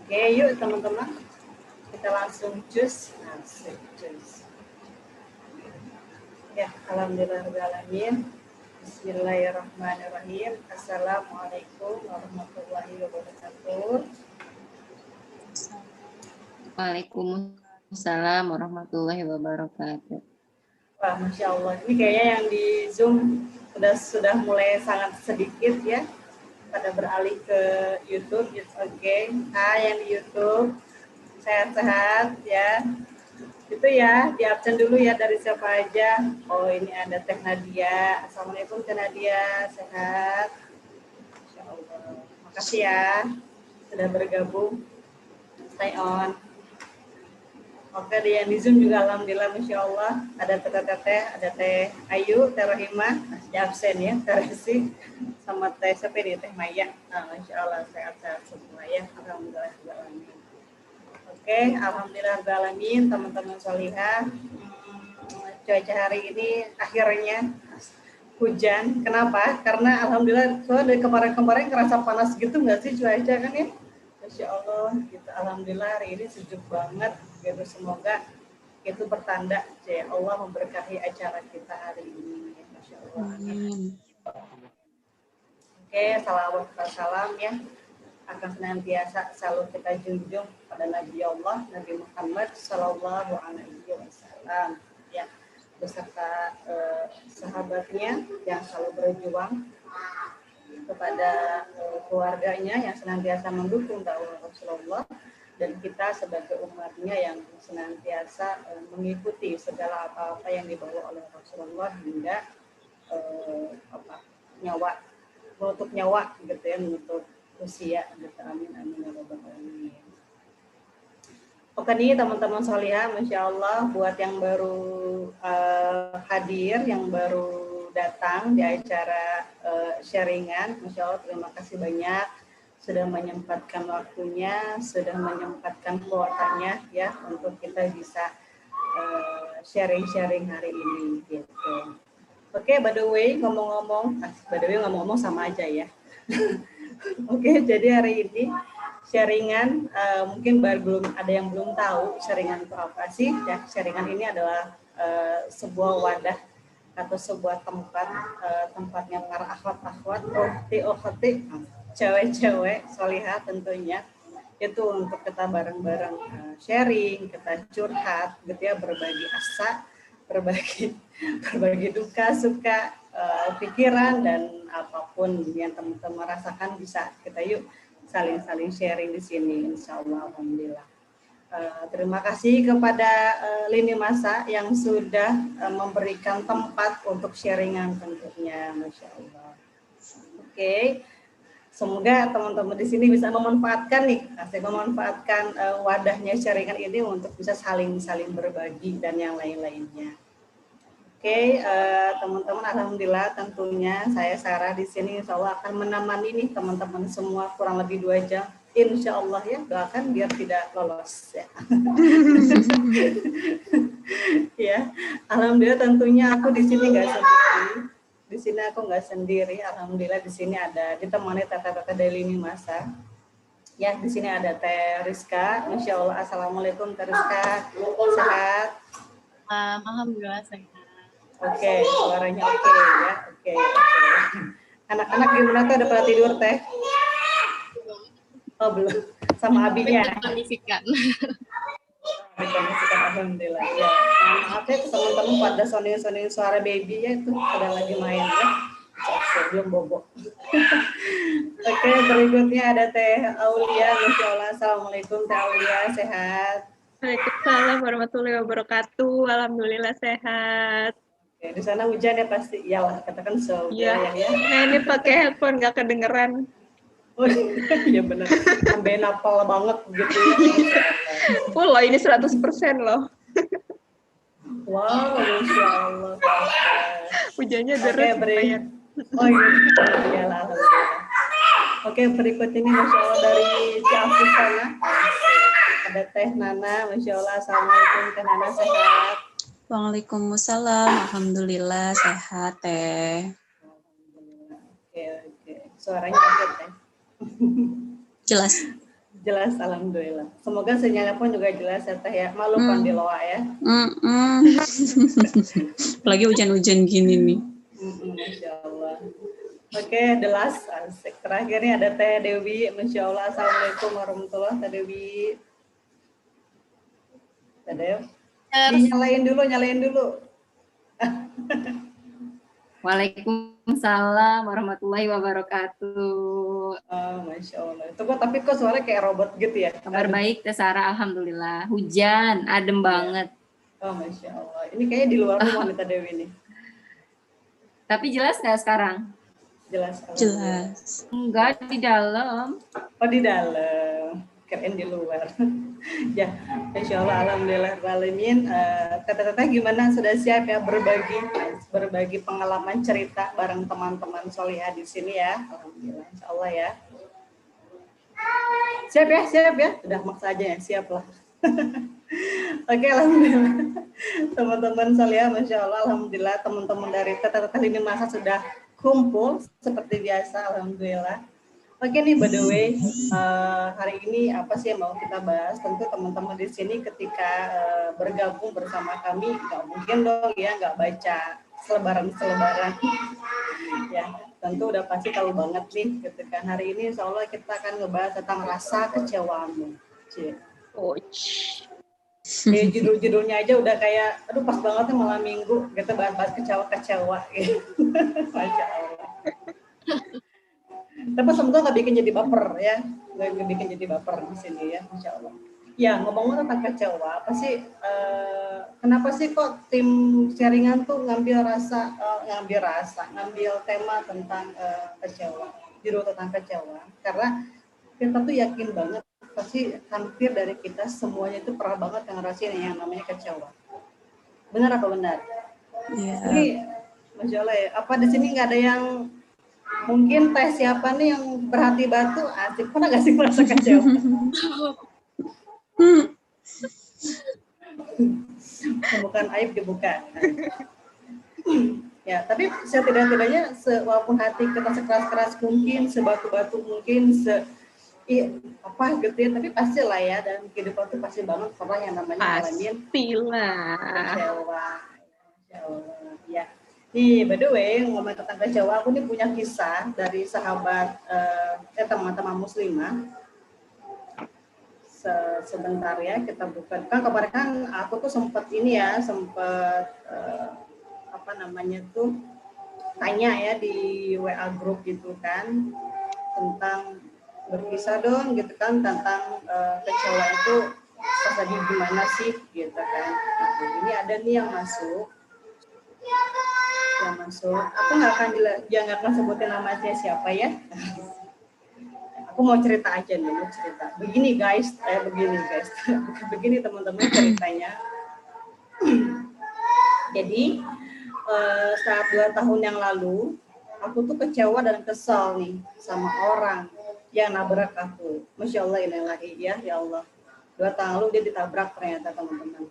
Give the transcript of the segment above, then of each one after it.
Oke, yuk teman-teman. Kita langsung cus. Ya, alhamdulillahirrahmanirrahim. Bismillahirrahmanirrahim. Assalamualaikum warahmatullahi wabarakatuh. Waalaikumsalam warahmatullahi wabarakatuh. Wah, Masya Allah. Ini kayaknya yang di Zoom sudah mulai sangat sedikit ya. Pada beralih ke YouTube. Oke. Yang di YouTube. Sehat-sehat ya. Itu ya, di absen dulu ya dari siapa aja. Oh, ini ada Teh Nadia. Assalamualaikum Teh Nadia, sehat. Masya Allah. Makasih ya sudah bergabung. Stay on. Oke, yang di Zoom juga alhamdulillah Masya Allah. Ada Teh, ada Teh Ayu, Teh Rohimah, masih absen ya, Teh Resi, sama Teh siapa ini, Teh Maya. Nah, Masya Allah sehat-sehat semua ya. Alhamdulillah. Oke, alhamdulillahirrahmanirrahim, teman-teman solihah. Cuaca hari ini akhirnya hujan. Kenapa? Karena alhamdulillah dari kemarin-kemarin kerasa panas gitu nggak sih cuaca kan ya? Masya Allah, gitu. Alhamdulillah hari ini sejuk banget. Gitu. Semoga itu pertanda Allah memberkahi acara kita hari ini. Masya Allah. Oke, salam ya. Akan senantiasa selalu kita junjung pada Nabi Allah, Nabi Muhammad Sallallahu Alaihi Wasallam, ya, beserta sahabatnya yang selalu berjuang, kepada keluarganya yang senantiasa mendukung dakwah Rasulullah, dan kita sebagai umatnya yang senantiasa mengikuti segala apa-apa yang dibawa oleh Rasulullah hingga menutup nyawa gitu ya, menutup usia gitu. Amin amin ya rabbal alamin. Oke nih teman-teman solihah, Masya Allah, buat yang baru hadir, yang baru datang di acara sharingan, Masya Allah terima kasih banyak sudah menyempatkan waktunya, sudah menyempatkan kuotanya ya untuk kita bisa sharing-sharing hari ini gitu. Oke, by the way ngomong-ngomong sama aja ya. Oke, jadi hari ini sharingan, mungkin belum ada yang belum tahu sharingan itu apa sih? Ya, sharingan ini adalah sebuah wadah atau sebuah tempatnya para akhwat-akhwat, ukhti, cewek-cewek solihah tentunya, itu untuk kita bareng-bareng sharing, kita curhat, gitu ya, berbagi asa, berbagi duka, suka, pikiran, dan apapun yang teman-teman rasakan bisa kita yuk saling-saling sharing di sini, insya Allah, alhamdulillah. Terima kasih kepada Lini Masa yang sudah memberikan tempat untuk sharingan tentunya, Masya Allah. Oke, semoga teman-teman di sini bisa memanfaatkan wadahnya sharingan ini untuk bisa saling berbagi dan yang lain-lainnya. Oke, teman-teman, alhamdulillah tentunya saya Sarah di sini insya Allah akan menemani nih teman-teman semua kurang lebih 2 jam. Insya Allah ya, doakan biar tidak lolos ya. Ya, alhamdulillah tentunya aku di sini nggak sendiri. Di sini aku nggak sendiri. Alhamdulillah di sini ada ditemani tata-tata dari Lini Masa. Ya, di sini ada Teh Rizka. Masya Allah, assalamualaikum Teh Rizka. Sehat? Alhamdulillah sehat. Oke, suaranya oke ya. Oke. Anak-anak gimana tuh, ada pada tidur Teh? Oh belum, sama abinya. Dikondisikan. Dikondisikan, alhamdulillah. Ya, maaf ya teman-teman pada sounding suara baby ya, itu ada lagi main ya. Oke, belum bobo. Oke, berikutnya ada Teh Aulia. Masya Allah, assalamualaikum Teh Aulia, sehat? Waalaikumsalam warahmatullahi wabarakatuh. Alhamdulillah sehat. Oke, di sana hujan ya pasti. Iyalah, katakan so. Iya. Ya. Nah, ini pakai headphone nggak kedengeran. Oh iya benar, sampai napal banget gitu ya. Full loh, ini 100% loh. Wow, Masya Allah. Hujannya deras. Oh iya, Oke, berikut ini Masya Allah dari Ciampus sana. Ada Teh Nana, Masya Allah, assalamualaikum Teh Nana, sehat? Waalaikumsalam, alhamdulillah sehat Teh. Oke, suaranya oke Teh. Jelas. Jelas, alhamdulillah. Semoga sinyalnya pun juga jelas ya Teh ya. Malu di loa ya. Apalagi hujan-hujan gini nih. Masya Allah. Oke, the last. Asik. Terakhir nih ada Teh Dewi. Masya Allah. Assalamualaikum warahmatullahi wabarakatuh. Teh Dewi. Teh Dewi. Nyalain dulu. Waalaikumsalam warahmatullahi wabarakatuh. Masya Allah. Itu tapi kok suara kayak robot gitu ya? Kabar baik, Teh Sarah, alhamdulillah. Hujan, adem banget. Masya Allah. Ini kayaknya di luar rumah nih Teh Dewi nih. Tapi jelas nggak sekarang? Jelas. Enggak, di dalam. Oh, di dalam. Keren di luar. Ya, Insya Allah, alhamdulillah, alamin. Kata-kata gimana, sudah siap ya berbagi pengalaman cerita bareng teman-teman Solihah di sini ya? Alhamdulillah, Insya Allah ya. Siap ya? Udah maksa aja ya, siap lah. Oke, alhamdulillah. Teman-teman Solihah, Masya Allah, alhamdulillah, teman-teman dari Tata Lini Masa sudah kumpul seperti biasa, alhamdulillah. Oke nih, by the way, hari ini apa sih yang mau kita bahas? Tentu teman-teman di sini ketika bergabung bersama kami, nggak mungkin dong ya nggak baca selebaran. Ya, tentu udah pasti tahu banget nih, gitu kan. Hari ini insya Allah kita akan ngebahas tentang rasa kecewamu. Ya, judul-judulnya aja udah kayak, aduh pas banget nih malam minggu, kita bahas kecewa. Gitu. Masya Allah. Tapi semoga nggak bikin jadi baper ya, nggak bikin jadi baper di sini ya, Insya Allah. Ya, ngomong tentang kecewa, apa sih? Kenapa sih kok tim sharingan tuh ngambil tema tentang kecewa, judul tentang kecewa? Karena kita tuh yakin banget pasti hampir dari kita semuanya itu pernah banget ngerasain yang namanya kecewa. Benar apa benar? Iya. Ini, Masya Allah ya. Apa di sini nggak ada yang mungkin Teh siapa nih yang berhati batu? Asik, pernah gak sih merasa kecewa? Bukan aib dibuka. Ya, tapi setidak-tidaknya walaupun hati kita sekeras-keras mungkin, sebatu-batu mungkin, apa gitu ya, tapi pasti lah ya, dan kehidupan itu pasti banget pernah yang namanya ngalamin kecewa. Ya. Nih, by the way, ngomong tentang kecewa, aku nih punya kisah dari sahabat teman-teman muslimah. Sebentar ya, kita buka. Kan kemarin kan aku tuh sempat tanya ya di WA group gitu kan, tentang berkisah dong gitu kan, tentang kecewa itu pas lagi gimana sih gitu kan. Nah, ini ada nih yang masuk. Aku nggak akan sebutin namanya siapa ya. Aku mau cerita aja nih, begini guys. Begini teman-teman ceritanya. Jadi saat 2 tahun yang lalu aku tuh kecewa dan kesal nih sama orang yang nabrak aku. Masya Allah, innalillahi ya Allah. 2 tahun lalu dia ditabrak ternyata teman-teman.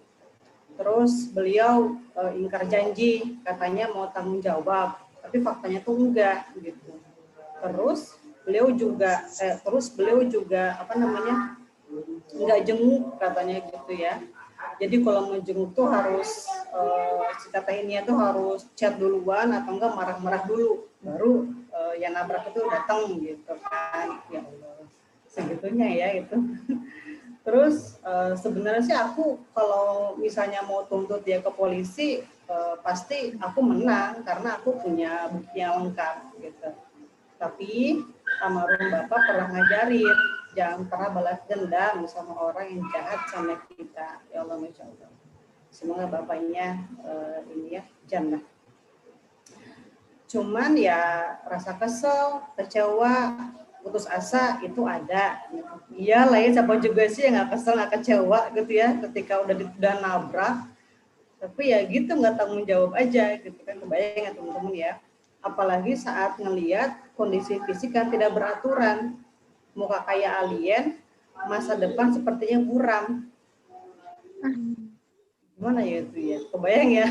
Terus beliau ingkar janji, katanya mau tanggung jawab, tapi faktanya tuh enggak gitu. Terus beliau juga enggak jenguk katanya gitu ya. Jadi kalau mau jenguk tuh harus si katanya tuh harus chat duluan atau enggak marah-marah dulu, baru yang nabrak itu datang gitu kan. Ya Allah, segitunya ya itu. Terus sebenarnya sih aku kalau misalnya mau tuntut dia ke polisi, pasti aku menang karena aku punya bukti yang lengkap gitu. Tapi almarhum Bapak pernah ngajarin, jangan pernah balas dendam sama orang yang jahat sama kita. Ya Allah, Masya Allah. Semoga Bapaknya ini ya jannah. Cuman ya rasa kesel, kecewa, putus asa itu ada. Iya lah ya, siapa juga sih yang nggak kesel, nggak kecewa gitu ya ketika udah nabrak. Tapi ya gitu, nggak tanggung jawab aja gitu kan. Kebayang ya teman-teman ya. Apalagi saat ngelihat kondisi fisik yang tidak beraturan, muka kayak alien, masa depan sepertinya buram. Gimana ya itu ya? Kebayang ya.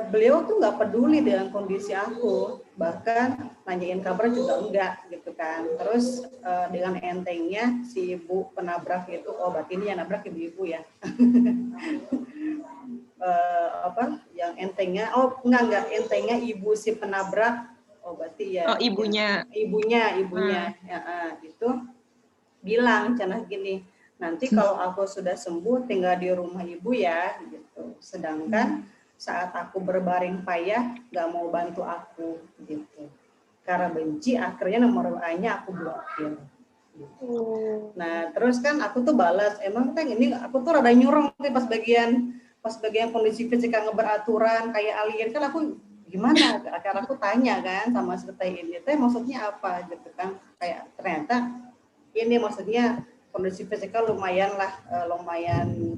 beliau tuh nggak peduli dengan kondisi aku, bahkan nanyain kabar juga enggak gitu kan. Terus dengan entengnya si ibu penabrak itu, oh berarti ini yang nabrak ibu-ibu ya. Yang entengnya, oh enggak, entengnya ibu si penabrak, oh berarti ya. Oh ibunya. Ibunya, itu bilang cenah gini, nanti kalau aku sudah sembuh tinggal di rumah ibu ya, gitu. Sedangkan saat aku berbaring payah nggak mau bantu aku, gitu. Karena benci, akhirnya nomor WA-nya aku blokir. Gitu. Nah terus kan aku tuh balas, emang kan ini aku tuh rada nyurong nih pas bagian kondisi fisik yang beraturan kayak alien kan aku gimana? Karena aku tanya kan sama si teh ini, teh maksudnya apa gitu kan? Kayak ternyata ini maksudnya kondisi fisikal lumayan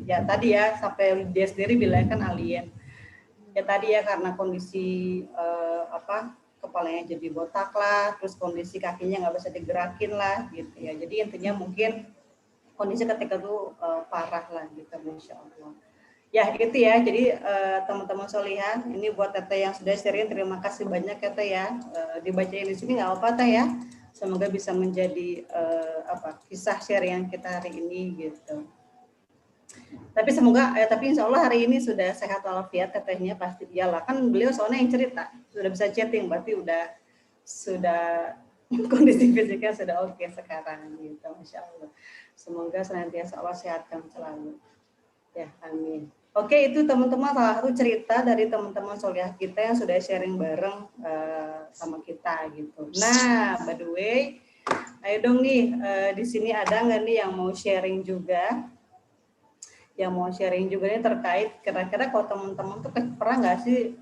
ya tadi ya sampai dia sendiri bilang kan alien. Ya tadi ya karena kondisi kepalanya jadi botak lah, terus kondisi kakinya nggak bisa digerakin lah gitu ya. Jadi intinya mungkin kondisi ketika itu parah lah gitu, Masya Allah. Ya gitu ya, jadi teman-teman Solihah, ini buat Teteh yang sudah sharing, terima kasih banyak ya Teh ya. Dibacain di sini nggak apa-apa Teh ya. Semoga bisa menjadi kisah sharing kita hari ini gitu. Tapi insya Allah hari ini sudah sehat walafiat Tetehnya, pasti iyalah, kan beliau soalnya yang cerita sudah bisa chatting, berarti sudah kondisi fisiknya sudah oke sekarang gitu, Masya Allah. Semoga senantiasa Allah sehatkan selalu ya, amin. Oke, itu teman-teman salah satu cerita dari teman-teman Solihah kita yang sudah sharing bareng sama kita gitu. Nah, by the way, ayo dong nih, di sini ada nggak nih yang mau sharing juga? Yang mau sharing juga nih terkait kira-kira kalau teman-teman tuh pernah nggak sih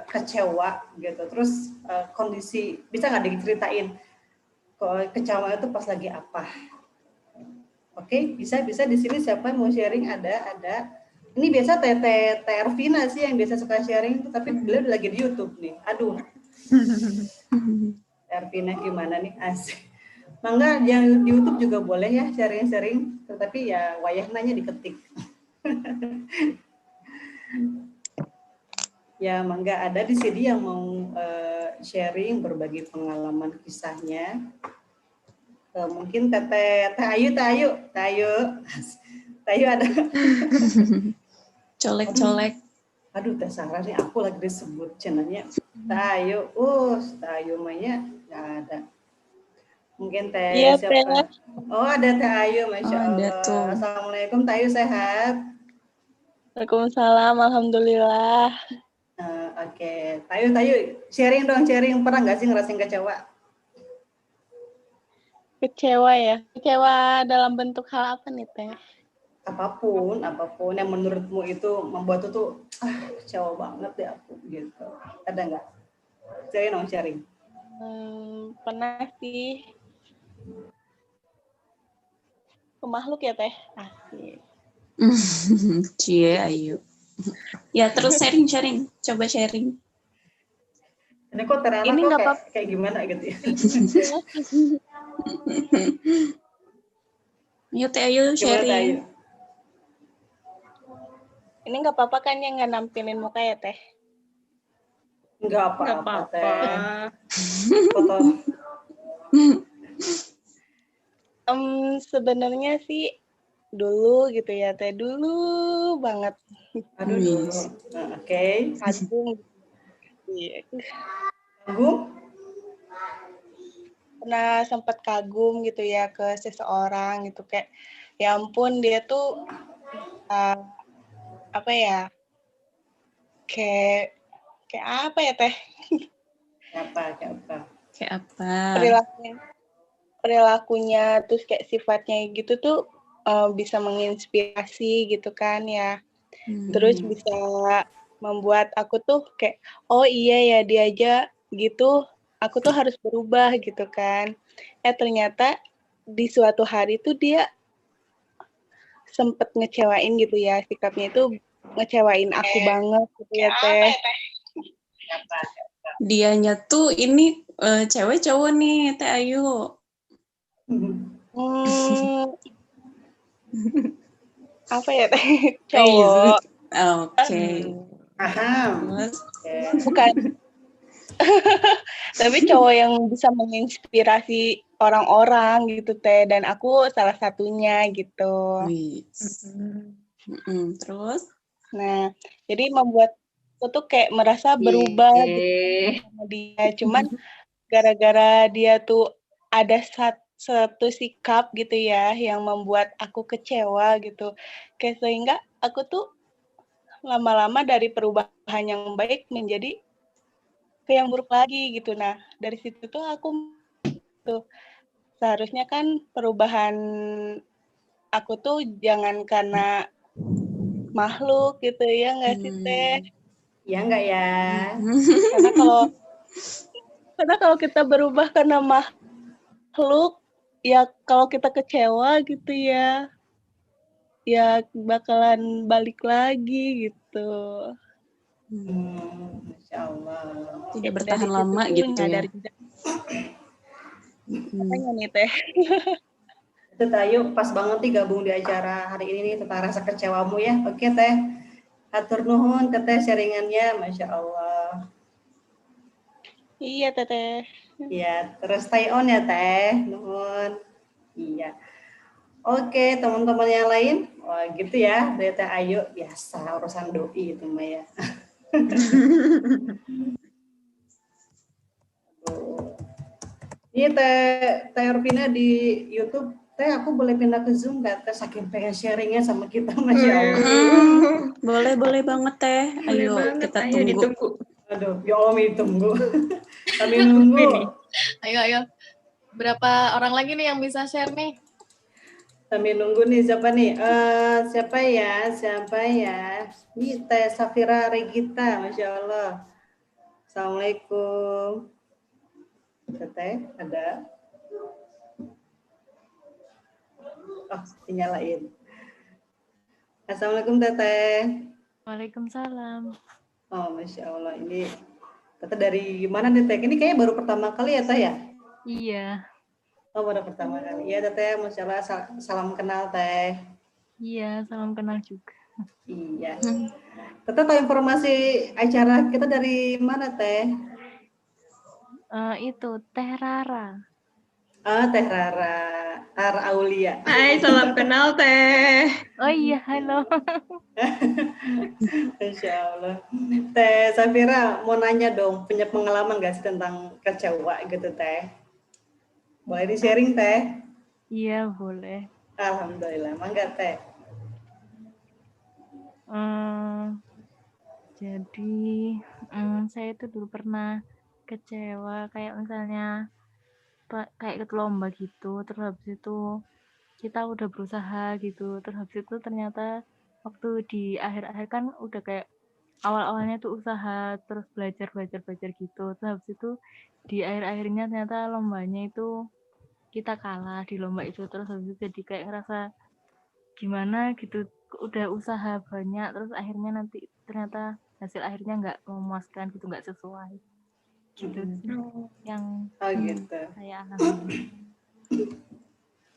kecewa gitu, terus kondisi bisa nggak diceritain kalau kecewa itu pas lagi apa? Oke, bisa di sini siapa yang mau sharing? Ada. Ini biasa Teh Ervina sih yang biasa suka sharing, tapi beliau lagi di YouTube nih. Aduh. Ervina gimana nih? Asik. Mangga yang di YouTube juga boleh ya sharing-sharing, tetapi ya wayahnya diketik. Ya, mangga ada di sini yang mau sharing berbagi pengalaman kisahnya. Mungkin Teh Ayu ada. Colek. Aduh, Teh Sarah nih aku lagi disebut channelnya. Teh Ayu mainnya nggak ada. Mungkin Teh iya, siapa? Teh. Oh, ada Teh Ayu, Masya Allah. Tuh. Assalamualaikum, Teh Ayu sehat? Waalaikumsalam, alhamdulillah. Oke. Teh Ayu, sharing pernah nggak sih ngerasain kecewa? Kecewa ya? Kecewa dalam bentuk hal apa nih, Teh? Apapun yang menurutmu itu membuat tuh kecewa banget deh aku gitu. Ada nggak? Sharing. Pernah sih. Ke makhluk ya, Teh? Asik. Cie, ayo. Ya, terus sharing. Coba sharing. Ini kok terang Ini kok kayak gimana gitu ya? Ayo sharing. Ini nggak apa-apa kan yang nggak nampilin muka ya, Teh? Nggak apa-apa, Teh. Foto. Sebenarnya sih dulu gitu ya, Teh. Dulu banget. Aduh. Oke. Kagum. Kagum? Pernah sempat kagum gitu ya ke seseorang gitu, kayak ya ampun dia tuh apa ya, kayak apa ya Teh? Kayak apa? Perilakunya terus kayak sifatnya gitu tuh bisa menginspirasi gitu kan ya. Terus bisa membuat aku tuh kayak oh iya ya dia aja gitu, aku tuh harus berubah gitu kan. Ternyata di suatu hari tuh dia sempet ngecewain gitu ya, sikapnya itu ngecewain aku banget gitu ya Teh. Dianya tuh ini cewek cowok nih Teh Ayu. Apa ya Teh? Cowok. Oke. Paham. Terus? Oke. Bukan. Tapi cowok yang bisa menginspirasi orang-orang gitu Teh, dan aku salah satunya gitu. Wih. Terus? Nah, jadi membuat aku tuh kayak merasa berubah gitu sama dia. Cuman gara-gara dia tuh ada satu sikap gitu ya yang membuat aku kecewa gitu. Kayak sehingga aku tuh lama-lama dari perubahan yang baik menjadi ke yang buruk lagi gitu. Nah, dari situ tuh aku tuh seharusnya kan perubahan aku tuh jangan karena makhluk gitu ya nggak sih Teh? Ya enggak ya? Karena kalau kita berubah karena makhluk, ya kalau kita kecewa gitu ya bakalan balik lagi gitu. Masya Allah. Tidak bertahan lama gitu ya. Makanya nih Teh. Itu Tayu pas banget nih gabung di acara hari ini nih tentang rasa kecewamu ya. Oke Teh. Hatur nuhun Teteh sharingannya, Masya Allah. Iya Teteh. Iya, terus stay on ya Teh. Nuhun. Iya. Oke, teman-teman yang lain. Wah, gitu ya. Dari Teh Ayu, biasa urusan doi itu mah ya. Ini Teh Ervina di YouTube. Teh, aku boleh pindah ke Zoom nggak? Teh, saking pengen sharingnya sama kita, Masya Allah. Boleh banget Teh. Ayo kita tunggu. Ditunggu. Aduh, ya Allah ditunggu. Kami nunggu. Ayo. Berapa orang lagi nih yang bisa share nih? Kami nunggu nih siapa nih? Siapa ya? Ini Teh Safira Regita, Masya Allah. Assalamualaikum. Teteh, ada? Oh, dinyalain. Assalamualaikum Teteh. Waalaikumsalam. Oh, Masya Allah. Ini Teteh dari mana nih Teh? Ini kayaknya baru pertama kali ya Teh ya? Iya. Oh, baru pertama kali. Iya Teteh, Masya Allah. Salam kenal Teh. Iya, salam kenal juga. Iya. Teteh tahu informasi acara kita dari mana Teh? Itu Teh Rara. Teh Rara Aulia. Hai, salam kenal Teh. Oh iya, halo. Insya Allah. Teh Safira mau nanya dong, punya pengalaman gak sih tentang kecewa gitu Teh? Boleh di-sharing Teh? Iya, boleh. Alhamdulillah, mangga Teh. Jadi, saya itu dulu pernah kecewa kayak misalnya kayak ikut lomba gitu, terus habis itu kita udah berusaha gitu, terus habis itu ternyata waktu di akhir-akhir kan udah kayak awal-awalnya tuh usaha terus belajar gitu, terus habis itu di akhir-akhirnya ternyata lombanya itu kita kalah di lomba itu, terus habis itu jadi kayak ngerasa gimana gitu, udah usaha banyak terus akhirnya nanti ternyata hasil akhirnya nggak memuaskan gitu, nggak sesuai gitu sih yang gitu. saya alami.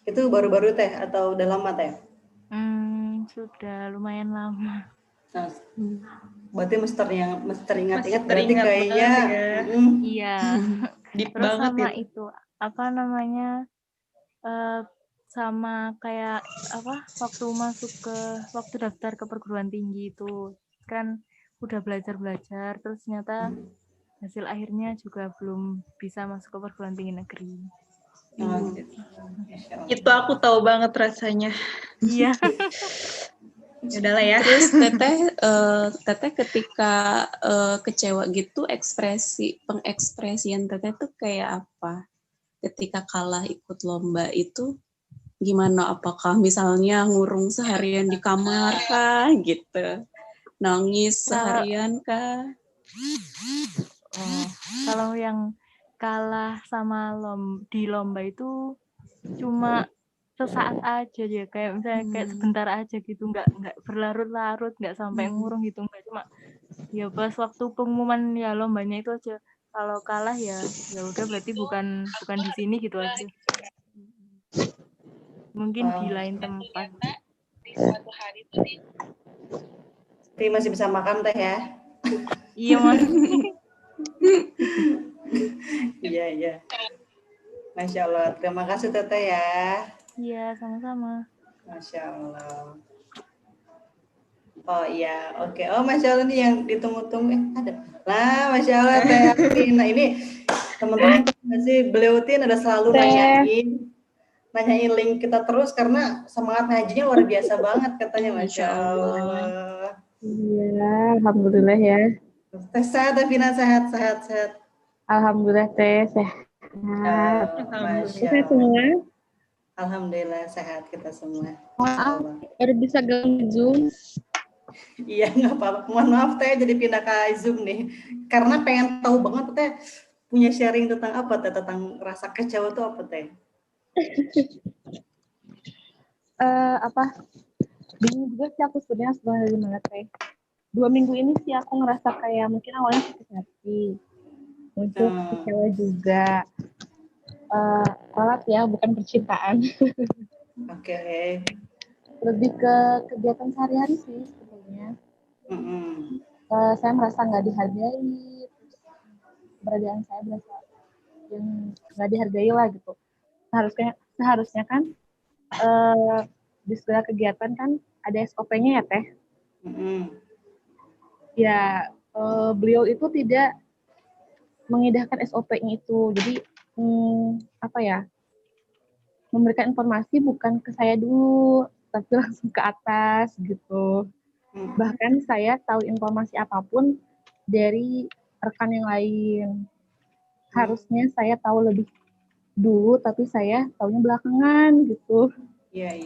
Itu baru-baru Teh atau udah lama Teh? Sudah lumayan lama. Nah, berarti mesti teringat-ingat berarti kayaknya iya. Terus sama itu apa namanya sama kayak waktu daftar ke perguruan tinggi itu kan udah belajar terus ternyata hasil akhirnya juga belum bisa masuk ke perguruan tinggi negeri. Itu aku tahu banget rasanya. Iya. Udahlah ya. Terus Teteh ketika kecewa gitu pengekspresian Teteh tuh kayak apa? Ketika kalah ikut lomba itu gimana? Apakah misalnya ngurung seharian di kamar kah gitu? Nangis seharian kah? Kalau yang kalah sama di lomba itu cuma sesaat aja ya, kayak misalnya kayak sebentar aja gitu, nggak berlarut-larut, nggak sampai ngurung gitu, nggak, cuma ya pas waktu pengumuman ya lombanya itu aja. Kalau kalah ya udah berarti bukan di sini gitu aja. Mungkin di lain tempat. Di suatu hari Jadi masih bisa makan Teh ya? Iya, Mas. Iya, iya. Masya Allah. Terima kasih Teteh ya. Iya, sama-sama. Masya Allah. Oh iya, oke. Oh Masya Allah nih yang ditunggu-tunggu. Ada. Lah, Masya Allah Teh Yati. Nah ini teman-teman masih beliau tin ada selalu nanyain link kita terus karena semangat ngajinya luar biasa banget katanya. Masya Allah. Iya, alhamdulillah ya. Teh sehat, Teh Vina sehat. Alhamdulillah teh sehat. Masya Sehat semua. Allah. Alhamdulillah sehat kita semua. Maaf, baru bisa gabung Zoom. Iya nggak apa-apa. Mohon maaf Teh jadi pindah ke Zoom nih. Karena pengen tahu banget Teh punya sharing tentang apa Teh, tentang rasa kecewa itu apa Teh? Bingung juga sih aku sebenarnya dari mana teh. 2 minggu ini sih aku ngerasa kayak mungkin awalnya sakit hati, muncul kecewa juga. Alat ya, bukan percintaan. Oke. Lebih ke kegiatan sehari-hari sih sebenarnya. Saya merasa nggak dihargai, keberadaan saya berasa yang nggak dihargai lah gitu. Seharusnya kan di segala kegiatan kan ada SOP-nya ya Teh. Ya beliau itu tidak mengindahkan SOP-nya itu. Jadi memberikan informasi bukan ke saya dulu, tapi langsung ke atas gitu. Bahkan saya tahu informasi apapun dari rekan yang lain. Harusnya saya tahu lebih dulu, tapi saya tahunya belakangan gitu. Iya.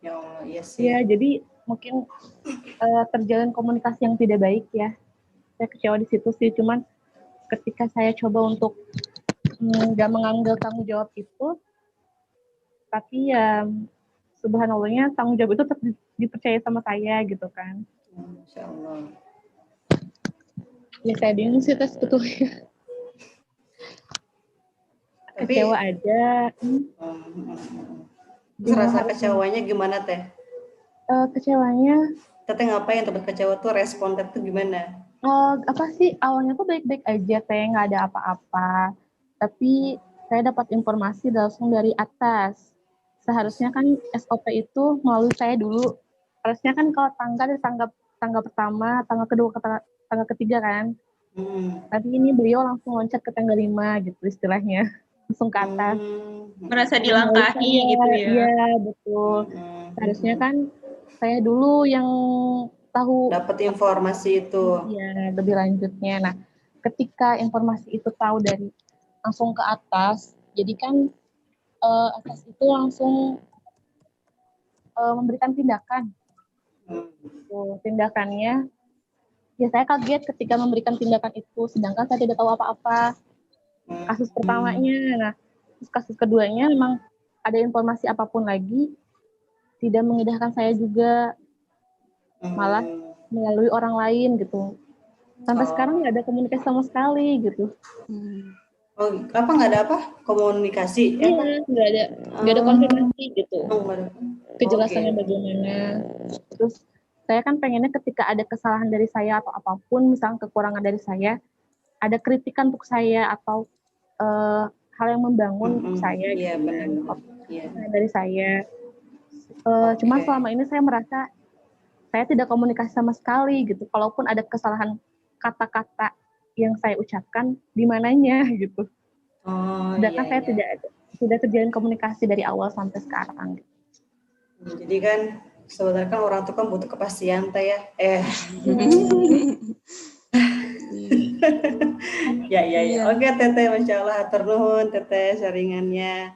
Ya Allah, iya sih. Ya, jadi mungkin terjalin komunikasi yang tidak baik ya. Saya kecewa di situ sih. Cuman ketika saya coba untuk nggak mengambil tanggung jawab itu, tapi ya subhanallahnya tanggung jawab itu tetap dipercaya sama saya gitu kan. Masya Allah. Ya saya bingung sih Teh sebetulnya. Kecewa aja. Rasa kecewanya gimana Teh? Kecewanya Teteh ngapain tempat kecewa tuh, respon Teh tuh gimana? Awalnya tuh baik-baik aja Teh, nggak ada apa-apa. Tapi saya dapat informasi langsung dari atas. Seharusnya kan SOP itu melalui saya dulu. Harusnya kan kalau tangga pertama, tangga kedua, tangga ketiga kan. Tapi ini beliau langsung loncat ke tangga 5 gitu istilahnya. Langsung ke atas. Merasa dilangkahi gitu ya. Iya, betul. Seharusnya kan saya dulu yang tahu dapat informasi itu. Iya, lebih lanjutnya. Nah, ketika informasi itu tahu dari langsung ke atas, jadi kan atas itu langsung memberikan tindakan. Tindakannya, ya saya kaget ketika memberikan tindakan itu, sedangkan saya tidak tahu apa-apa. Kasus pertamanya, nah kasus keduanya memang ada informasi apapun lagi, tidak mengindahkan saya juga, malah melalui orang lain gitu. Sampai sekarang nggak ada komunikasi sama sekali gitu. Oh, apa nggak ada apa? Komunikasi? Iya, nggak ada konfirmasi gitu. Kejelasannya bagaimana. Terus saya kan pengennya ketika ada kesalahan dari saya atau apapun, misalnya kekurangan dari saya, ada kritikan untuk saya atau hal yang membangun untuk saya. Iya, benar. Dari saya. Cuma selama ini saya merasa saya tidak komunikasi sama sekali gitu. Kalaupun ada kesalahan kata-kata yang saya ucapkan, di mananya gitu. Sedangkan saya tidak terjalin komunikasi dari awal sampai sekarang. Jadi kan sebenarnya kan orang tua kan butuh kepastian Teh ya. Ya. Oke Teteh, Masya Allah, hatur nuhun Teteh sharingannya.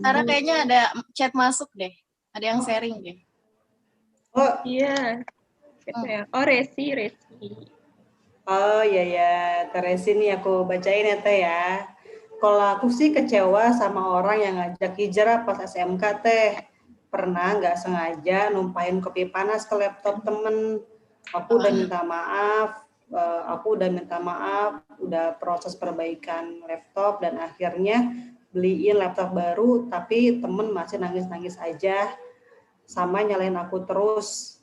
Karena kayaknya ada chat masuk deh. Ada yang sharing deh. Oh iya. Oh Resi. Oh iya, Teresi nih aku bacain ya Teh ya. Kalau aku sih kecewa sama orang yang ngajak hijrah pas SMK Teh. Pernah nggak sengaja numpahin kopi panas ke laptop temen. Aku udah minta maaf, udah proses perbaikan laptop dan akhirnya beliin laptop baru, tapi temen masih nangis-nangis aja sama nyalain aku terus.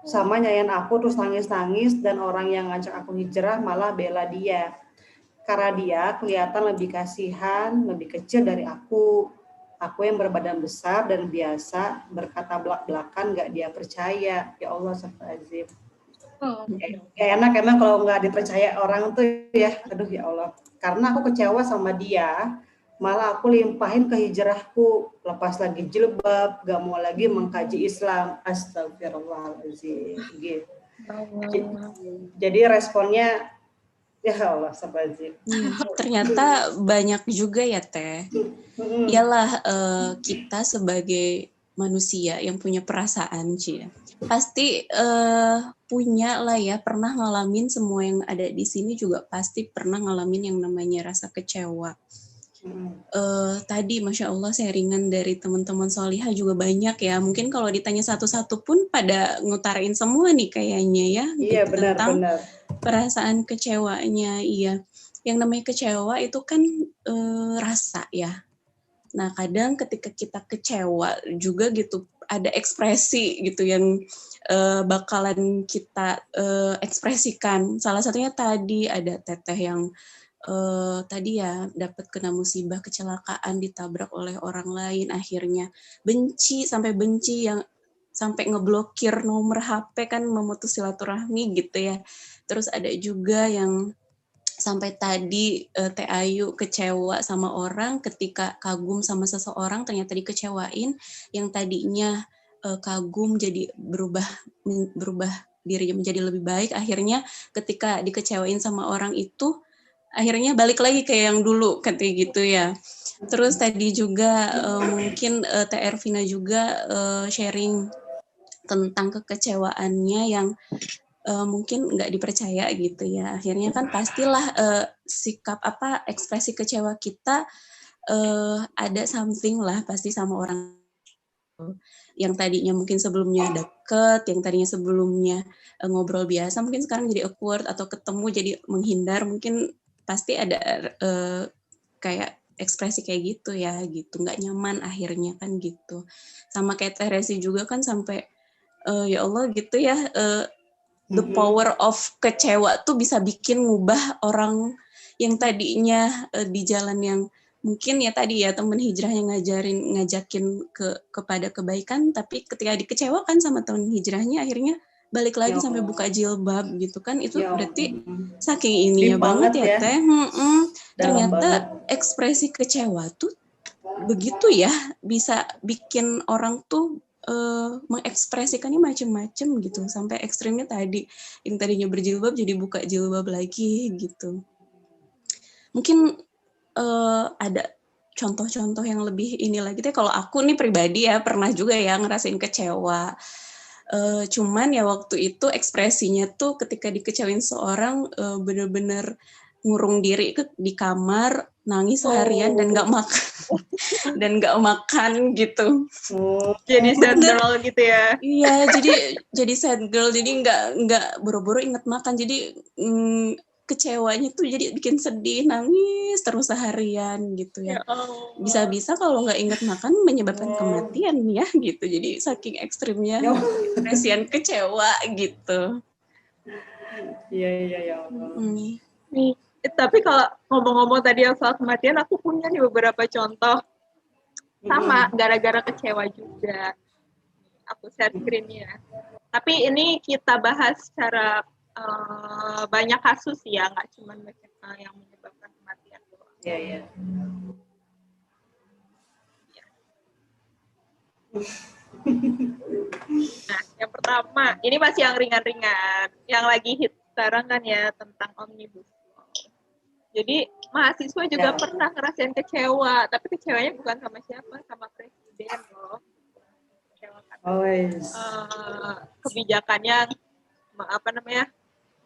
sama nyanyiin aku terus nangis-nangis, dan orang yang ngajak aku hijrah malah bela dia. Karena dia kelihatan lebih kasihan, lebih kecil dari aku. Aku yang berbadan besar dan biasa berkata belak-belakan gak dia percaya. Ya Allah, astagfirullahaladzim. Gak enak emang kalau nggak dipercaya orang tuh ya. Aduh ya Allah. Karena aku kecewa sama dia, malah aku limpahin ke hijrahku, lepas lagi jilbab, gak mau lagi mengkaji Islam. Astagfirullahaladzim. Gitu. Jadi responnya, ya Allah, astagfirullahaladzim. Ternyata banyak juga ya Teh. Iyalah kita sebagai manusia yang punya perasaan Ci, pasti punya lah ya, pernah ngalamin, semua yang ada di sini juga pasti pernah ngalamin yang namanya rasa kecewa. Tadi Masya Allah sharingan dari teman-teman Solihah juga banyak ya. Mungkin kalau ditanya satu-satu pun pada ngutarain semua nih kayaknya ya. Iya gitu, benar, tentang benar. perasaan kecewanya. Iya, yang namanya kecewa itu kan rasa ya. Nah kadang ketika kita kecewa juga gitu, ada ekspresi gitu yang bakalan kita ekspresikan. Salah satunya tadi ada Teteh yang tadi ya dapat kena musibah kecelakaan, ditabrak oleh orang lain, akhirnya benci yang sampai ngeblokir nomor HP kan, memutus silaturahmi gitu ya. Terus ada juga yang sampai tadi Teh Ayu kecewa sama orang ketika kagum sama seseorang ternyata dikecewain, yang tadinya kagum jadi berubah dirinya menjadi lebih baik, akhirnya ketika dikecewain sama orang itu akhirnya balik lagi kayak yang dulu katanya gitu ya. Terus tadi juga mungkin Teh Ervina juga sharing tentang kekecewaannya yang mungkin nggak dipercaya gitu ya. Akhirnya kan pastilah sikap ekspresi kecewa kita ada something lah pasti sama orang yang tadinya mungkin sebelumnya deket, yang tadinya sebelumnya ngobrol biasa, mungkin sekarang jadi awkward, atau ketemu jadi menghindar, mungkin pasti ada kayak ekspresi kayak gitu ya, gitu, nggak nyaman akhirnya kan gitu. Sama kayak Teh Resi juga kan sampai ya Allah gitu ya, the power of kecewa tuh bisa bikin ngubah orang yang tadinya di jalan yang mungkin ya tadi ya teman hijrah yang ngajakin kepada kebaikan, tapi ketika dikecewakan sama teman hijrahnya akhirnya balik lagi sampai buka jilbab gitu kan, itu berarti saking ininya banget ya Teh. Ternyata ekspresi kecewa tuh begitu ya, bisa bikin orang tuh mengekspresikannya macam-macam gitu, sampai ekstrimnya tadi yang tadinya berjilbab jadi buka jilbab lagi gitu. Mungkin ada contoh-contoh yang lebih ini lagi deh. Kalau aku nih pribadi ya pernah juga ya ngerasain kecewa. Cuman ya waktu itu ekspresinya tuh ketika dikecewain seorang bener-bener ngurung diri di kamar, nangis seharian dan nggak makan gitu. Jadi sad girl gitu ya? Iya, jadi sad girl. Jadi nggak buru-buru inget makan. Jadi kecewanya tuh jadi bikin sedih, nangis terus seharian gitu ya. Bisa-bisa kalau nggak inget makan menyebabkan kematian ya gitu. Jadi saking ekstrimnya ekspresian kecewa gitu. Iya ya Allah. Nih, tapi kalau ngomong-ngomong tadi yang soal kematian, aku punya nih beberapa contoh sama gara-gara kecewa juga. Aku share screen-nya. Tapi ini kita bahas secara banyak kasus ya, nggak cuma yang menyebabkan kematian doang. Iya. Nah, yang pertama, ini masih yang ringan-ringan, yang lagi hit sekarang kan ya, tentang Omnibus Law. Jadi mahasiswa juga pernah ngerasain kecewa, tapi kecewanya bukan sama siapa, sama presiden loh. Kebijakannya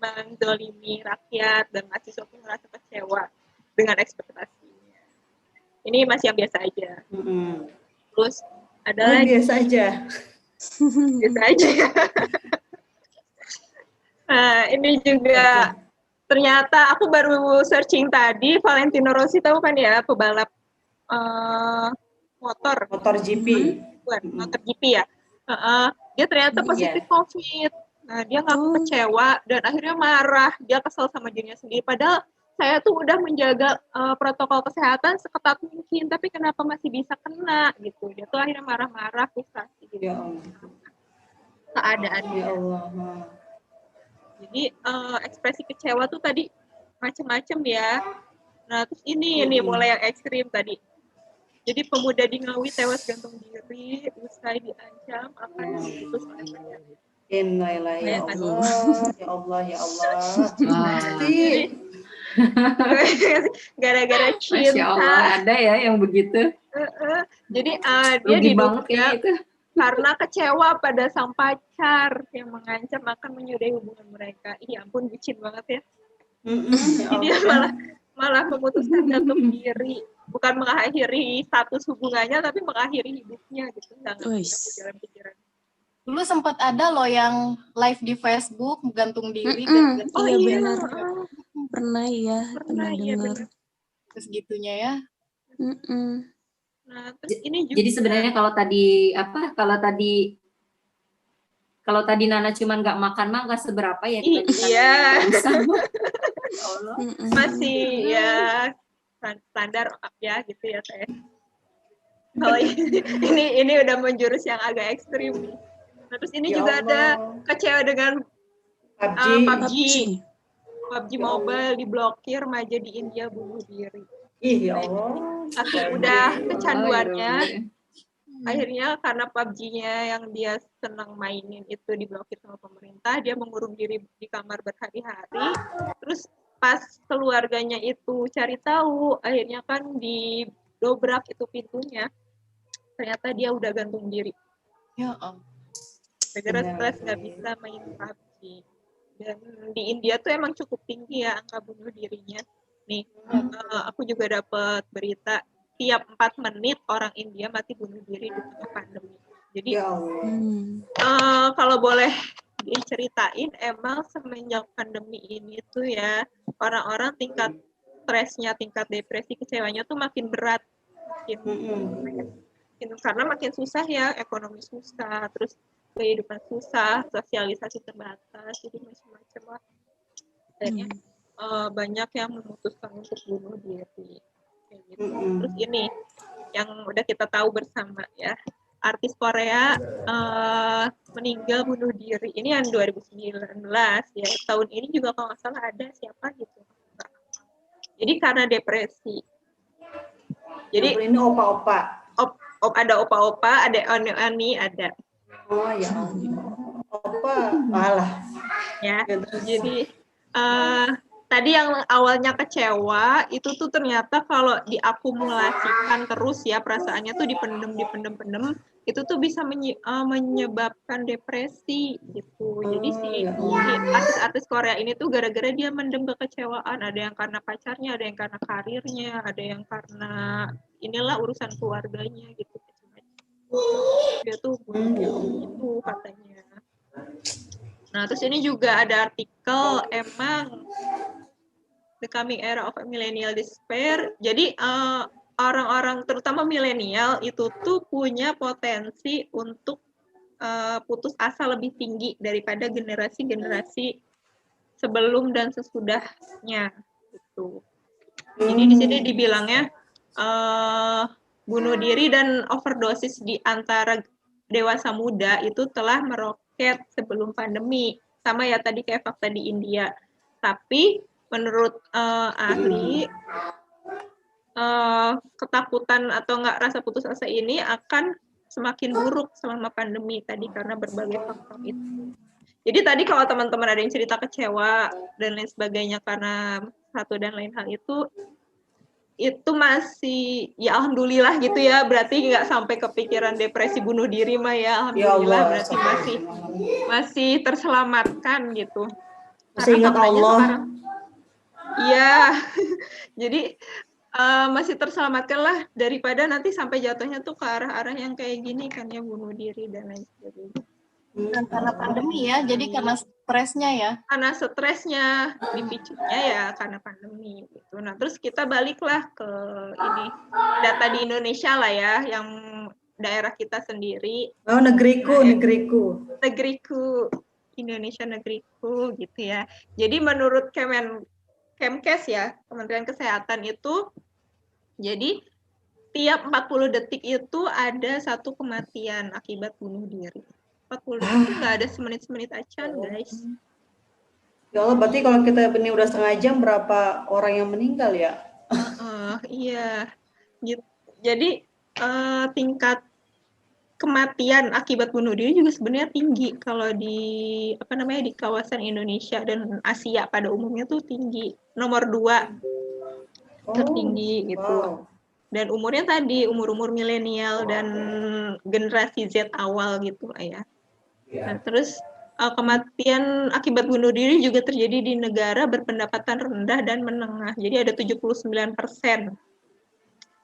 menzalimi rakyat, dan mahasiswa pun merasa kecewa dengan ekspektasinya. Ini masih yang biasa aja. Terus ada lagi biasa aja. Biasa aja. Nah, ini juga ternyata aku baru searching tadi, Valentino Rossi tahu kan ya, pebalap motor GP. Motor GP ya. Dia ternyata positif COVID. Nah, dia ngaku kecewa dan akhirnya marah. Dia kesel sama dirinya sendiri. Padahal saya tuh udah menjaga protokol kesehatan seketat mungkin, tapi kenapa masih bisa kena gitu. Dia tuh akhirnya marah-marah, frustasi gitu. Ya Allah. Keadaannya. Ya Allah. Jadi ekspresi kecewa tuh tadi macem-macem ya. Nah, terus ini mulai yang ekstrim tadi. Jadi pemuda di Ngawi tewas gantung diri usai diancam akan diputus oleh pacarnya. Innalillahi ya Allah, ya Allah, ya Allah. Jadi gara-gara cinta. Masya Allah, ada ya yang begitu. Jadi dia Rugi banget diduga kayak itu. karena kecewa pada sang pacar yang mengancam akan menyudahi hubungan mereka. Iya ampun, bucin banget ya. Jadi dia malah memutuskan gantung diri, bukan mengakhiri status hubungannya, tapi mengakhiri hidupnya gitu. Dalam pikiran. Dulu sempat ada loh yang live di Facebook gantung diri. Oh iya benar. Pernah dengar. Terus gitunya ya. Nah, terus ini juga. Jadi sebenarnya kalau tadi Nana cuman nggak makan mah nggak seberapa ya kita bisa. Iya. Allah. Masih ya standar ya gitu ya saya. Kalau ini udah menjurus yang agak ekstrim. Nah, terus ini juga ada kecewa dengan PUBG Mobile diblokir, remaja di India bunuh diri. Ya Allah. Saking udah kecanduannya, akhirnya karena PUBG-nya yang dia senang mainin itu diblokir sama pemerintah, dia mengurung diri di kamar berhari-hari. Terus pas keluarganya itu cari tahu, akhirnya kan didobrak itu pintunya, ternyata dia udah gantung diri. Ya ampun. Gara-gara stres nggak bisa main PUBG. Dan di India tuh emang cukup tinggi ya angka bunuh dirinya. Nih, aku juga dapat berita tiap 4 menit orang India mati bunuh diri di tengah pandemi. Jadi kalau boleh diceritain, emang semenjak pandemi ini tuh ya orang-orang tingkat stresnya, tingkat depresi, kecewanya tuh makin berat, karena makin susah ya, ekonomi susah, terus kehidupan susah, sosialisasi terbatas, jadi macam-macam lah. Akhirnya banyak yang memutuskan untuk bunuh diri. Kayak gitu. Terus ini yang udah kita tahu bersama ya, artis Korea meninggal bunuh diri. Ini yang 2019 ya. Tahun ini juga kalau nggak salah ada siapa gitu. Jadi karena depresi. Jadi ini opa-opa. Ada opa-opa, ada oni-oni, ada. Oh ya opa, malah. Ya. Jadi tadi yang awalnya kecewa itu tuh ternyata kalau diakumulasikan terus ya, perasaannya tuh dipendem itu tuh bisa menyebabkan depresi gitu. Jadi si artis-artis Korea ini tuh gara-gara dia mendem kekecewaan, ada yang karena pacarnya, ada yang karena karirnya, ada yang karena inilah urusan keluarganya gitu. Dia tuh itu katanya. Nah, terus ini juga ada artikel emang the coming era of millennial despair. Jadi orang-orang terutama milenial itu tuh punya potensi untuk putus asa lebih tinggi daripada generasi-generasi sebelum dan sesudahnya gitu. Jadi di sini dibilangnya bunuh diri dan overdosis di antara dewasa muda itu telah meroket sebelum pandemi. Sama ya tadi kayak fakta di India. Tapi menurut ahli, ketakutan atau nggak rasa putus asa ini akan semakin buruk selama pandemi tadi karena berbagai faktor itu. Jadi tadi kalau teman-teman ada yang cerita kecewa dan lain sebagainya karena satu dan lain hal itu masih ya alhamdulillah gitu ya, berarti nggak sampai kepikiran depresi bunuh diri mah ya alhamdulillah, berarti masih terselamatkan gitu. Masih ingat Allah. Iya, jadi masih terselamatkan lah daripada nanti sampai jatuhnya tuh ke arah-arah yang kayak gini kan ya, bunuh diri dan lain sebagainya. Dan karena pandemi ya, jadi karena stresnya ya. Karena stresnya, dipicunya ya karena pandemi gitu. Nah terus kita baliklah ke ini data di Indonesia lah ya, yang daerah kita sendiri. Oh negeriku. Indonesia negeriku gitu ya. Jadi menurut Kemkes ya, Kementerian Kesehatan itu, jadi tiap 40 detik itu ada satu kematian akibat bunuh diri. 40 detik itu nggak ada semenit-semenit acan, guys. Ya Allah, berarti kalau kita ini udah setengah jam, berapa orang yang meninggal ya? Iya. Jadi tingkat kematian akibat bunuh diri juga sebenarnya tinggi kalau di di kawasan Indonesia dan Asia pada umumnya tuh tinggi, nomor 2 tertinggi gitu. Dan umurnya tadi umur milenial dan generasi Z awal gitu lah ya. Nah, terus kematian akibat bunuh diri juga terjadi di negara berpendapatan rendah dan menengah. Jadi ada 79%.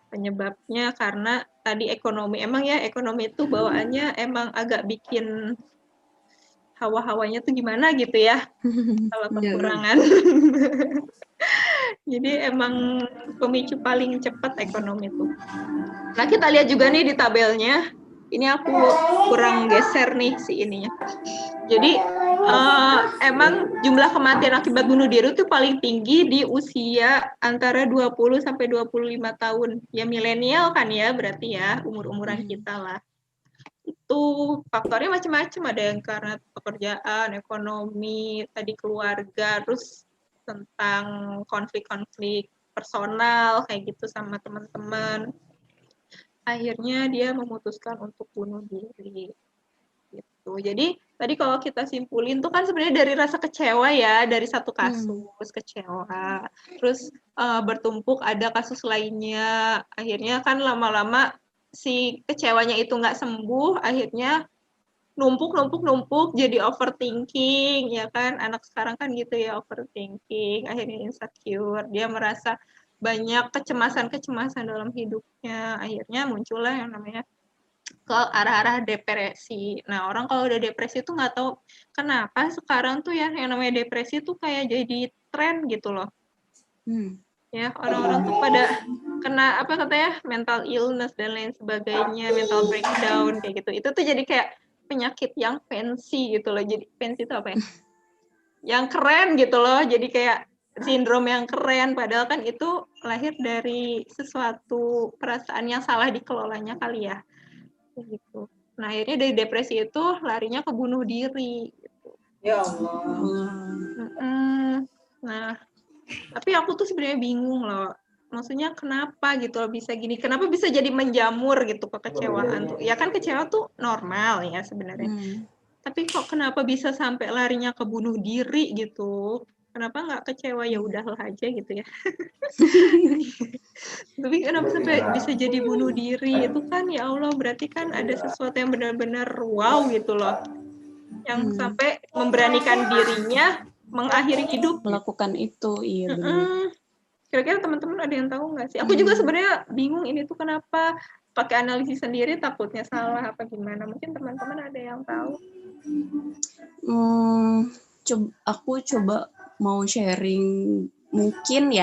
Penyebabnya karena tadi ekonomi. Emang ya ekonomi itu bawaannya emang agak bikin hawa-hawanya tuh gimana gitu ya. Kalau kekurangan. Jadi emang pemicu paling cepat ekonomi itu. Nah, kita lihat juga nih di tabelnya. Ini aku kurang geser nih si ininya. Jadi emang jumlah kematian akibat bunuh diri itu paling tinggi di usia antara 20 sampai 25 tahun. Ya milenial kan ya, berarti ya umur-umuran kita lah. Itu faktornya macam-macam, ada yang karena pekerjaan, ekonomi, tadi keluarga, terus tentang konflik-konflik personal kayak gitu sama teman-teman. Akhirnya dia memutuskan untuk bunuh diri. Gitu. Jadi tadi kalau kita simpulin tuh kan sebenarnya dari rasa kecewa ya, dari satu kasus kecewa, terus bertumpuk ada kasus lainnya, akhirnya kan lama-lama si kecewanya itu nggak sembuh, akhirnya numpuk jadi overthinking, ya kan, anak sekarang kan gitu ya, overthinking, akhirnya insecure, dia merasa banyak kecemasan dalam hidupnya, akhirnya muncullah yang namanya ke arah-arah depresi. Nah, orang kalau udah depresi tuh nggak tahu kenapa sekarang tuh ya yang namanya depresi tuh kayak jadi tren gitu loh. Ya, orang-orang tuh pada kena apa katanya mental illness dan lain sebagainya, mental breakdown kayak gitu. Itu tuh jadi kayak penyakit yang fancy gitu loh. Jadi fancy itu apa ya? Yang keren gitu loh. Jadi kayak sindrom yang keren, padahal kan itu lahir dari sesuatu perasaan yang salah dikelolanya kali ya. Gitu. Nah, akhirnya dari depresi itu larinya ke bunuh diri. Gitu. Ya Allah. Nah, tapi aku tuh sebenarnya bingung loh. Maksudnya kenapa gitu loh bisa gini? Kenapa bisa jadi menjamur gitu kekecewaan tuh? Ya kan kecewa tuh normal ya sebenarnya. Tapi kok kenapa bisa sampai larinya ke bunuh diri gitu? Kenapa nggak kecewa ya udahlah aja gitu ya? Tapi kenapa sampai bisa jadi bunuh diri? Itu kan ya Allah berarti kan ada sesuatu yang benar-benar wow gitu loh. Yang sampai memberanikan dirinya mengakhiri hidup. Melakukan itu, iya benar. Kira-kira teman-teman ada yang tahu nggak sih? Aku juga sebenarnya bingung ini tuh kenapa, pakai analisis sendiri takutnya salah apa gimana. Mungkin teman-teman ada yang tahu. Aku coba mau sharing mungkin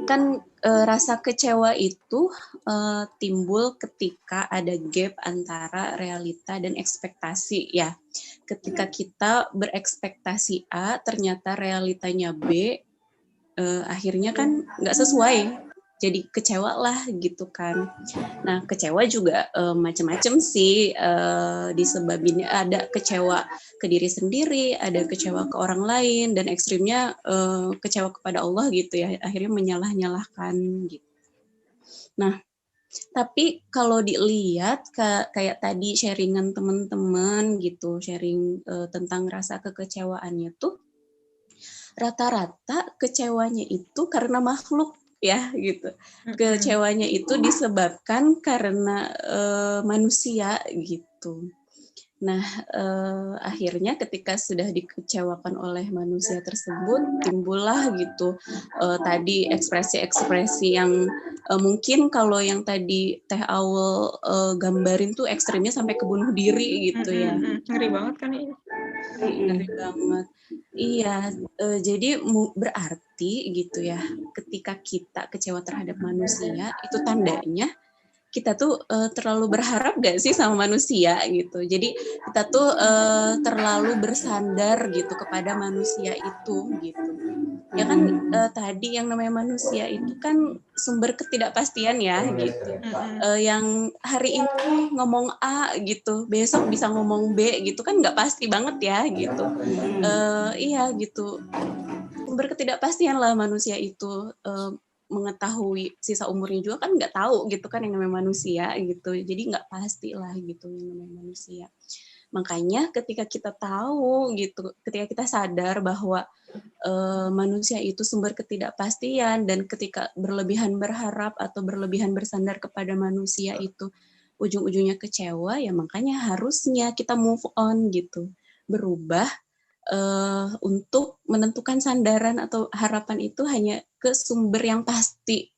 kan rasa kecewa itu timbul ketika ada gap antara realita dan ekspektasi ya. Ketika kita berekspektasi A ternyata realitanya B, akhirnya kan nggak sesuai, jadi kecewa lah gitu kan. Nah, kecewa juga macam-macam sih, disebabinnya ada kecewa ke diri sendiri, ada kecewa ke orang lain, dan ekstrimnya kecewa kepada Allah gitu ya, akhirnya menyalah-nyalahkan gitu. Nah, tapi kalau dilihat kayak tadi sharingan teman-teman gitu, sharing tentang rasa kekecewaannya tuh, rata-rata kecewanya itu karena makhluk ya gitu. Kecewanya itu disebabkan karena manusia gitu. Nah, akhirnya ketika sudah dikecewakan oleh manusia tersebut, timbullah gitu tadi ekspresi-ekspresi yang mungkin kalau yang tadi Teh Aul gambarin tuh ekstrimnya sampai ke bunuh diri gitu ya. Ngeri banget kan ini. Ngeri banget. Iya, jadi berarti gitu ya, ketika kita kecewa terhadap manusia, itu tandanya kita tuh terlalu berharap gak sih sama manusia gitu. Jadi kita tuh terlalu bersandar gitu kepada manusia itu gitu. Ya kan tadi yang namanya manusia itu kan sumber ketidakpastian ya gitu. Yang hari ini ngomong A gitu, besok bisa ngomong B gitu kan nggak pasti banget ya gitu. Iya gitu. Sumber ketidakpastian lah manusia itu. Mengetahui sisa umurnya juga kan nggak tahu gitu kan yang namanya manusia gitu, jadi nggak pasti lah gitu yang namanya manusia. Makanya ketika kita tahu gitu, ketika kita sadar bahwa manusia itu sumber ketidakpastian, dan ketika berlebihan berharap atau berlebihan bersandar kepada manusia itu ujung-ujungnya kecewa, ya makanya harusnya kita move on gitu, berubah untuk menentukan sandaran atau harapan itu hanya ke sumber yang pasti.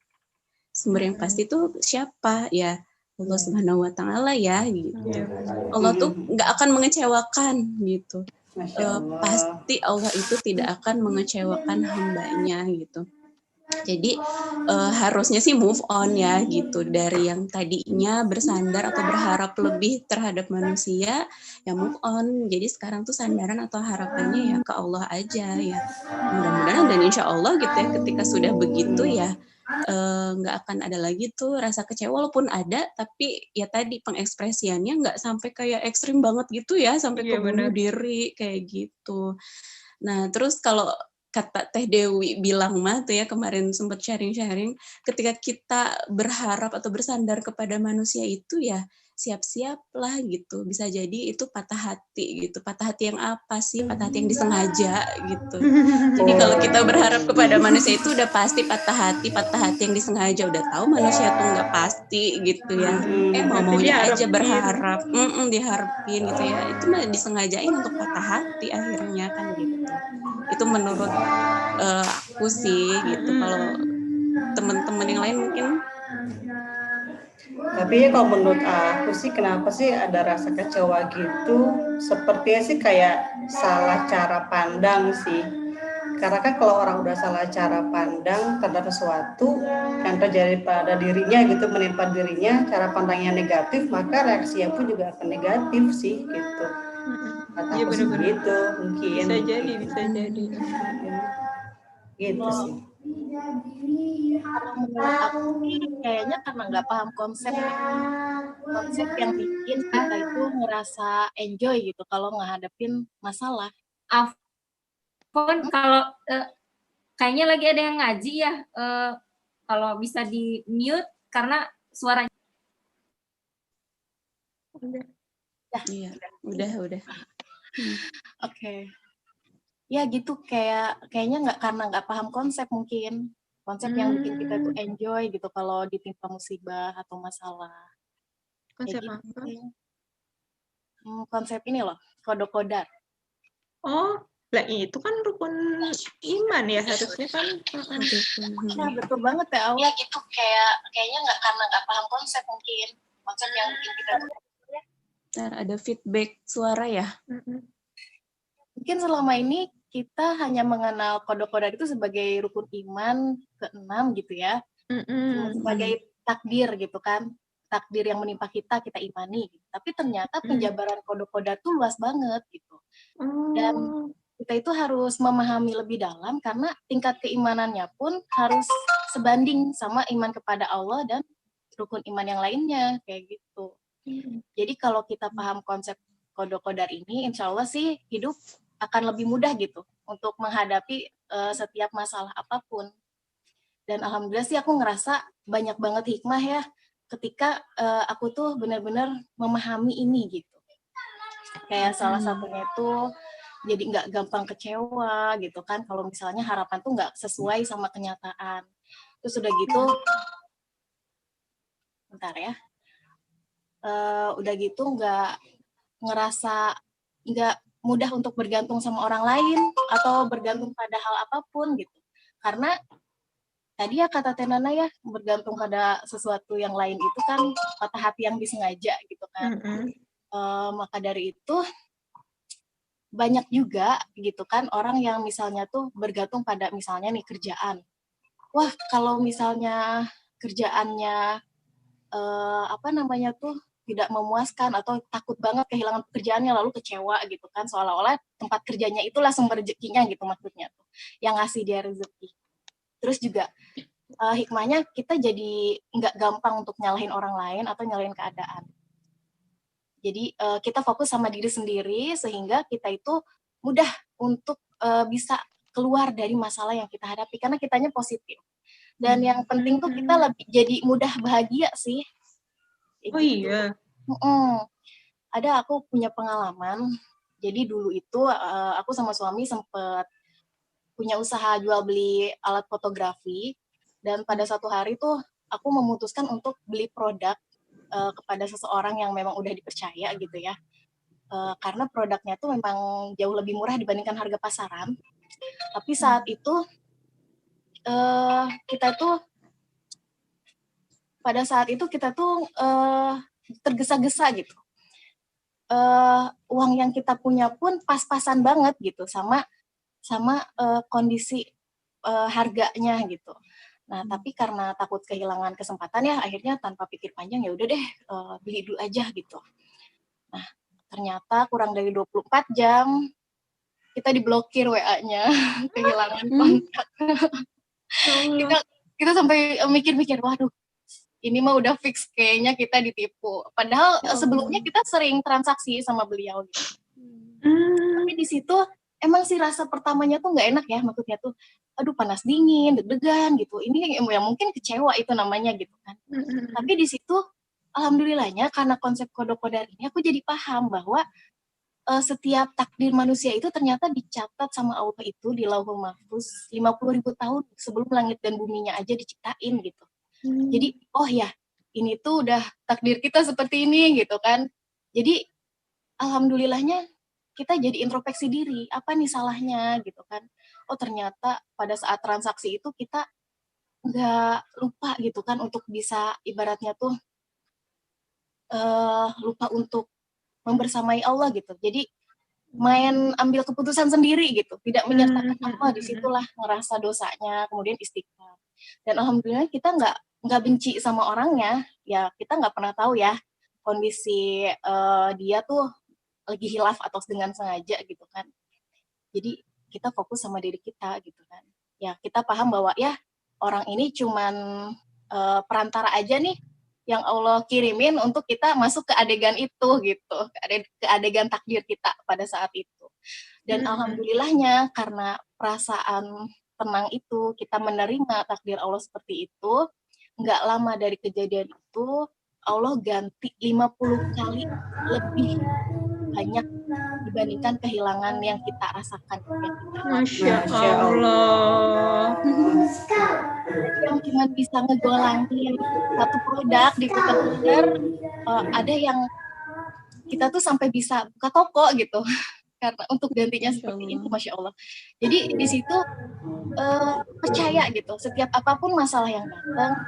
Sumber yang pasti itu siapa? Ya Allah Subhanahu wa Ta'ala ya gitu. Allah tuh nggak akan mengecewakan gitu. Pasti Allah itu tidak akan mengecewakan hambanya gitu. Jadi harusnya sih move on ya gitu, dari yang tadinya bersandar atau berharap lebih terhadap manusia, ya move on. Jadi sekarang tuh sandaran atau harapannya ya ke Allah aja ya. Mudah-mudahan dan insya Allah gitu ya, ketika sudah begitu ya nggak akan ada lagi tuh rasa kecewa, walaupun ada tapi ya tadi pengekspresiannya nggak sampai kayak ekstrim banget gitu ya, sampai ke bunuh diri kayak gitu. Nah terus kalau kata Teh Dewi bilang mah tuh ya, kemarin sempat sharing-sharing, ketika kita berharap atau bersandar kepada manusia itu ya siap-siap lah gitu, bisa jadi itu patah hati gitu. Patah hati yang apa sih? Patah hati yang disengaja gitu. Jadi kalau kita berharap kepada manusia itu udah pasti patah hati yang disengaja, udah tahu manusia tuh nggak pasti gitu ya. Maunya aja berharap, diharapin gitu ya. Itu mah disengajain untuk patah hati akhirnya kan gitu. Itu menurut aku sih gitu. Kalau teman-teman yang lain mungkin. Tapi kalau menurut aku sih, kenapa sih ada rasa kecewa gitu? Sepertinya sih kayak salah cara pandang sih. Karena kan kalau orang udah salah cara pandang terhadap sesuatu yang terjadi pada dirinya gitu, menimpa dirinya, cara pandangnya negatif, maka reaksinya pun juga akan negatif sih gitu. Kata aku sih gitu, mungkin. Bisa jadi. Gitu sih. Kalau menurut aku sih kayaknya karena nggak paham konsep yang bikin kita itu ngerasa enjoy gitu kalau ngehadapin masalah. Afon, kalau kayaknya lagi ada yang ngaji ya, kalau bisa di mute karena suaranya. Iya, udah. Oke. Ya gitu, kayaknya karena nggak paham konsep mungkin. Konsep yang bikin kita tuh enjoy gitu kalau ditimpa musibah atau masalah. Konsep gitu. apa? Konsep ini loh, kodok-kodar. Oh, lah itu kan rukun iman ya harusnya kan. Ya betul banget ya Allah. Ya gitu, kayaknya karena nggak paham konsep mungkin. Konsep yang bikin kita tuh. Ada feedback suara ya? Mungkin selama ini kita hanya mengenal kodok-kodar itu sebagai rukun iman ke-6 gitu ya. Sebagai takdir gitu kan. Takdir yang menimpa kita imani. Gitu. Tapi ternyata penjabaran kodok-kodar itu luas banget gitu. Dan kita itu harus memahami lebih dalam karena tingkat keimanannya pun harus sebanding sama iman kepada Allah dan rukun iman yang lainnya kayak gitu. Jadi kalau kita paham konsep kodok-kodar ini, insya Allah sih hidup akan lebih mudah gitu untuk menghadapi setiap masalah apapun. Dan alhamdulillah sih aku ngerasa banyak banget hikmah ya ketika aku tuh benar-benar memahami ini gitu. Kayak salah satunya itu jadi nggak gampang kecewa gitu kan kalau misalnya harapan tuh nggak sesuai sama kenyataan. Terus udah gitu, bentar ya. Udah gitu nggak mudah untuk bergantung sama orang lain atau bergantung pada hal apapun gitu. Karena tadi ya kata Tenana ya, bergantung pada sesuatu yang lain itu kan patah hati yang disengaja gitu kan. Maka dari itu banyak juga gitu kan orang yang misalnya tuh bergantung pada misalnya nih kerjaan. Wah, kalau misalnya kerjaannya tidak memuaskan atau takut banget kehilangan pekerjaannya lalu kecewa gitu kan, seolah-olah tempat kerjanya itulah sumber rezekinya gitu maksudnya tuh, yang ngasih dia rezeki. Terus juga hikmahnya kita jadi nggak gampang untuk nyalahin orang lain atau nyalahin keadaan. Jadi kita fokus sama diri sendiri sehingga kita itu mudah untuk bisa keluar dari masalah yang kita hadapi karena kitanya positif. Dan yang penting tuh kita lebih jadi mudah bahagia sih. Oh iya. Ada aku punya pengalaman. Jadi dulu itu aku sama suami sempat punya usaha jual beli alat fotografi dan pada suatu hari tuh aku memutuskan untuk beli produk kepada seseorang yang memang udah dipercaya gitu ya. Karena produknya tuh memang jauh lebih murah dibandingkan harga pasaran. Tapi saat itu kita tuh tergesa-gesa gitu. Uang yang kita punya pun pas-pasan banget gitu sama kondisi harganya gitu. Nah, tapi karena takut kehilangan kesempatan ya akhirnya tanpa pikir panjang ya udah deh beli dulu aja gitu. Nah, ternyata kurang dari 24 jam kita diblokir WA-nya, kehilangan kontak. kita sampai mikir-mikir, waduh, ini mah udah fix kayaknya kita ditipu. Padahal sebelumnya kita sering transaksi sama beliau gitu. Tapi di situ emang sih rasa pertamanya tuh nggak enak ya, maksudnya tuh, aduh panas dingin, deg-degan gitu. Ini ya mungkin kecewa itu namanya gitu kan. Tapi di situ, alhamdulillahnya karena konsep kodok-kodar ini aku jadi paham bahwa setiap takdir manusia itu ternyata dicatat sama Allah itu di Lauhul Mahfuz 50.000 tahun sebelum langit dan buminya aja diciptain gitu. Jadi, oh ya, ini tuh udah takdir kita seperti ini gitu kan. Jadi, alhamdulillahnya kita jadi introspeksi diri, apa nih salahnya gitu kan. Oh ternyata pada saat transaksi itu kita nggak lupa gitu kan untuk bisa ibaratnya tuh lupa untuk membersamai Allah gitu. Jadi main ambil keputusan sendiri gitu, tidak menyertakan Allah, disitulah ngerasa dosanya, kemudian istighfar. Dan alhamdulillah kita nggak benci sama orangnya, ya kita nggak pernah tahu ya kondisi dia tuh lagi hilaf atau dengan sengaja gitu kan. Jadi kita fokus sama diri kita gitu kan. Ya kita paham bahwa ya orang ini cuman perantara aja nih yang Allah kirimin untuk kita masuk ke adegan itu gitu, ke adegan takdir kita pada saat itu. Dan alhamdulillahnya karena perasaan tenang itu, kita menerima takdir Allah seperti itu, nggak lama dari kejadian itu, Allah ganti 50 kali lebih banyak dibandingkan kehilangan yang kita rasakan. Masya Allah. Yang cuma bisa ngegolangin satu produk di Twitter, ada yang kita tuh sampai bisa buka toko gitu karena untuk gantinya seperti itu, Masya Allah. Jadi di situ percaya gitu, setiap apapun masalah yang datang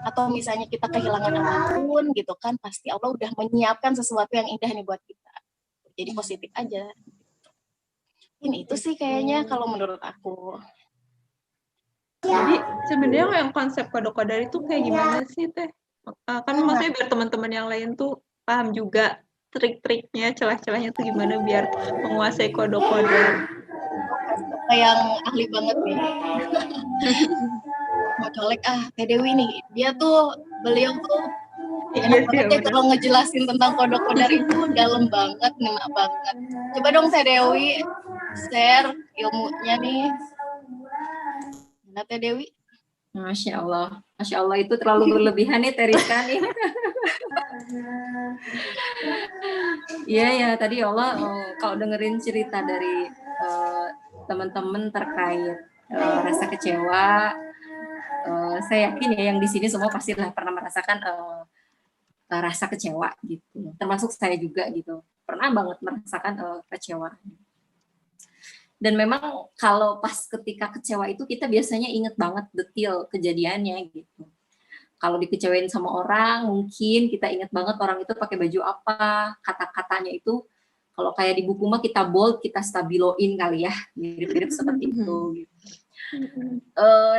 atau misalnya kita kehilangan apapun gitu kan, pasti Allah udah menyiapkan sesuatu yang indah nih buat kita. Jadi positif aja. Ini itu sih kayaknya kalau menurut aku. Jadi sebenarnya yang konsep kodok-kodar itu kayak gimana sih Teh? Kan maksudnya biar teman-teman yang lain tuh paham juga trik-triknya, celah-celahnya tuh gimana biar menguasai kodok-kodar. Yang ahli banget nih. Mau colek Teh Dewi nih, beliau tuh enak banget ya kalau ngejelasin tentang kodok-kodar itu dalam banget, ngena banget. Coba dong Teh Dewi share ilmunya nih. Nah, Teh Dewi. Masya Allah itu terlalu berlebihan nih Teriska nih. Iya ya, tadi Allah kalau dengerin cerita dari teman-teman terkait rasa kecewa, saya yakin ya yang di sini semua pastilah pernah merasakan rasa kecewa gitu. Termasuk saya juga gitu, pernah banget merasakan kecewa. Dan memang kalau pas ketika kecewa itu kita biasanya inget banget detail kejadiannya gitu. Kalau dikecewain sama orang, mungkin kita inget banget orang itu pakai baju apa, kata-katanya itu kalau kayak di buku mah kita bold, kita stabiloin kali ya, mirip-mirip seperti itu. Gitu.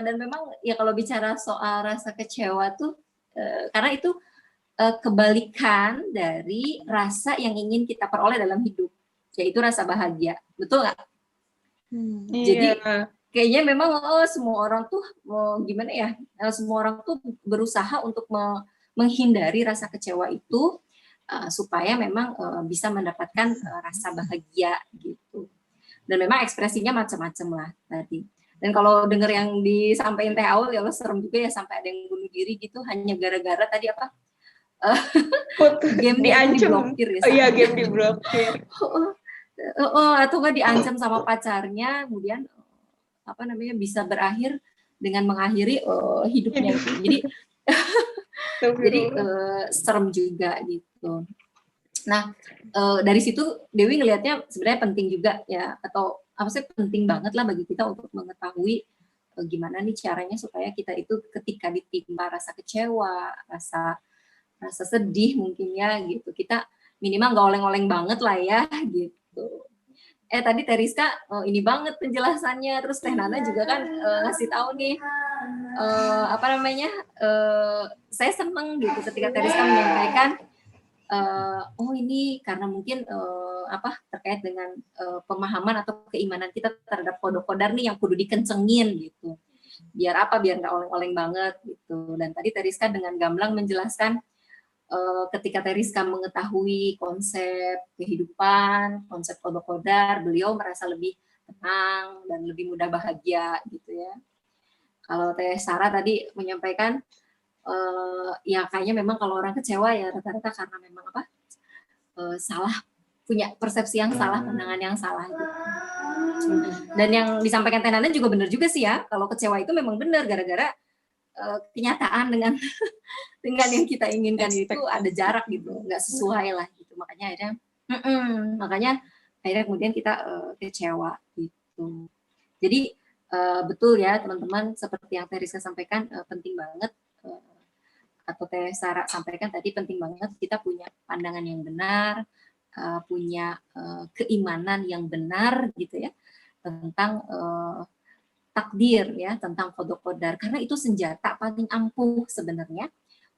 Dan memang ya kalau bicara soal rasa kecewa tuh Karena itu kebalikan dari rasa yang ingin kita peroleh dalam hidup, yaitu rasa bahagia. Betul nggak? Jadi kayaknya memang semua orang tuh gimana ya? Semua orang tuh berusaha untuk menghindari rasa kecewa itu supaya memang bisa mendapatkan rasa bahagia gitu. Dan memang ekspresinya macam-macam lah tadi. Dan kalau dengar yang disampaikan Teh Aul, ya Allah serem juga ya, sampai ada yang bunuh diri gitu hanya gara-gara tadi apa? Game diblokir ya. Iya, game diblokir. Atau nggak diancam sama pacarnya, kemudian apa namanya bisa berakhir dengan mengakhiri hidupnya. Jadi serem juga gitu. Nah, dari situ Dewi ngelihatnya sebenarnya penting juga ya, atau apa sih, penting banget lah bagi kita untuk mengetahui gimana nih caranya supaya kita itu ketika ditimpa rasa kecewa, rasa sedih mungkin ya gitu, kita minimal nggak oleng-oleng banget lah ya gitu. Tadi Teh Rizka ini banget penjelasannya, terus Teh Nana juga kan ngasih tahu nih apa namanya, saya seneng gitu ketika Teh Rizka menyampaikan oh ini karena mungkin apa terkait dengan pemahaman atau keimanan kita terhadap kodok-kodar nih yang kudu dikencengin gitu, biar apa, biar nggak oleng-oleng banget gitu. Dan tadi Teh Rizka dengan gamblang menjelaskan ketika Teh Rizka mengetahui konsep kehidupan, konsep kodok-kodar, beliau merasa lebih tenang dan lebih mudah bahagia gitu ya. Kalau Teh Sarah tadi menyampaikan ya kayaknya memang kalau orang kecewa ya rata-rata karena memang apa salah, punya persepsi yang salah, pandangan yang salah gitu. Dan yang disampaikan Teh Nana juga benar juga sih ya, kalau kecewa itu memang benar gara-gara kenyataan dengan dengan yang kita inginkan itu ada jarak gitu, nggak sesuai lah gitu. Makanya akhirnya kemudian kita kecewa gitu. Jadi betul ya teman-teman, seperti yang Teh Rizka sampaikan, penting banget atau Teh Sarah sampaikan tadi, penting banget kita punya pandangan yang benar, punya keimanan yang benar gitu ya tentang takdir ya, tentang kodok-kodar, karena itu senjata paling ampuh sebenarnya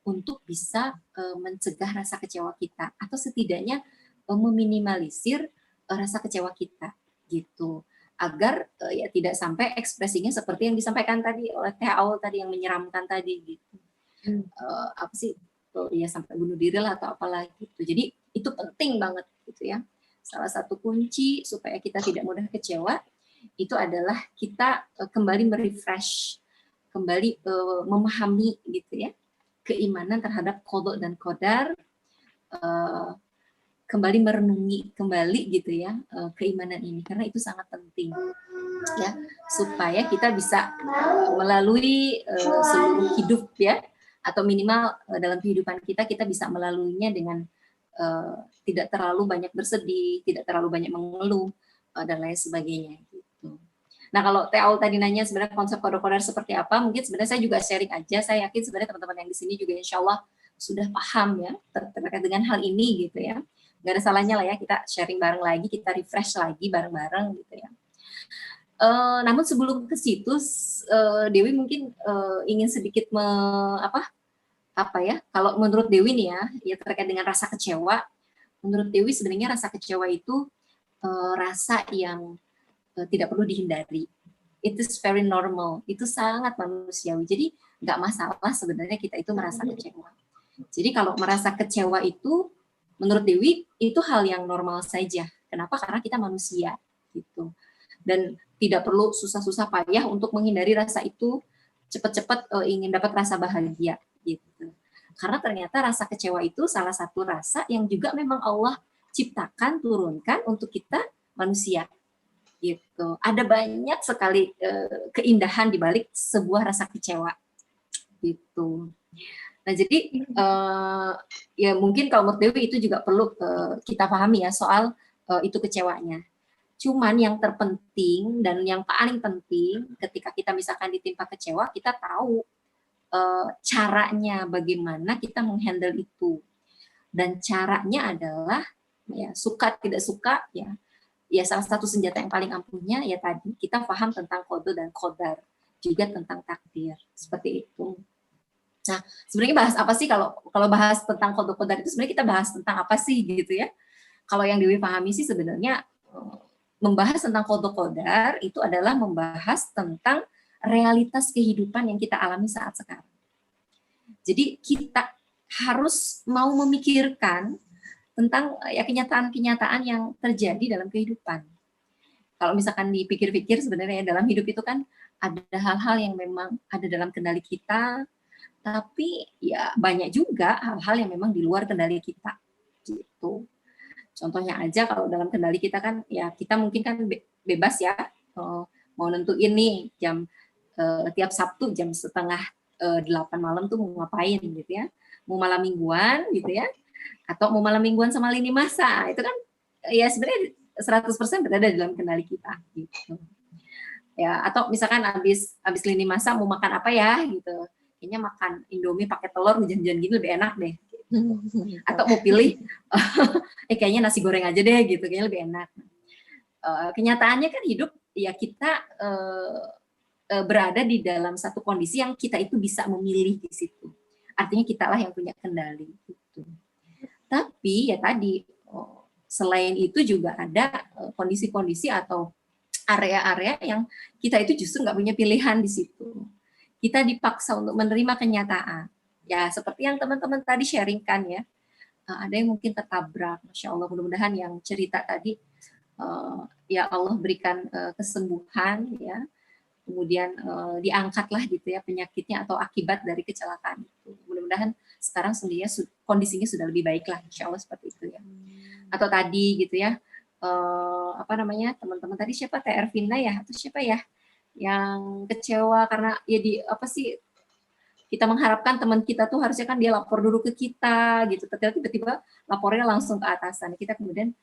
untuk bisa mencegah rasa kecewa kita, atau setidaknya meminimalisir rasa kecewa kita gitu, agar ya tidak sampai ekspresinya seperti yang disampaikan tadi oleh Teh Aul tadi, yang menyeramkan tadi gitu. Apa sih, ya sampai bunuh diri lah atau apalah gitu. Jadi itu penting banget gitu ya. Salah satu kunci supaya kita tidak mudah kecewa itu adalah kita kembali merefresh, kembali memahami gitu ya, keimanan terhadap qada dan qadar, kembali merenungi kembali gitu ya keimanan ini, karena itu sangat penting ya supaya kita bisa melalui seluruh hidup ya, atau minimal dalam kehidupan kita bisa melaluinya dengan tidak terlalu banyak bersedih, tidak terlalu banyak mengeluh dan lain sebagainya gitu. Nah kalau Teh Aul tadi nanya sebenarnya konsep kodok-kodar seperti apa, mungkin sebenarnya saya juga sharing aja. Saya yakin sebenarnya teman-teman yang di sini juga insya Allah sudah paham ya terkait dengan hal ini gitu ya. Gak ada salahnya lah ya kita sharing bareng lagi, kita refresh lagi bareng-bareng gitu ya. Namun sebelum ke situ, Dewi mungkin ingin sedikit apa ya? Kalau menurut Dewi nih ya terkait dengan rasa kecewa. Menurut Dewi sebenarnya rasa kecewa itu rasa yang tidak perlu dihindari. It is very normal. Itu sangat manusiawi. Jadi nggak masalah sebenarnya kita itu merasa kecewa. Jadi kalau merasa kecewa itu, menurut Dewi itu hal yang normal saja. Kenapa? Karena kita manusia gitu. Dan tidak perlu susah-susah payah untuk menghindari rasa itu, cepat-cepat ingin dapat rasa bahagia gitu. Karena ternyata rasa kecewa itu salah satu rasa yang juga memang Allah ciptakan, turunkan untuk kita manusia gitu. Ada banyak sekali keindahan di balik sebuah rasa kecewa gitu. Nah jadi ya mungkin kalau menurut Dewi itu juga perlu kita pahami ya soal itu kecewanya. Cuman yang terpenting dan yang paling penting ketika kita misalkan ditimpa kecewa, kita tahu caranya bagaimana kita menghandle itu. Dan caranya adalah ya suka tidak suka ya salah satu senjata yang paling ampuhnya ya tadi kita paham tentang qada dan qadar, juga tentang takdir, seperti itu. Nah, sebenarnya bahas apa sih kalau bahas tentang qada itu sebenarnya kita bahas tentang apa sih gitu ya. Kalau yang Dewi pahami sih sebenarnya membahas tentang qada itu adalah membahas tentang realitas kehidupan yang kita alami saat sekarang. Jadi kita harus mau memikirkan tentang ya kenyataan-kenyataan yang terjadi dalam kehidupan. Kalau misalkan dipikir-pikir sebenarnya dalam hidup itu kan ada hal-hal yang memang ada dalam kendali kita, tapi ya banyak juga hal-hal yang memang di luar kendali kita gitu. Contohnya aja kalau dalam kendali kita kan ya kita mungkin kan bebas ya mau nentuin nih jam tiap Sabtu jam 7:30 malam tuh mau ngapain gitu ya, mau malam mingguan gitu ya, atau mau malam mingguan sama lini masa, itu kan ya sebenarnya 100% berada dalam kendali kita gitu. Ya, atau misalkan habis lini masa mau makan apa ya gitu. Kayaknya makan Indomie pakai telur hujan-hujan gini lebih enak deh. Atau mau pilih kayaknya nasi goreng aja deh gitu, kayaknya lebih enak. Kenyataannya kan hidup ya kita berada di dalam satu kondisi yang kita itu bisa memilih di situ. Artinya kitalah yang punya kendali gitu. Tapi ya tadi selain itu juga ada kondisi-kondisi atau area-area yang kita itu justru nggak punya pilihan di situ. Kita dipaksa untuk menerima kenyataan. Ya seperti yang teman-teman tadi sharingkan ya. Ada yang mungkin tertabrak, Masya Allah, mudah-mudahan yang cerita tadi ya Allah berikan kesembuhan ya. Kemudian diangkatlah gitu ya penyakitnya atau akibat dari kecelakaan itu. Mudah-mudahan sekarang kondisinya sudah lebih baik lah, insya Allah seperti itu ya. Atau tadi gitu ya, teman-teman tadi siapa, Teh Ervina ya, atau siapa ya, yang kecewa karena ya kita mengharapkan teman kita tuh harusnya kan dia lapor dulu ke kita gitu, tiba-tiba lapornya langsung ke atasan, kita kemudian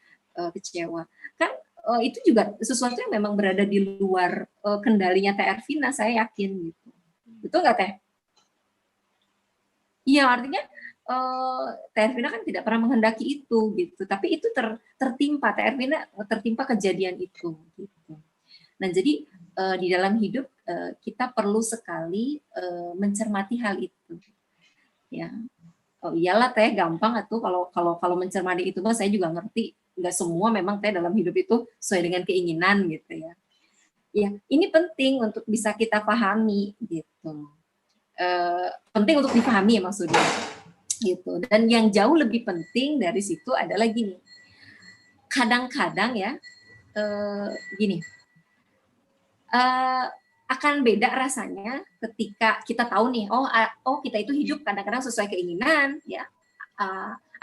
kecewa. Kan itu juga sesuatu yang memang berada di luar kendalinya Teh Ervina, saya yakin gitu. Betul nggak Teh? Iya, artinya Teh Ervina kan tidak pernah menghendaki itu gitu, tapi itu tertimpa, Teh Ervina tertimpa kejadian itu gitu. Nah, jadi di dalam hidup kita perlu sekali mencermati hal itu. Ya. Oh iyalah Teh, gampang atuh kalau mencermati itu mah saya juga ngerti. Nggak semua memang Teh dalam hidup itu sesuai dengan keinginan gitu ya. Ya, ini penting untuk bisa kita pahami gitu. Penting untuk dipahami ya maksudnya gitu. Dan yang jauh lebih penting dari situ adalah gini. Kadang-kadang ya gini. Akan beda rasanya ketika kita tahu nih, oh kita itu hidup kadang-kadang sesuai keinginan ya,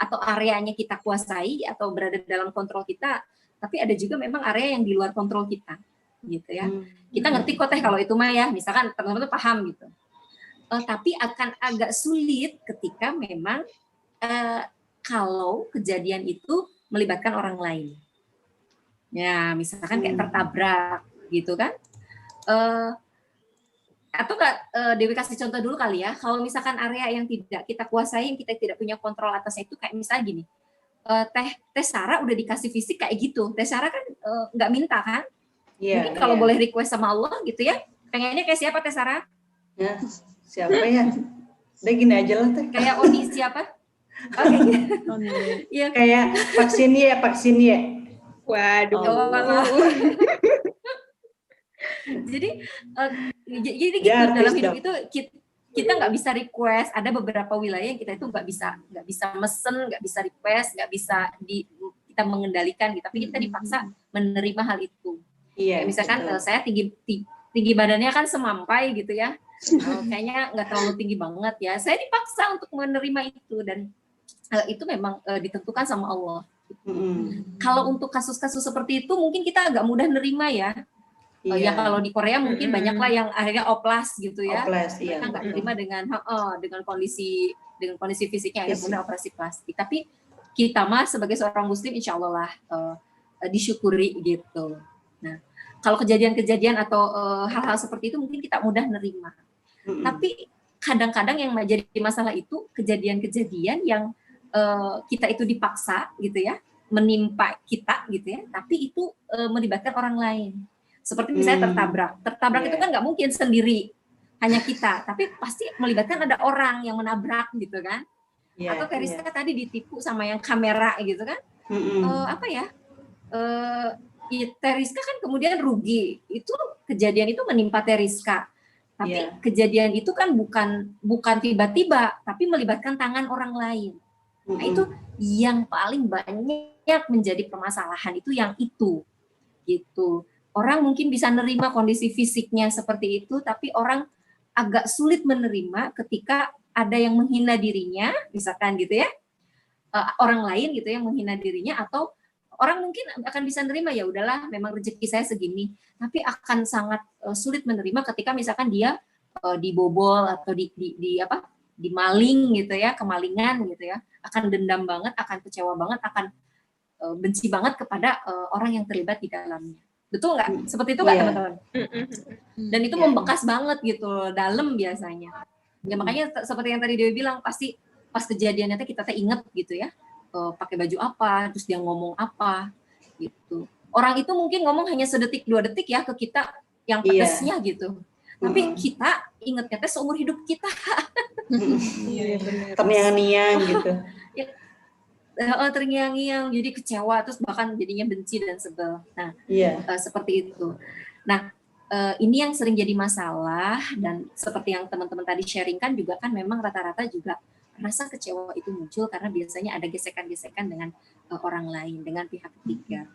atau areanya kita kuasai atau berada dalam kontrol kita, tapi ada juga memang area yang di luar kontrol kita gitu ya. Kita ngerti kok Teh kalau itu mah ya, misalkan teman-teman tuh paham gitu. Tapi akan agak sulit ketika memang kalau kejadian itu melibatkan orang lain. Ya, misalkan kayak tertabrak gitu kan. Atau nggak Dewi kasih contoh dulu kali ya, kalau misalkan area yang tidak kita kuasai, yang kita tidak punya kontrol atasnya itu kayak misalnya gini, Teh Sarah udah dikasih fisik kayak gitu, Teh Sarah kan nggak minta kan, mungkin kalau boleh request sama Allah gitu ya, pengennya kayak siapa Teh Sarah? Ya, siapa ya? Udah gini aja lah Teh. Kayak Oni siapa? Iya. Kayak vaksin ya. Waduh. Jadi gitu ya, dalam hidup itu kita nggak bisa request. Ada beberapa wilayah yang kita itu nggak bisa mesen, nggak bisa request, nggak bisa kita mengendalikan gitu. Tapi kita dipaksa menerima hal itu. Iya. Misalkan saya tinggi badannya kan semampai gitu ya. Kayaknya nggak terlalu tinggi banget ya. Saya dipaksa untuk menerima itu dan itu memang ditentukan sama Allah. Kalau untuk kasus-kasus seperti itu mungkin kita agak mudah nerima ya. Ya kalau di Korea mungkin banyaklah yang akhirnya oplas gitu ya. Mereka nggak terima dengan kondisi fisiknya ya, kemudian operasi plastik. Tapi kita mah sebagai seorang muslim insya Allah lah disyukuri gitu. Nah, kalau kejadian-kejadian atau hal-hal seperti itu mungkin kita mudah nerima. Tapi kadang-kadang yang menjadi masalah itu kejadian-kejadian yang kita itu dipaksa gitu ya, menimpa kita gitu ya, tapi itu melibatkan orang lain. Seperti misalnya tertabrak itu kan nggak mungkin sendiri. hanya kita, tapi pasti melibatkan ada orang yang menabrak gitu kan. Atau Teriska tadi ditipu sama yang kamera gitu kan. Apa ya? Teriska kan kemudian rugi. Itu kejadian itu menimpa Teriska. Tapi kejadian itu kan bukan tiba-tiba, tapi melibatkan tangan orang lain. Nah, itu yang paling banyak menjadi permasalahan itu yang itu. Gitu. Orang mungkin bisa nerima kondisi fisiknya seperti itu, tapi orang agak sulit menerima ketika ada yang menghina dirinya, misalkan gitu ya, orang lain gitu yang menghina dirinya, atau orang mungkin akan bisa menerima ya udahlah memang rezeki saya segini, tapi akan sangat sulit menerima ketika misalkan dia dibobol atau dimaling gitu ya, kemalingan gitu ya, akan dendam banget, akan kecewa banget, akan benci banget kepada orang yang terlibat di dalamnya. Betul nggak? Seperti itu nggak teman-teman? Dan itu membekas banget gitu, dalam biasanya. Ya makanya seperti yang tadi Dewi bilang, pasti pas kejadiannya kita inget gitu ya, pakai baju apa, terus dia ngomong apa gitu. Orang itu mungkin ngomong hanya sedetik 2 detik ya ke kita yang pedesnya gitu. Tapi kita ingetnya seumur hidup kita. Iya benar. Terngiang-ngiang gitu. Terngiang-ngiang, jadi kecewa, terus bahkan jadinya benci dan sebel. Nah, seperti itu. Nah, ini yang sering jadi masalah, dan seperti yang teman-teman tadi sharingkan juga kan memang rata-rata juga rasa kecewa itu muncul karena biasanya ada gesekan-gesekan dengan orang lain, dengan pihak ketiga.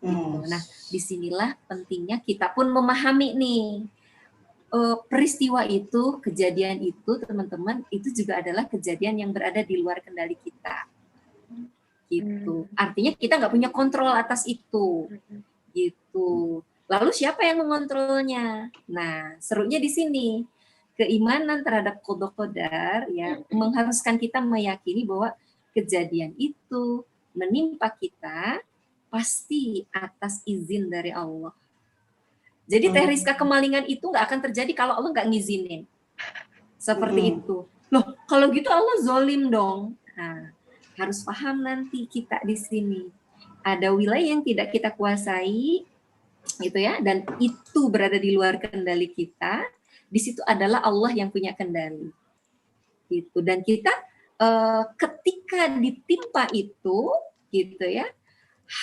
Gitu. Nah, disinilah pentingnya kita pun memahami nih, peristiwa itu, kejadian itu, teman-teman, itu juga adalah kejadian yang berada di luar kendali kita. Gitu. Artinya kita nggak punya kontrol atas itu. Gitu. Lalu siapa yang mengontrolnya? Nah, serunya di sini. Keimanan terhadap qada qadar ya mengharuskan kita meyakini bahwa kejadian itu menimpa kita pasti atas izin dari Allah. Jadi Teriska kemalingan itu nggak akan terjadi kalau Allah nggak ngizinin. Seperti itu. Loh, kalau gitu Allah zolim dong. Nah, harus paham nanti kita di sini. Ada wilayah yang tidak kita kuasai, gitu ya, dan itu berada di luar kendali kita. Di situ adalah Allah yang punya kendali. Gitu. Dan kita ketika ditimpa itu, gitu ya,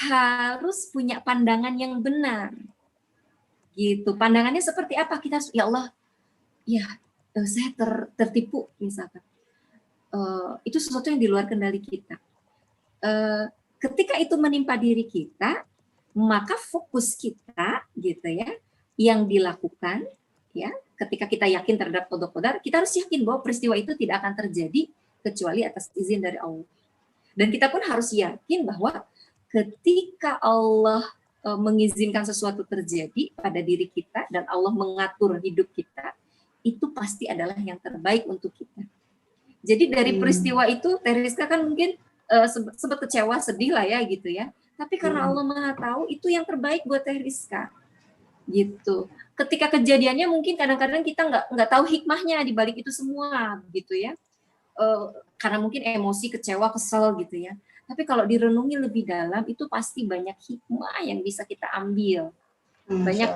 harus punya pandangan yang benar. Gitu. Pandangannya seperti apa? Kita ya Allah, ya saya tertipu misalkan. Itu sesuatu yang di luar kendali kita. Ketika itu menimpa diri kita, maka fokus kita, gitu ya, yang dilakukan, ya, ketika kita yakin terhadap qada qadar, kita harus yakin bahwa peristiwa itu tidak akan terjadi kecuali atas izin dari Allah. Dan kita pun harus yakin bahwa ketika Allah mengizinkan sesuatu terjadi pada diri kita dan Allah mengatur hidup kita, itu pasti adalah yang terbaik untuk kita. Jadi dari peristiwa itu, Teriska kan mungkin sempat kecewa, sedih lah ya gitu ya. Tapi karena Allah Maha tahu, itu yang terbaik buat Teriska. Gitu. Ketika kejadiannya mungkin kadang-kadang kita nggak tahu hikmahnya di balik itu semua, gitu ya. Karena mungkin emosi, kecewa, kesel gitu ya. Tapi kalau direnungi lebih dalam, itu pasti banyak hikmah yang bisa kita ambil. Banyak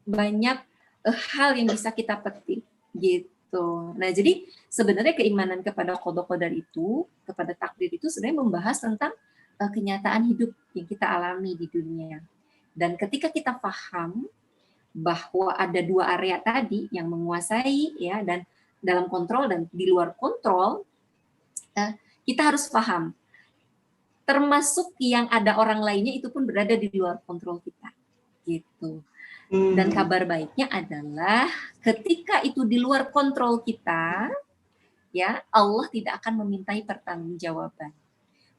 banyak hal yang bisa kita petik gitu. Nah, jadi sebenarnya keimanan kepada qada qadar itu, kepada takdir itu sebenarnya membahas tentang kenyataan hidup yang kita alami di dunia. Dan ketika kita paham bahwa ada 2 area tadi yang menguasai ya, dan dalam kontrol dan di luar kontrol, kita harus paham. Termasuk yang ada orang lainnya itu pun berada di luar kontrol kita. Gitu. Dan kabar baiknya adalah ketika itu di luar kontrol kita, ya Allah tidak akan memintai pertanggungjawaban.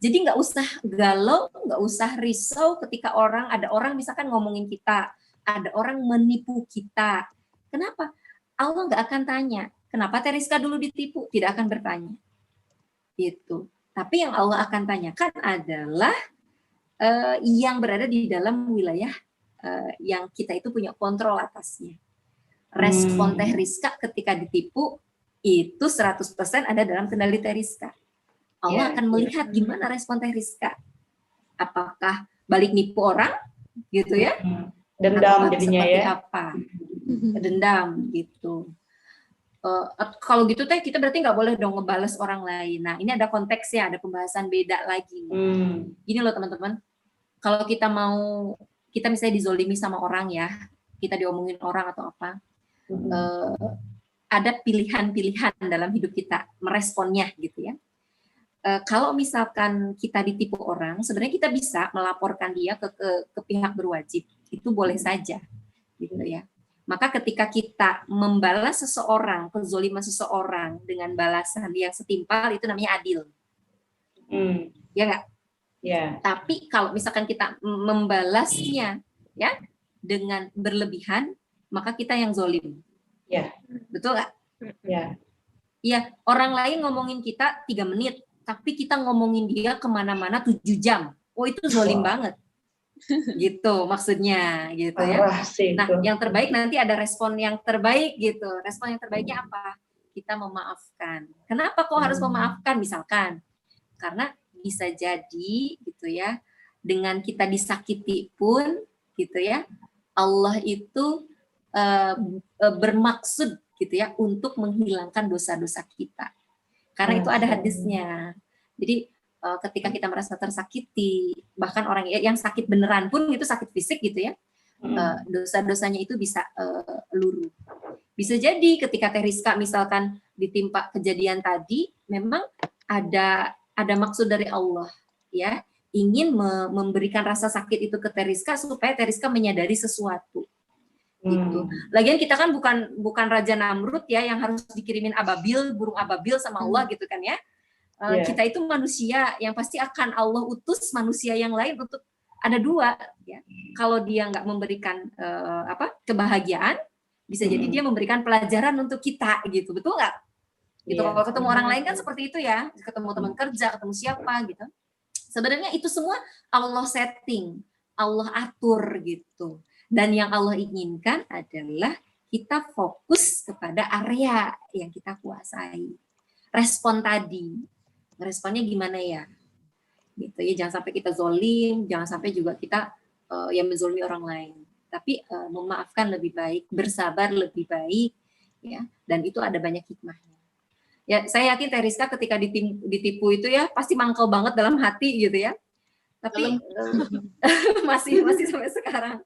Jadi nggak usah galau, nggak usah risau ketika ada orang misalkan ngomongin kita, ada orang menipu kita. Kenapa? Allah nggak akan tanya. Kenapa Teriska dulu ditipu? Tidak akan bertanya. Gitu. Tapi yang Allah akan tanyakan adalah yang berada di dalam wilayah yang kita itu punya kontrol atasnya. Respon Teriska ketika ditipu itu 100% ada dalam kendali Teriska. Allah akan melihat gimana respon Teriska. Apakah balik nipu orang gitu ya? Dendam atau jadinya seperti ya. apa? Dendam gitu. Kalau gitu teh kita berarti nggak boleh dong ngebales orang lain. Nah ini ada konteksnya, ada pembahasan beda lagi. Gini loh teman-teman, kalau kita misalnya dizolimi sama orang ya, kita diomongin orang atau apa, ada pilihan-pilihan dalam hidup kita meresponnya gitu ya. Kalau misalkan kita ditipu orang, sebenarnya kita bisa melaporkan dia ke pihak berwajib, itu boleh saja gitu ya. Maka ketika kita membalas seseorang, kezoliman seseorang dengan balasan yang setimpal, itu namanya adil. Ya nggak? Ya. Tapi kalau misalkan kita membalasnya ya dengan berlebihan, maka kita yang zolim. Ya. Betul nggak? Ya. Iya, orang lain ngomongin kita 3 menit, tapi kita ngomongin dia kemana-mana 7 jam. Oh itu zolim banget. Gitu maksudnya gitu ya. Nah yang terbaik nanti ada respon yang terbaik gitu. Respon yang terbaiknya apa? Kita memaafkan. Kenapa kok harus memaafkan misalkan? Karena bisa jadi gitu ya, dengan kita disakiti pun gitu ya, Allah itu bermaksud gitu ya untuk menghilangkan dosa-dosa kita. Karena itu ada hadisnya. Jadi ketika kita merasa tersakiti, bahkan orang yang sakit beneran pun itu sakit fisik gitu ya, dosa-dosanya itu bisa luruh. Bisa jadi ketika Teh Rizka misalkan ditimpa kejadian tadi, memang ada maksud dari Allah ya, ingin memberikan rasa sakit itu ke Teh Rizka supaya Teh Rizka menyadari sesuatu. Gitu. Lagian kita kan bukan Raja Namrud ya yang harus dikirimin ababil, burung ababil sama Allah gitu kan ya. Kita itu manusia yang pasti akan Allah utus manusia yang lain untuk ada 2 ya. Kalau dia nggak memberikan kebahagiaan, bisa jadi dia memberikan pelajaran untuk kita gitu, betul nggak? Gitu. Kalau ketemu orang lain kan seperti itu ya, ketemu teman kerja, ketemu siapa gitu. Sebenarnya itu semua Allah setting, Allah atur gitu. Dan yang Allah inginkan adalah kita fokus kepada area yang kita kuasai. Respon tadi, responnya gimana ya? Gitu ya, jangan sampai kita zolim, jangan sampai juga kita yang menzolimi orang lain. Tapi memaafkan lebih baik, bersabar lebih baik, ya. Dan itu ada banyak hikmahnya. Ya, saya yakin Teh Rizka ketika ditipu itu ya pasti mangkel banget dalam hati gitu ya. Tapi masih sampai sekarang.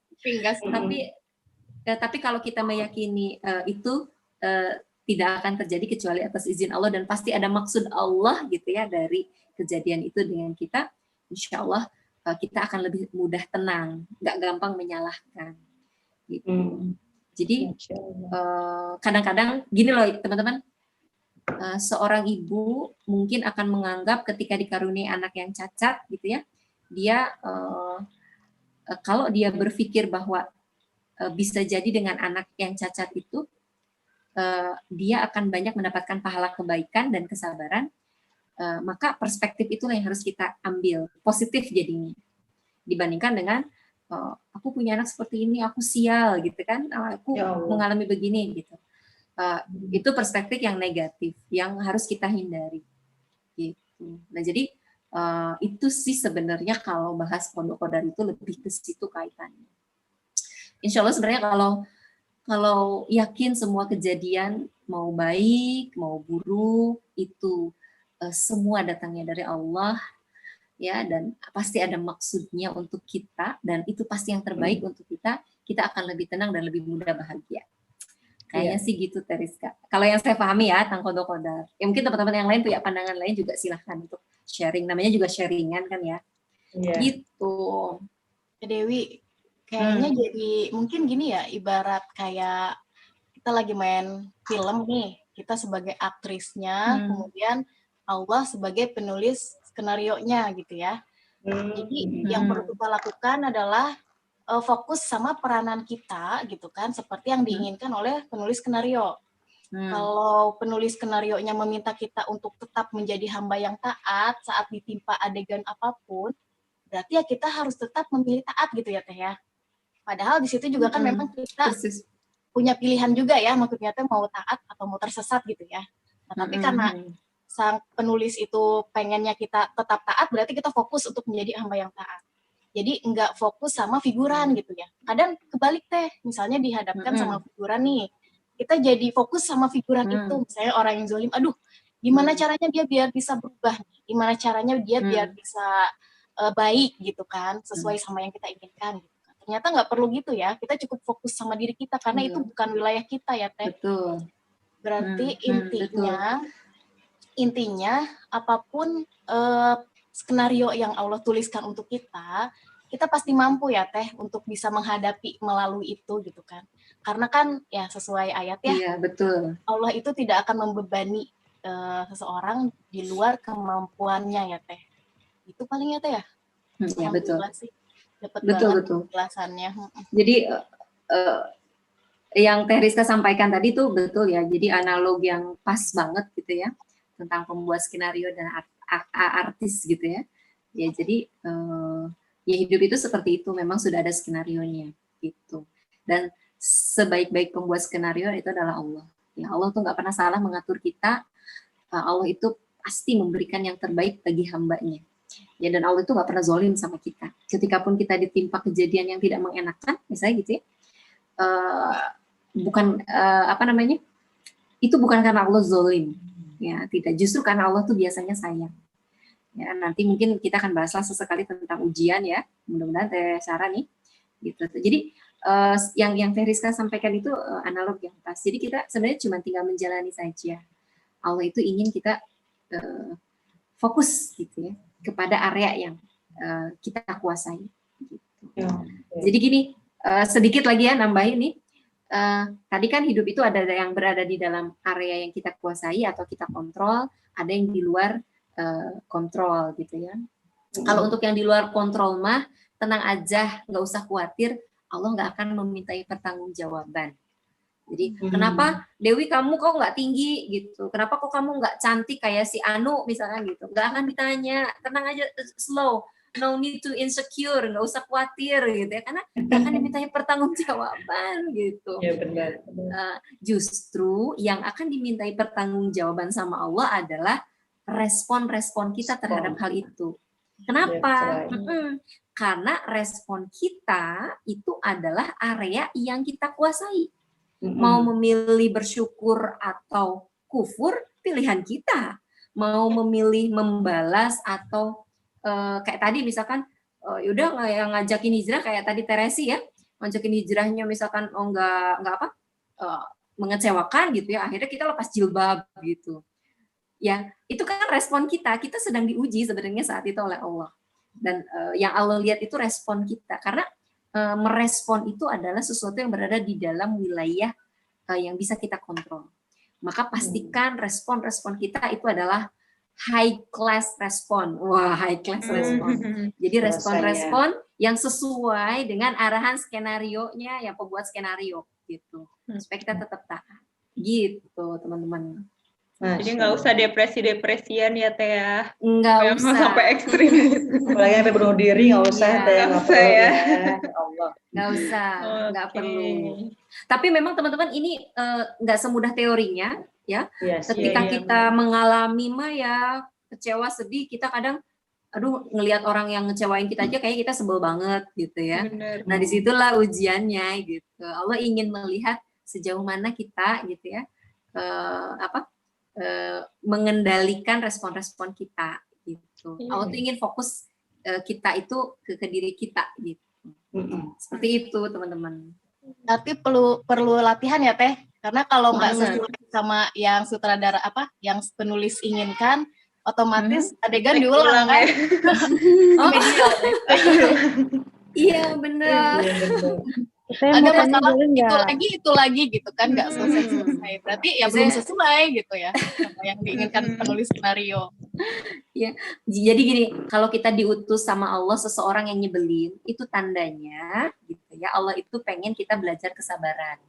Tapi kalau kita meyakini itu tidak akan terjadi kecuali atas izin Allah dan pasti ada maksud Allah gitu ya dari kejadian itu dengan kita, insya Allah kita akan lebih mudah tenang, nggak gampang menyalahkan. Gitu. Jadi kadang-kadang gini loh teman-teman, seorang ibu mungkin akan menganggap ketika dikaruniai anak yang cacat gitu ya, dia kalau dia berpikir bahwa bisa jadi dengan anak yang cacat itu dia akan banyak mendapatkan pahala kebaikan dan kesabaran, maka perspektif itulah yang harus kita ambil positif jadinya dibandingkan dengan aku punya anak seperti ini, aku sial gitu kan, aku mengalami begini gitu. Itu perspektif yang negatif yang harus kita hindari gitu. Nah jadi itu sih sebenarnya kalau bahas pondok qadar itu lebih ke situ kaitannya. Insya Allah sebenarnya kalau yakin semua kejadian mau baik mau buruk itu semua datangnya dari Allah ya, dan pasti ada maksudnya untuk kita dan itu pasti yang terbaik untuk kita akan lebih tenang dan lebih mudah bahagia. Kayaknya sih gitu Teh Rizka. Kalau yang saya pahami ya tentang pondok qadar. Ya mungkin teman-teman yang lain punya pandangan lain juga silahkan untuk sharing. Namanya juga sharingan kan ya. Gitu. Dewi, kayaknya jadi mungkin gini ya, ibarat kayak kita lagi main film nih, kita sebagai aktrisnya, kemudian Allah sebagai penulis skenarionya gitu ya. Jadi yang perlu kita lakukan adalah fokus sama peranan kita gitu kan, seperti yang diinginkan oleh penulis skenario. Kalau penulis skenarionya meminta kita untuk tetap menjadi hamba yang taat saat ditimpa adegan apapun, berarti ya kita harus tetap memilih taat gitu ya Teh ya. Padahal di situ juga kan memang kita punya pilihan juga ya, maksudnya Teh mau taat atau mau tersesat gitu ya. Nah, tapi karena sang penulis itu pengennya kita tetap taat, berarti kita fokus untuk menjadi hamba yang taat. Jadi nggak fokus sama figuran gitu ya. Kadang kebalik teh, misalnya dihadapkan sama figuran nih, kita jadi fokus sama figuran itu. Misalnya orang yang zalim, aduh, gimana caranya dia biar bisa berubah? Gimana caranya dia biar bisa baik gitu kan, sesuai sama yang kita inginkan. Gitu. Ternyata nggak perlu gitu ya. Kita cukup fokus sama diri kita karena itu bukan wilayah kita ya teh. Betul. Berarti intinya apapun skenario yang Allah tuliskan untuk kita pasti mampu ya teh untuk bisa menghadapi melalui itu gitu kan. Karena kan ya sesuai ayat ya. Iya, betul. Allah itu tidak akan membebani seseorang di luar kemampuannya ya teh. Itu paling ya teh ya. Ya, betul. Dapat betul. Penjelasannya. Jadi yang Teh Rizka sampaikan tadi tuh betul ya. Jadi analog yang pas banget gitu ya tentang pembuat skenario dan artis gitu ya. Ya jadi ya hidup itu seperti itu, memang sudah ada skenarionya gitu. Dan sebaik-baik pembuat skenario itu adalah Allah. Ya Allah tuh nggak pernah salah mengatur kita. Allah itu pasti memberikan yang terbaik bagi hambanya. Ya, dan Allah itu nggak pernah zolim sama kita. Ketika pun kita ditimpa kejadian yang tidak mengenakan, misalnya gitu ya, bukan itu bukan karena Allah zolim, ya tidak. Justru karena Allah tuh biasanya sayang. Ya, nanti mungkin kita akan bahaslah sesekali tentang ujian ya. Mudah-mudahan Teh Sarah nih, gitu. Jadi yang Teh Rizka sampaikan itu analog yang pas. Jadi kita sebenarnya cuma tinggal menjalani saja. Allah itu ingin kita fokus gitu ya kepada area yang kita kuasai. Gitu. Jadi gini, sedikit lagi ya nambahin nih. Tadi kan hidup itu ada yang berada di dalam area yang kita kuasai atau kita kontrol, ada yang di luar kontrol gitu ya. Kalau untuk yang di luar kontrol mah tenang aja, nggak usah khawatir, Allah nggak akan memintai pertanggungjawaban. Jadi kenapa Dewi kamu kok nggak tinggi gitu? Kenapa kok kamu nggak cantik kayak si Anu misalkan gitu? Nggak akan ditanya, tenang aja, slow, no need to insecure, nggak usah khawatir gitu ya, karena nggak akan dimintai pertanggungjawaban gitu. Ya benar. Justru yang akan dimintai pertanggungjawaban sama Allah adalah respon-respon kita terhadap hal itu. Kenapa? Karena respon kita itu adalah area yang kita kuasai. Mau memilih bersyukur atau kufur, pilihan kita. Mau memilih membalas atau kayak tadi misalkan, yaudah yang ngajakin hijrah kayak tadi Teresi ya, ngajakin hijrahnya misalkan mengecewakan gitu ya, akhirnya kita lepas jilbab gitu. Ya, itu kan respon kita sedang diuji sebenarnya saat itu oleh Allah. Dan yang Allah lihat itu respon kita, karena merespon itu adalah sesuatu yang berada di dalam wilayah yang bisa kita kontrol. Maka pastikan respon-respon kita itu adalah high class respon. Wah, high class respon. Jadi respon-respon yang sesuai dengan arahan skenario-nya yang pembuat skenario gitu. Supaya kita tetap taat. Gitu, teman-teman. Jadi nggak usah depresi-depresian ya Teh ya. Nggak usah. Sampai ekstrim gitu. Apalagi sampai bunuh diri nggak usah Teh. Nggak usah ya. Allah. Nggak usah, nggak perlu. Tapi memang teman-teman ini nggak semudah teorinya ya. Ketika kita mengalami mah ya kecewa, sedih, kita kadang aduh ngelihat orang yang ngecewain kita aja kayak kita sebel banget gitu ya. Bener. Nah disitulah ujiannya gitu. Allah ingin melihat sejauh mana kita gitu ya mengendalikan respon-respon kita gitu. Allah tuh ingin fokus kita itu ke diri kita gitu. Seperti itu teman-teman. Tapi perlu latihan ya Teh, karena kalau nggak sesuai sama yang sutradara yang penulis inginkan, otomatis adegan diulang kan? Iya benar. Ada masalah itu lagi gitu kan, nggak selesai. Berarti ya belum sesuai gitu ya sama yang diinginkan penulis skenario. Ya, jadi gini, kalau kita diutus sama Allah seseorang yang nyebelin, itu tandanya gitu ya, Allah itu pengen kita belajar kesabaran.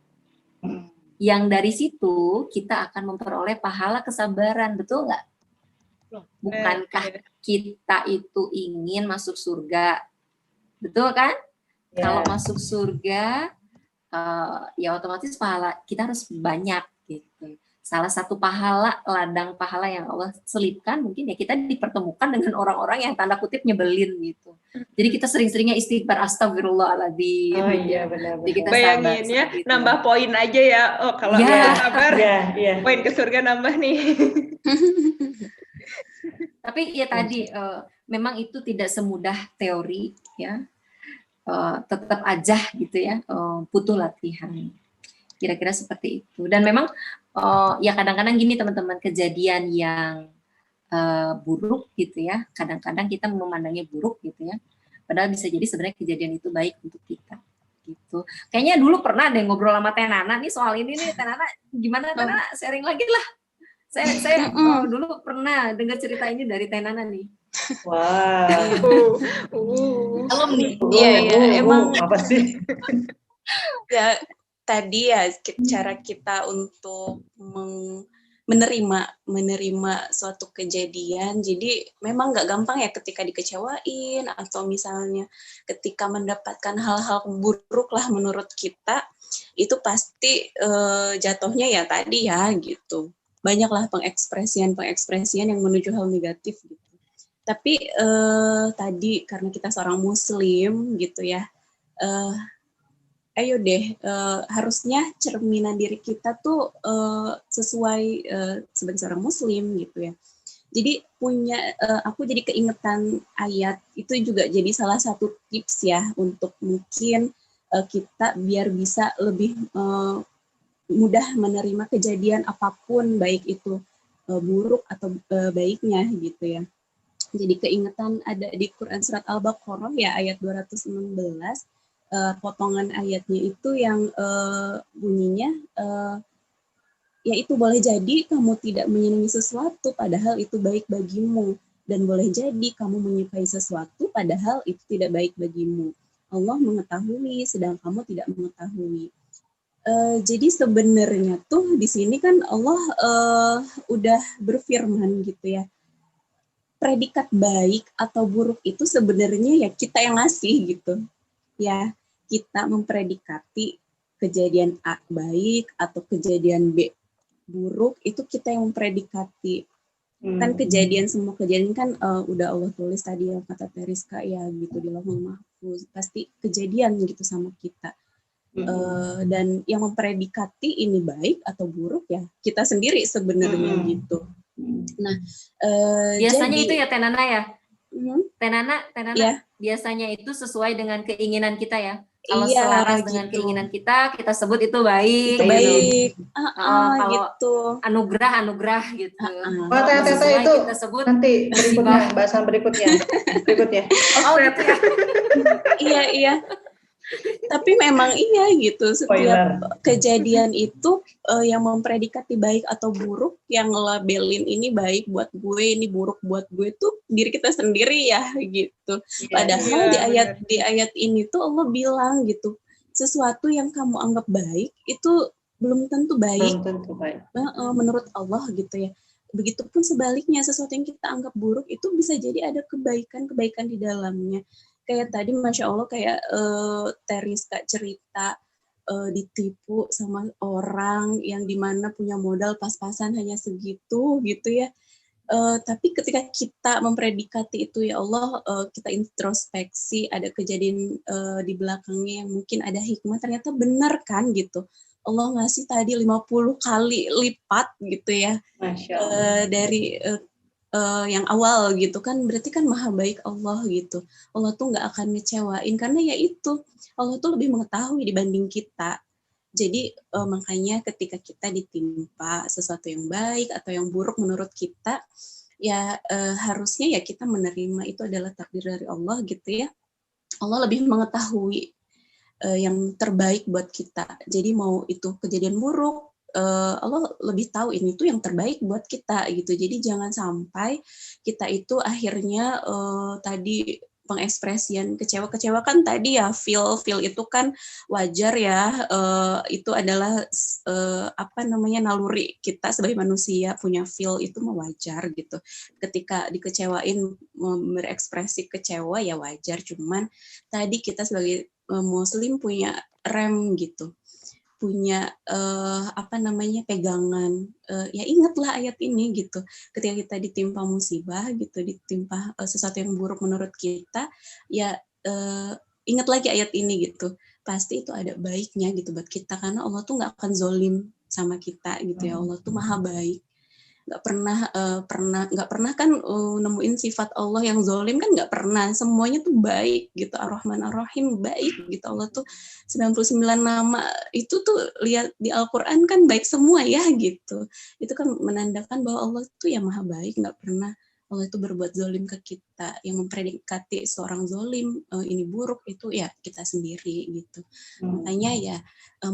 Yang dari situ kita akan memperoleh pahala kesabaran, betul nggak? Bukankah kita itu ingin masuk surga? Betul kan? Kalau masuk surga, ya otomatis pahala kita harus banyak gitu. salah satu pahala, ladang pahala yang Allah selipkan, mungkin ya kita dipertemukan dengan orang-orang yang tanda kutip nyebelin gitu. Jadi kita sering-seringnya istighfar, astagfirullahaladzim. Oh iya benar. Jadi kita Bayangin ya, seperti itu. nambah poin aja ya. Oh kalau Ya. udah sabar, poin ke surga nambah nih. Tapi ya tadi memang itu tidak semudah teori ya. Tetap aja gitu ya, butuh latihan. Kira-kira seperti itu. Dan memang ya kadang-kadang gini teman-teman, kejadian yang buruk gitu ya, kadang-kadang kita memandangnya buruk gitu ya, padahal bisa jadi sebenarnya kejadian itu baik untuk kita gitu. Kayaknya dulu pernah deh ngobrol sama Teh Nana nih soal ini nih. Teh Nana gimana? Teh Nana sharing lagi lah. Saya dulu pernah dengar cerita ini dari Teh Nana nih. Wow. Belum nih. Iya, emang apa sih? ya tadi ya cara kita untuk menerima suatu kejadian. Jadi memang nggak gampang ya ketika dikecewain atau misalnya ketika mendapatkan hal-hal buruk lah menurut kita, itu pasti jatuhnya ya tadi ya gitu. Banyaklah pengekspresian yang menuju hal negatif gitu. Tapi tadi karena kita seorang muslim gitu ya, ayo deh, harusnya cerminan diri kita tuh sesuai sebagai seorang muslim gitu ya. Jadi aku jadi keingetan ayat, itu juga jadi salah satu tips ya untuk mungkin kita biar bisa lebih mudah menerima kejadian apapun, baik itu buruk atau baiknya gitu ya. Jadi keingetan ada di Quran surat Al-Baqarah ya ayat 216, potongan ayatnya itu yang bunyinya yaitu boleh jadi kamu tidak menyenangi sesuatu padahal itu baik bagimu, dan boleh jadi kamu menyukai sesuatu padahal itu tidak baik bagimu. Allah mengetahui sedang kamu tidak mengetahui. Jadi sebenarnya tuh di sini kan Allah udah berfirman gitu ya. Predikat baik atau buruk itu sebenarnya ya kita yang ngasih gitu. Ya, kita mempredikati kejadian A baik atau kejadian B buruk, itu kita yang mempredikati. Kan semua kejadian kan udah Allah tulis tadi yang kata Teriska ya gitu di Lauhul Mahfuz. Pasti kejadian gitu sama kita. Dan yang mempredikati ini baik atau buruk ya kita sendiri sebenarnya gitu. Nah, biasanya jadi, itu ya Teh Nana ya. Teh Nana ya. Biasanya itu sesuai dengan keinginan kita ya. Kalau iya, selaras gitu. dengan keinginan kita sebut itu baik. Itu baik. Kalau gitu. anugerah gitu. Oh, Teh itu kita sebut nanti berikutnya, bahasan berikutnya. Oh gitu ya. Iya. Tapi memang iya gitu, setiap kejadian itu yang mempredikati baik atau buruk, yang ngelabelin ini baik buat gue, ini buruk buat gue tuh diri kita sendiri ya gitu. Padahal di ayat ini tuh Allah bilang gitu, sesuatu yang kamu anggap baik itu belum tentu baik. Menurut Allah gitu ya. Begitupun sebaliknya, sesuatu yang kita anggap buruk itu bisa jadi ada kebaikan di dalamnya. Kayak tadi Masya Allah kayak Teriska cerita ditipu sama orang yang dimana punya modal pas-pasan hanya segitu gitu ya. Tapi ketika kita mempredikati itu ya Allah, kita introspeksi ada kejadian di belakangnya yang mungkin ada hikmah, ternyata benar kan gitu. Allah ngasih tadi 50 kali lipat gitu ya. Dari yang awal gitu kan, berarti kan maha baik Allah gitu. Allah tuh nggak akan ngecewain karena ya itu Allah tuh lebih mengetahui dibanding kita. Jadi makanya ketika kita ditimpa sesuatu yang baik atau yang buruk menurut kita, ya harusnya ya kita menerima itu adalah takdir dari Allah gitu ya. Allah lebih mengetahui yang terbaik buat kita. Jadi mau itu kejadian buruk, Allah lebih tahu ini tuh yang terbaik buat kita gitu. Jadi jangan sampai kita itu akhirnya tadi pengekspresian kecewa kan tadi ya feel itu kan wajar ya, itu adalah naluri kita sebagai manusia, punya feel itu mah wajar gitu. Ketika dikecewain berekspresi kecewa ya wajar, cuman tadi kita sebagai muslim punya rem gitu. punya pegangan, ya ingatlah ayat ini gitu. Ketika kita ditimpa musibah gitu, ditimpa sesuatu yang buruk menurut kita, ya ingat lagi ayat ini gitu. Pasti itu ada baiknya gitu buat kita, karena Allah tuh nggak akan zolim sama kita gitu ya. Allah tuh maha baik. Nggak pernah kan nemuin sifat Allah yang zolim, kan nggak pernah. Semuanya tuh baik gitu. Ar-Rahman Ar-Rahim baik gitu. Allah tuh 99 nama itu tuh lihat di Al-Quran kan baik semua ya gitu. Itu kan menandakan bahwa Allah tuh ya maha baik, nggak pernah Allah itu berbuat zolim ke kita. Yang mempredikati seorang zolim ini buruk itu ya kita sendiri gitu. Makanya ya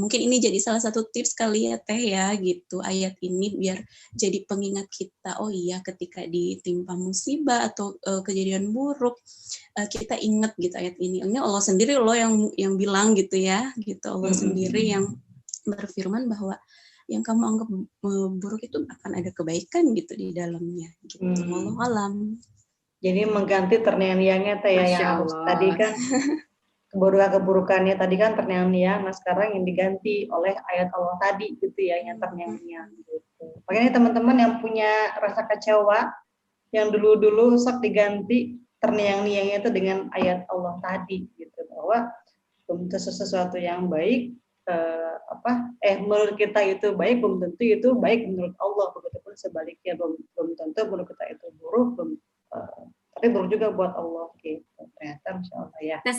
mungkin ini jadi salah satu tips kali ya Teh ya gitu, ayat ini biar jadi pengingat kita, oh iya ketika ditimpa musibah atau kejadian buruk, kita ingat gitu ayat ini. Ini Allah sendiri loh yang bilang gitu ya, gitu. Allah sendiri yang berfirman bahwa yang kamu anggap buruk itu akan ada kebaikan gitu di dalamnya. Gitu. Wallahu alam. Jadi mengganti terniang-niangnya Teh ya, yang tadi kan keburukannya tadi kan terniang-niang, nah sekarang yang diganti oleh ayat Allah tadi gitu ya, yang terniang-niang gitu. Makanya teman-teman yang punya rasa kecewa, yang dulu-dulu sok diganti terniang-niangnya itu dengan ayat Allah tadi gitu, bahwa belum tentu sesuatu yang baik menurut kita itu baik, belum tentu itu baik menurut Allah, begitupun sebaliknya, belum tentu menurut kita itu buruk, tapi buruk juga buat Allah gitu. Ternyata Masya Allah ya. Teh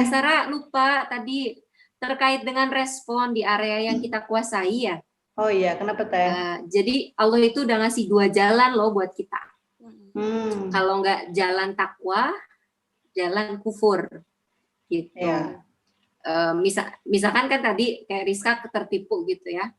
Sarah lupa tadi terkait dengan respon di area yang kita kuasai ya. Oh iya, kenapa Teh? Jadi Allah itu udah ngasih 2 jalan loh buat kita. Kalau nggak jalan takwa, jalan kufur gitu. Yeah. Misalkan kan tadi kayak Rizka tertipu gitu ya.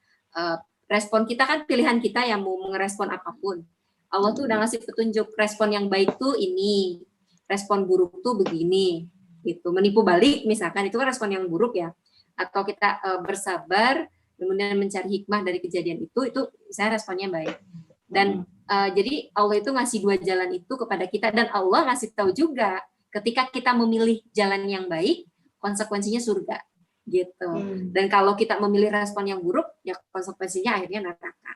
Respon kita kan pilihan kita yang mau merespon apapun. Allah tuh udah ngasih petunjuk, respon yang baik tuh ini, respon buruk tuh begini gitu. Menipu balik misalkan itu kan respon yang buruk ya. Atau kita bersabar kemudian mencari hikmah dari kejadian itu saya responnya baik. Dan jadi Allah itu ngasih 2 jalan itu kepada kita, dan Allah ngasih tahu juga ketika kita memilih jalan yang baik, konsekuensinya surga gitu. Dan kalau kita memilih respon yang buruk, ya konsekuensinya akhirnya neraka.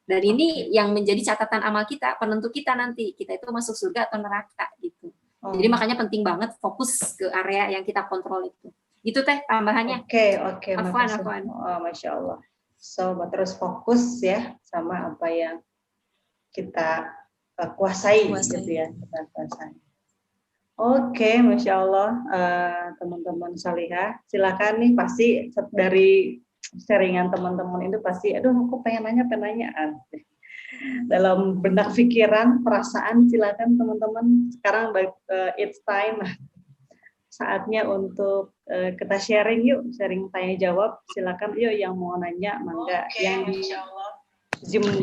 Dan ini yang menjadi catatan amal kita, penentu kita nanti, kita itu masuk surga atau neraka gitu. Jadi makanya penting banget fokus ke area yang kita kontrol itu. Itu Teh tambahannya. Oke. Afwan. Oh, Masya Allah. So, terus fokus ya sama apa yang kita kuasai gitu ya. Kita kuasai. Oke, Masya Allah. Teman-teman Salihah, silakan nih, pasti dari sharingan teman-teman itu pasti, aduh aku pengen nanya. Dalam benak pikiran, perasaan, silakan teman-teman. Sekarang it's time, saatnya untuk kita sharing yuk, sharing tanya jawab. Silakan yuk yang mau nanya, mangga. Yang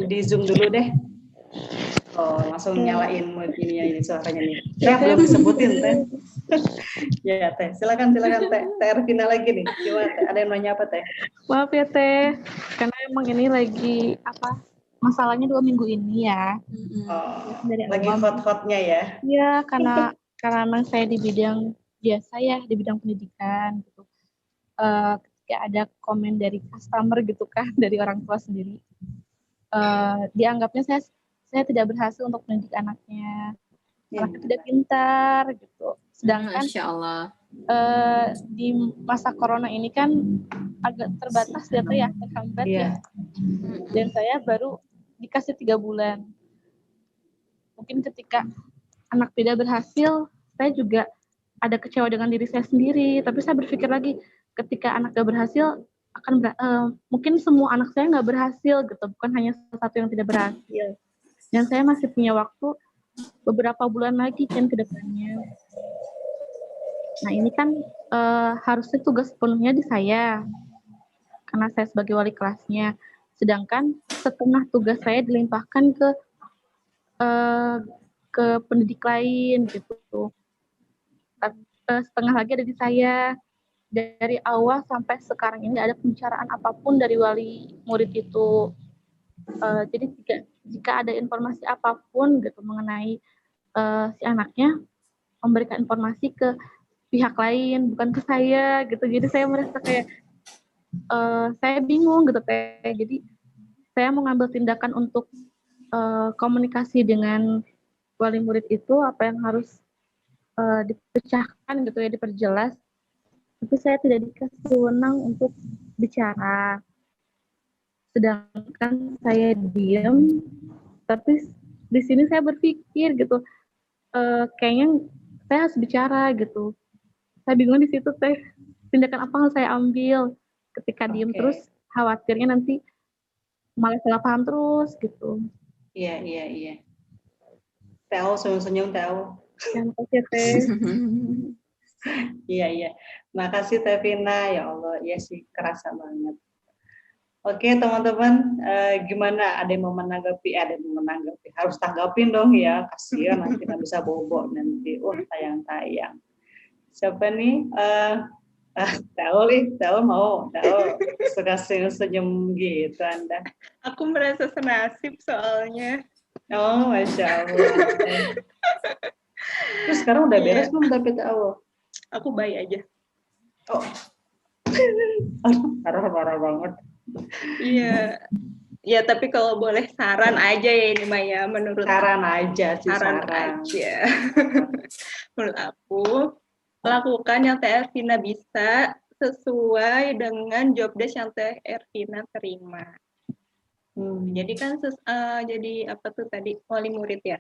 di Zoom dulu deh. Oh, langsung nyalain ini ya, ini suaranya nih. Teh belum disebutin Teh. Ya Teh, silakan Teh. Teh Ervina lagi nih. Gimana Teh? Ada yang nanya apa Teh? Maaf ya Teh, karena emang ini lagi masalahnya 2 minggu ini ya. Dari lagi hot-hotnya ya? Iya, karena memang saya di bidang biasa ya, di bidang pendidikan gitu. Ketika ada komen dari customer gitu kan, dari orang tua sendiri, dianggapnya saya tidak berhasil untuk mendidik anaknya, anaknya tidak pintar gitu. Sedangkan Masya Allah. Di masa corona ini kan agak terbatas data ya, terhambat ya. Dan saya baru dikasih 3 bulan. Mungkin ketika anak tidak berhasil, saya juga ada kecewa dengan diri saya sendiri. Tapi saya berpikir lagi, ketika anak gak berhasil, mungkin semua anak saya nggak berhasil gitu, bukan hanya salah satu yang tidak berhasil. Dan saya masih punya waktu beberapa bulan lagi kan ke depannya. Nah ini kan harusnya tugas penuhnya di saya, karena saya sebagai wali kelasnya. Sedangkan setengah tugas saya dilimpahkan ke pendidik lain gitu. Setengah lagi ada di saya. Dari awal sampai sekarang ini nggak ada pembicaraan apapun dari wali murid itu. Jadi jika ada informasi apapun gitu mengenai si anaknya, memberikan informasi ke pihak lain, bukan ke saya gitu. Jadi saya merasa kayak saya bingung gitu Teh. Jadi saya mau ngambil tindakan untuk komunikasi dengan wali murid itu apa yang harus dipecahkan gitu ya, diperjelas. Tapi saya tidak dikasih wewenang untuk bicara. Sedangkan saya diam, tapi di sini saya berpikir gitu, kayaknya saya harus bicara gitu. Saya bingung di situ Teh, tindakan apa yang saya ambil ketika diem terus, khawatirnya nanti malah salah paham terus gitu. Iya. Tahu senyum-senyum tahu. Yang kasih Teh. Iya. Makasih Teh Vina, ya Allah, ya sih kerasa banget. Oke teman-teman, gimana? Ada yang mau menanggapi? Harus tanggapin dong ya, kasihan nanti nggak bisa bobo nanti. Tayang-tayang. Siapa nih? Tahu mau suka senyum gitu Anda. Aku merasa senasib soalnya. Oh, Masya Allah. Terus sekarang udah beres belum tapi tahu? Aku baik aja. Oh, parah banget. Iya. Ya tapi kalau boleh saran aja ya ini Maya, menurut saran aja. Menurut aku lakukan yang Teh Ervina bisa sesuai dengan job desk yang Teh Ervina terima. Jadi kan jadi apa tuh tadi wali murid ya.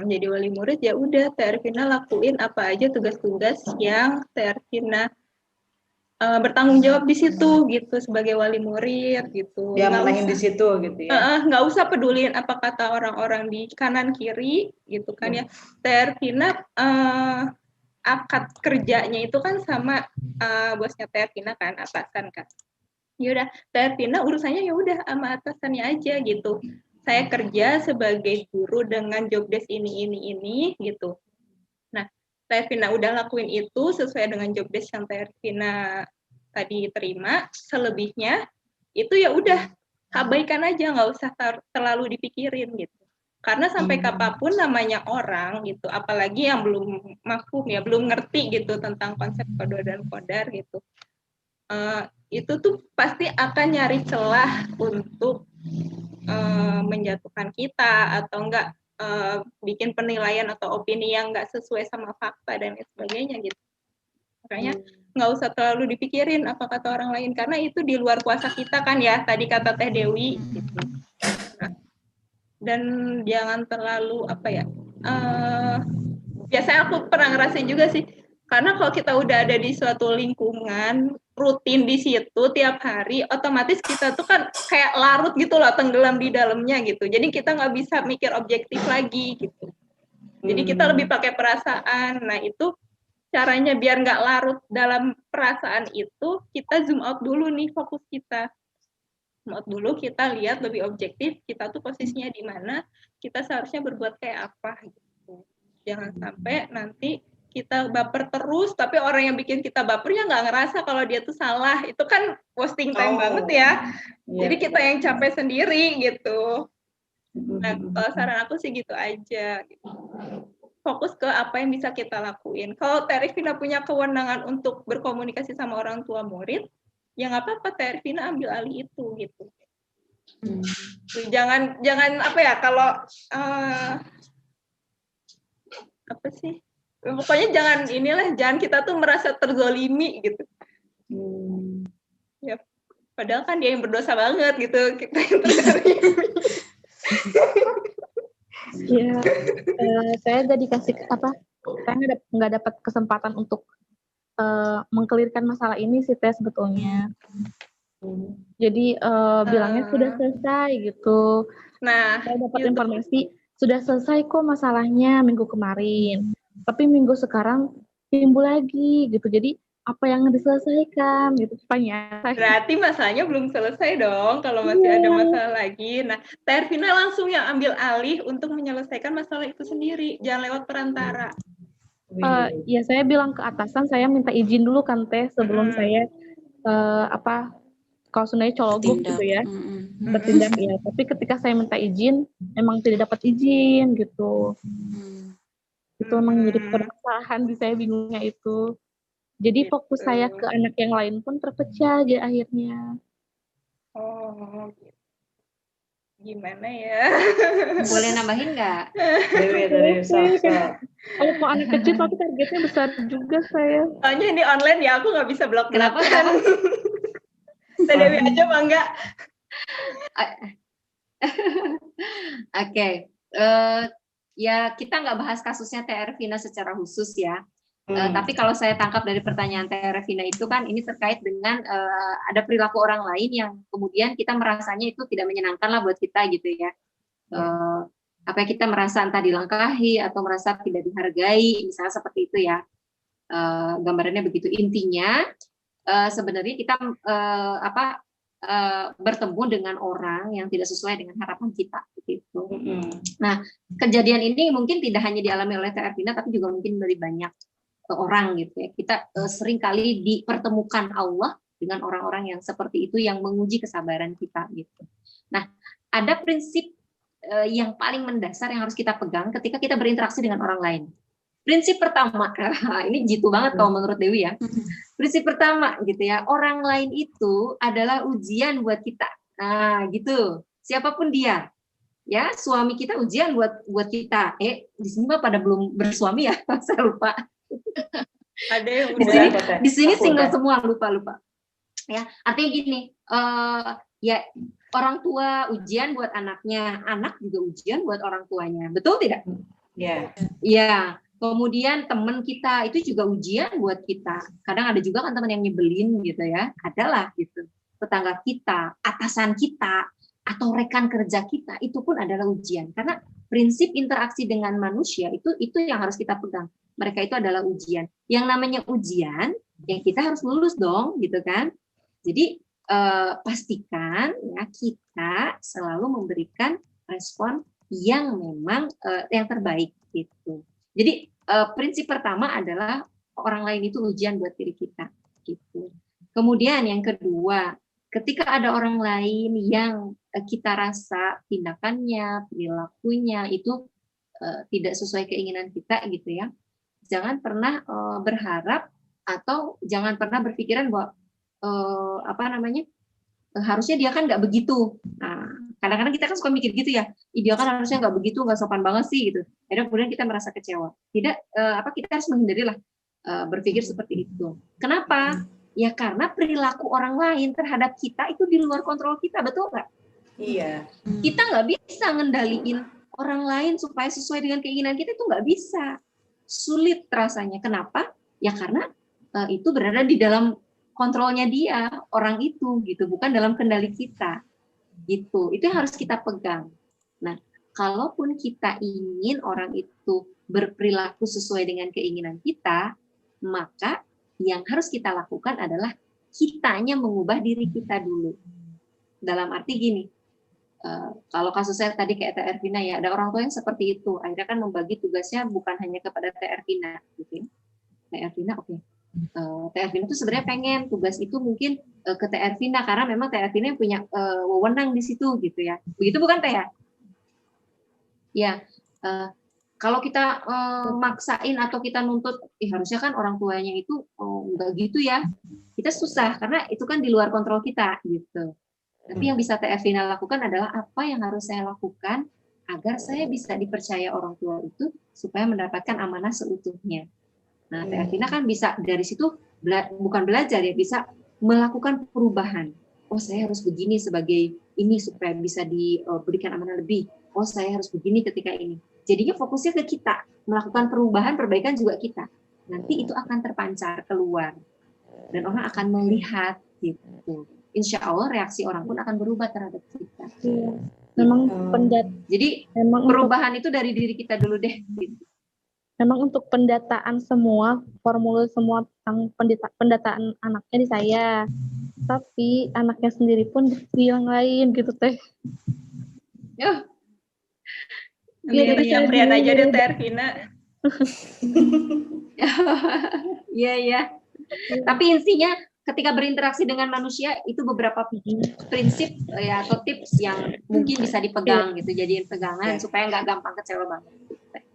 Jadi wali murid ya udah Teh Ervina lakuin apa aja tugas-tugas yang Teh Ervina bertanggung jawab di situ gitu sebagai wali murid gitu. Ya menahin di situ gitu ya. Nggak usah peduliin apa kata orang-orang di kanan kiri gitu kan ya. Teh Ervina akad kerjanya itu kan sama bosnya Teh Ervina kan, atasan kan. Ya udah Teh Ervina urusannya ya udah sama atasannya aja gitu. Saya kerja sebagai guru dengan job desk ini gitu. Nah, Teh Ervina udah lakuin itu sesuai dengan job desk yang Teh Ervina tadi terima. Selebihnya itu ya udah abaikan aja, nggak usah terlalu dipikirin gitu. Karena sampai kapanpun namanya orang gitu, apalagi yang belum mafhum ya, belum ngerti gitu tentang konsep kodo dan kodar gitu. Itu tuh pasti akan nyari celah untuk menjatuhkan kita atau enggak bikin penilaian atau opini yang enggak sesuai sama fakta dan sebagainya gitu. Makanya nggak usah terlalu dipikirin apa kata orang lain karena itu di luar kuasa kita kan ya, tadi kata Teh Dewi gitu. Nah, dan jangan terlalu apa ya, biasanya aku pernah ngerasain juga sih, karena kalau kita udah ada di suatu lingkungan rutin di situ tiap hari, otomatis kita tuh kan kayak larut gitu loh, tenggelam di dalamnya gitu. Jadi kita nggak bisa mikir objektif lagi gitu. Jadi kita lebih pakai perasaan. Nah itu caranya biar nggak larut dalam perasaan itu, kita zoom out dulu nih fokus kita. Zoom out dulu, kita lihat lebih objektif, kita tuh posisinya di mana, kita seharusnya berbuat kayak apa gitu. Jangan sampai nanti kita baper terus, tapi orang yang bikin kita bapernya nggak ngerasa kalau dia tuh salah. Itu kan wasting time banget ya. Jadi kita yang capek sendiri gitu. Nah, kalau saran aku sih gitu aja. Gitu. Fokus ke apa yang bisa kita lakuin. Kalau Teh Ervina punya kewenangan untuk berkomunikasi sama orang tua murid, ya nggak apa-apa Teh Ervina ambil alih itu gitu. Jangan apa ya, kalau apa sih? Pokoknya jangan kita tuh merasa terzolimi gitu. Ya, padahal kan dia yang berdosa banget gitu, kita yang terzolimi. Iya, saya nggak dikasih saya nggak dapat kesempatan untuk mengkelirkan masalah ini sih Teh sebetulnya. Jadi bilangnya sudah selesai gitu. Nah, saya dapat informasi sudah selesai kok masalahnya minggu kemarin. Tapi minggu sekarang timbul lagi gitu. Jadi apa yang diselesaikan gitu pertanyaan. Berarti masalahnya belum selesai dong kalau masih ada masalah lagi. Nah, Teh Ervina langsung yang ambil alih untuk menyelesaikan masalah itu sendiri, jangan lewat perantara. Ya saya bilang ke atasan saya minta izin dulu kan Teh sebelum saya kalau sebenarnya cologok gitu ya bertindak ya. Tapi ketika saya minta izin memang tidak dapat izin gitu. Itu memang jadi permasalahan di saya bingungnya itu. Jadi fokus Gitu. saya ke anak yang lain pun terpecah aja akhirnya. Oh, gitu. Gimana ya? Boleh nambahin nggak? Dewi tadi sok. Kalau mau anak kecil tapi targetnya besar juga saya. Soalnya ini online ya, aku nggak bisa Kenapa? blok-blokan. Teh Dewi aja bangga. Oke. Ya kita nggak bahas kasusnya Teh Ervina secara khusus ya. Tapi kalau saya tangkap dari pertanyaan Teh Ervina itu kan ini terkait dengan ada perilaku orang lain yang kemudian kita merasanya itu tidak menyenangkan lah buat kita gitu ya. Apa kita merasa entah dilangkahi atau merasa tidak dihargai, misalnya seperti itu ya. Gambarannya begitu. Intinya sebenarnya kita bertemu dengan orang yang tidak sesuai dengan harapan kita gitu. Nah, kejadian ini mungkin tidak hanya dialami oleh Teh Ervina tapi juga mungkin dari banyak orang gitu ya. Kita sering kali dipertemukan Allah dengan orang-orang yang seperti itu yang menguji kesabaran kita gitu. Nah, ada prinsip yang paling mendasar yang harus kita pegang ketika kita berinteraksi dengan orang lain. Prinsip pertama, ini jitu banget kalau menurut Dewi ya. Prinsip pertama gitu ya, orang lain itu adalah ujian buat kita. Nah, gitu. Siapapun dia. Ya, suami kita ujian buat kita. Di sini mah pada belum bersuami ya, saya lupa. Ada yang di sini single semua, lupa. Ya, artinya gini, ya orang tua ujian buat anaknya, anak juga ujian buat orang tuanya. Betul tidak? Iya. Iya. Kemudian teman kita itu juga ujian buat kita. Kadang ada juga kan teman yang nyebelin gitu ya. Adalah gitu. Tetangga kita, atasan kita, atau rekan kerja kita itu pun adalah ujian. Karena prinsip interaksi dengan manusia itu yang harus kita pegang. Mereka itu adalah ujian. Yang namanya ujian, ya kita harus lulus dong, gitu kan. Jadi pastikan ya kita selalu memberikan respon yang memang yang terbaik gitu. Jadi prinsip pertama adalah orang lain itu ujian buat diri kita gitu. Kemudian yang kedua, ketika ada orang lain yang kita rasa tindakannya, perilakunya itu tidak sesuai keinginan kita gitu ya. Jangan pernah berharap atau jangan pernah berpikiran bahwa harusnya dia kan nggak begitu. Nah, kadang-kadang kita kan suka mikir gitu ya, dia kan harusnya nggak begitu, nggak sopan banget sih gitu. Akhirnya kemudian kita merasa kecewa. Tidak, kita harus menghindari lah berpikir seperti itu. Kenapa? Ya karena perilaku orang lain terhadap kita itu di luar kontrol kita, betul nggak? Iya. Kita nggak bisa ngendaliin orang lain supaya sesuai dengan keinginan kita, itu nggak bisa. Sulit rasanya. Kenapa? Ya karena itu berada di dalam kontrolnya dia, orang itu gitu, bukan dalam kendali kita. Gitu. Itu yang harus kita pegang. Nah, kalaupun kita ingin orang itu berperilaku sesuai dengan keinginan kita, maka yang harus kita lakukan adalah kitanya mengubah diri kita dulu. Dalam arti gini, kalau kasusnya tadi kayak Teh Ervina ya, ada orang tua yang seperti itu, akhirnya kan membagi tugasnya bukan hanya kepada Teh Ervina, gitu. Teh Ervina, oke. Teh Ervina itu sebenarnya pengen tugas itu mungkin ke Teh Ervina karena memang Teh Ervina yang punya wewenang di situ gitu ya. Begitu bukan Teh ya? Ya, kalau kita maksain atau kita nuntut, harusnya kan orang tuanya itu enggak gitu ya. Kita susah karena itu kan di luar kontrol kita gitu. Tapi yang bisa Teh Ervina lakukan adalah apa yang harus saya lakukan agar saya bisa dipercaya orang tua itu supaya mendapatkan amanah seutuhnya. Nah, Teh Ervina kan bisa dari situ bukan belajar ya, bisa melakukan perubahan. Oh, saya harus begini sebagai ini supaya bisa diberikan amanah lebih. Oh, saya harus begini ketika ini. Jadinya fokusnya ke kita, melakukan perubahan, perbaikan juga kita. Nanti itu akan terpancar keluar. Dan orang akan melihat gitu. Insya Allah reaksi orang pun akan berubah terhadap kita. Memang Jadi perubahan itu dari diri kita dulu deh. Gitu. Memang untuk pendataan semua, formulir semua tentang pendataan anaknya di saya. Tapi anaknya sendiri pun di yang lain gitu Teh. Ya. Yang lihat aja deh Teh Ervina. Iya. Tapi intinya ketika berinteraksi dengan manusia itu beberapa prinsip ya atau tips yang mungkin bisa dipegang gitu, jadiin pegangan supaya nggak gampang kecewa banget.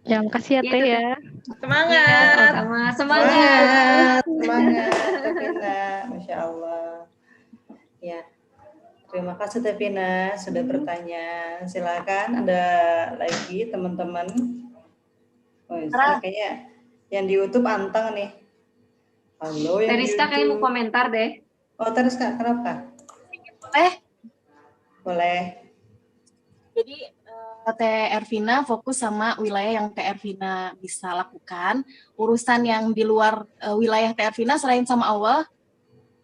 Ya, makasih ya Teh ya. Semangat. Ya, sama-sama. Semangat. Semangat, Tevina. Masya Allah. Ya, terima kasih Tevina sudah bertanya. Silakan ada lagi teman-teman. Oh, ini kayaknya yang di YouTube anteng nih. Halo yang di Teriska kayak mau YouTube. komentar deh. Oh, Teriska, kenapa? Boleh. Jadi Teh Ervina fokus sama wilayah yang Teh Ervina bisa lakukan. Urusan yang di luar wilayah Teh Ervina selain sama Allah,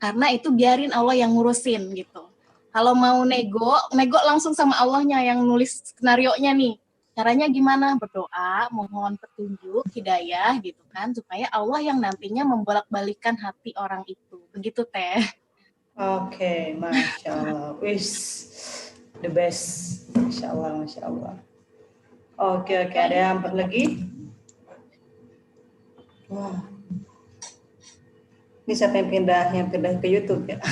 karena itu biarin Allah yang ngurusin gitu. Kalau mau nego langsung sama Allahnya yang nulis skenario-nya nih. Caranya gimana? Berdoa, mohon petunjuk, hidayah gitu kan, supaya Allah yang nantinya membolak-balikan hati orang itu. Begitu Teh. Oke, Masya Allah. Wish, the best. Masya Allah, Masya Allah. Oke, ada yang lagi? Wah. Ini siapa yang pindah ke YouTube ya?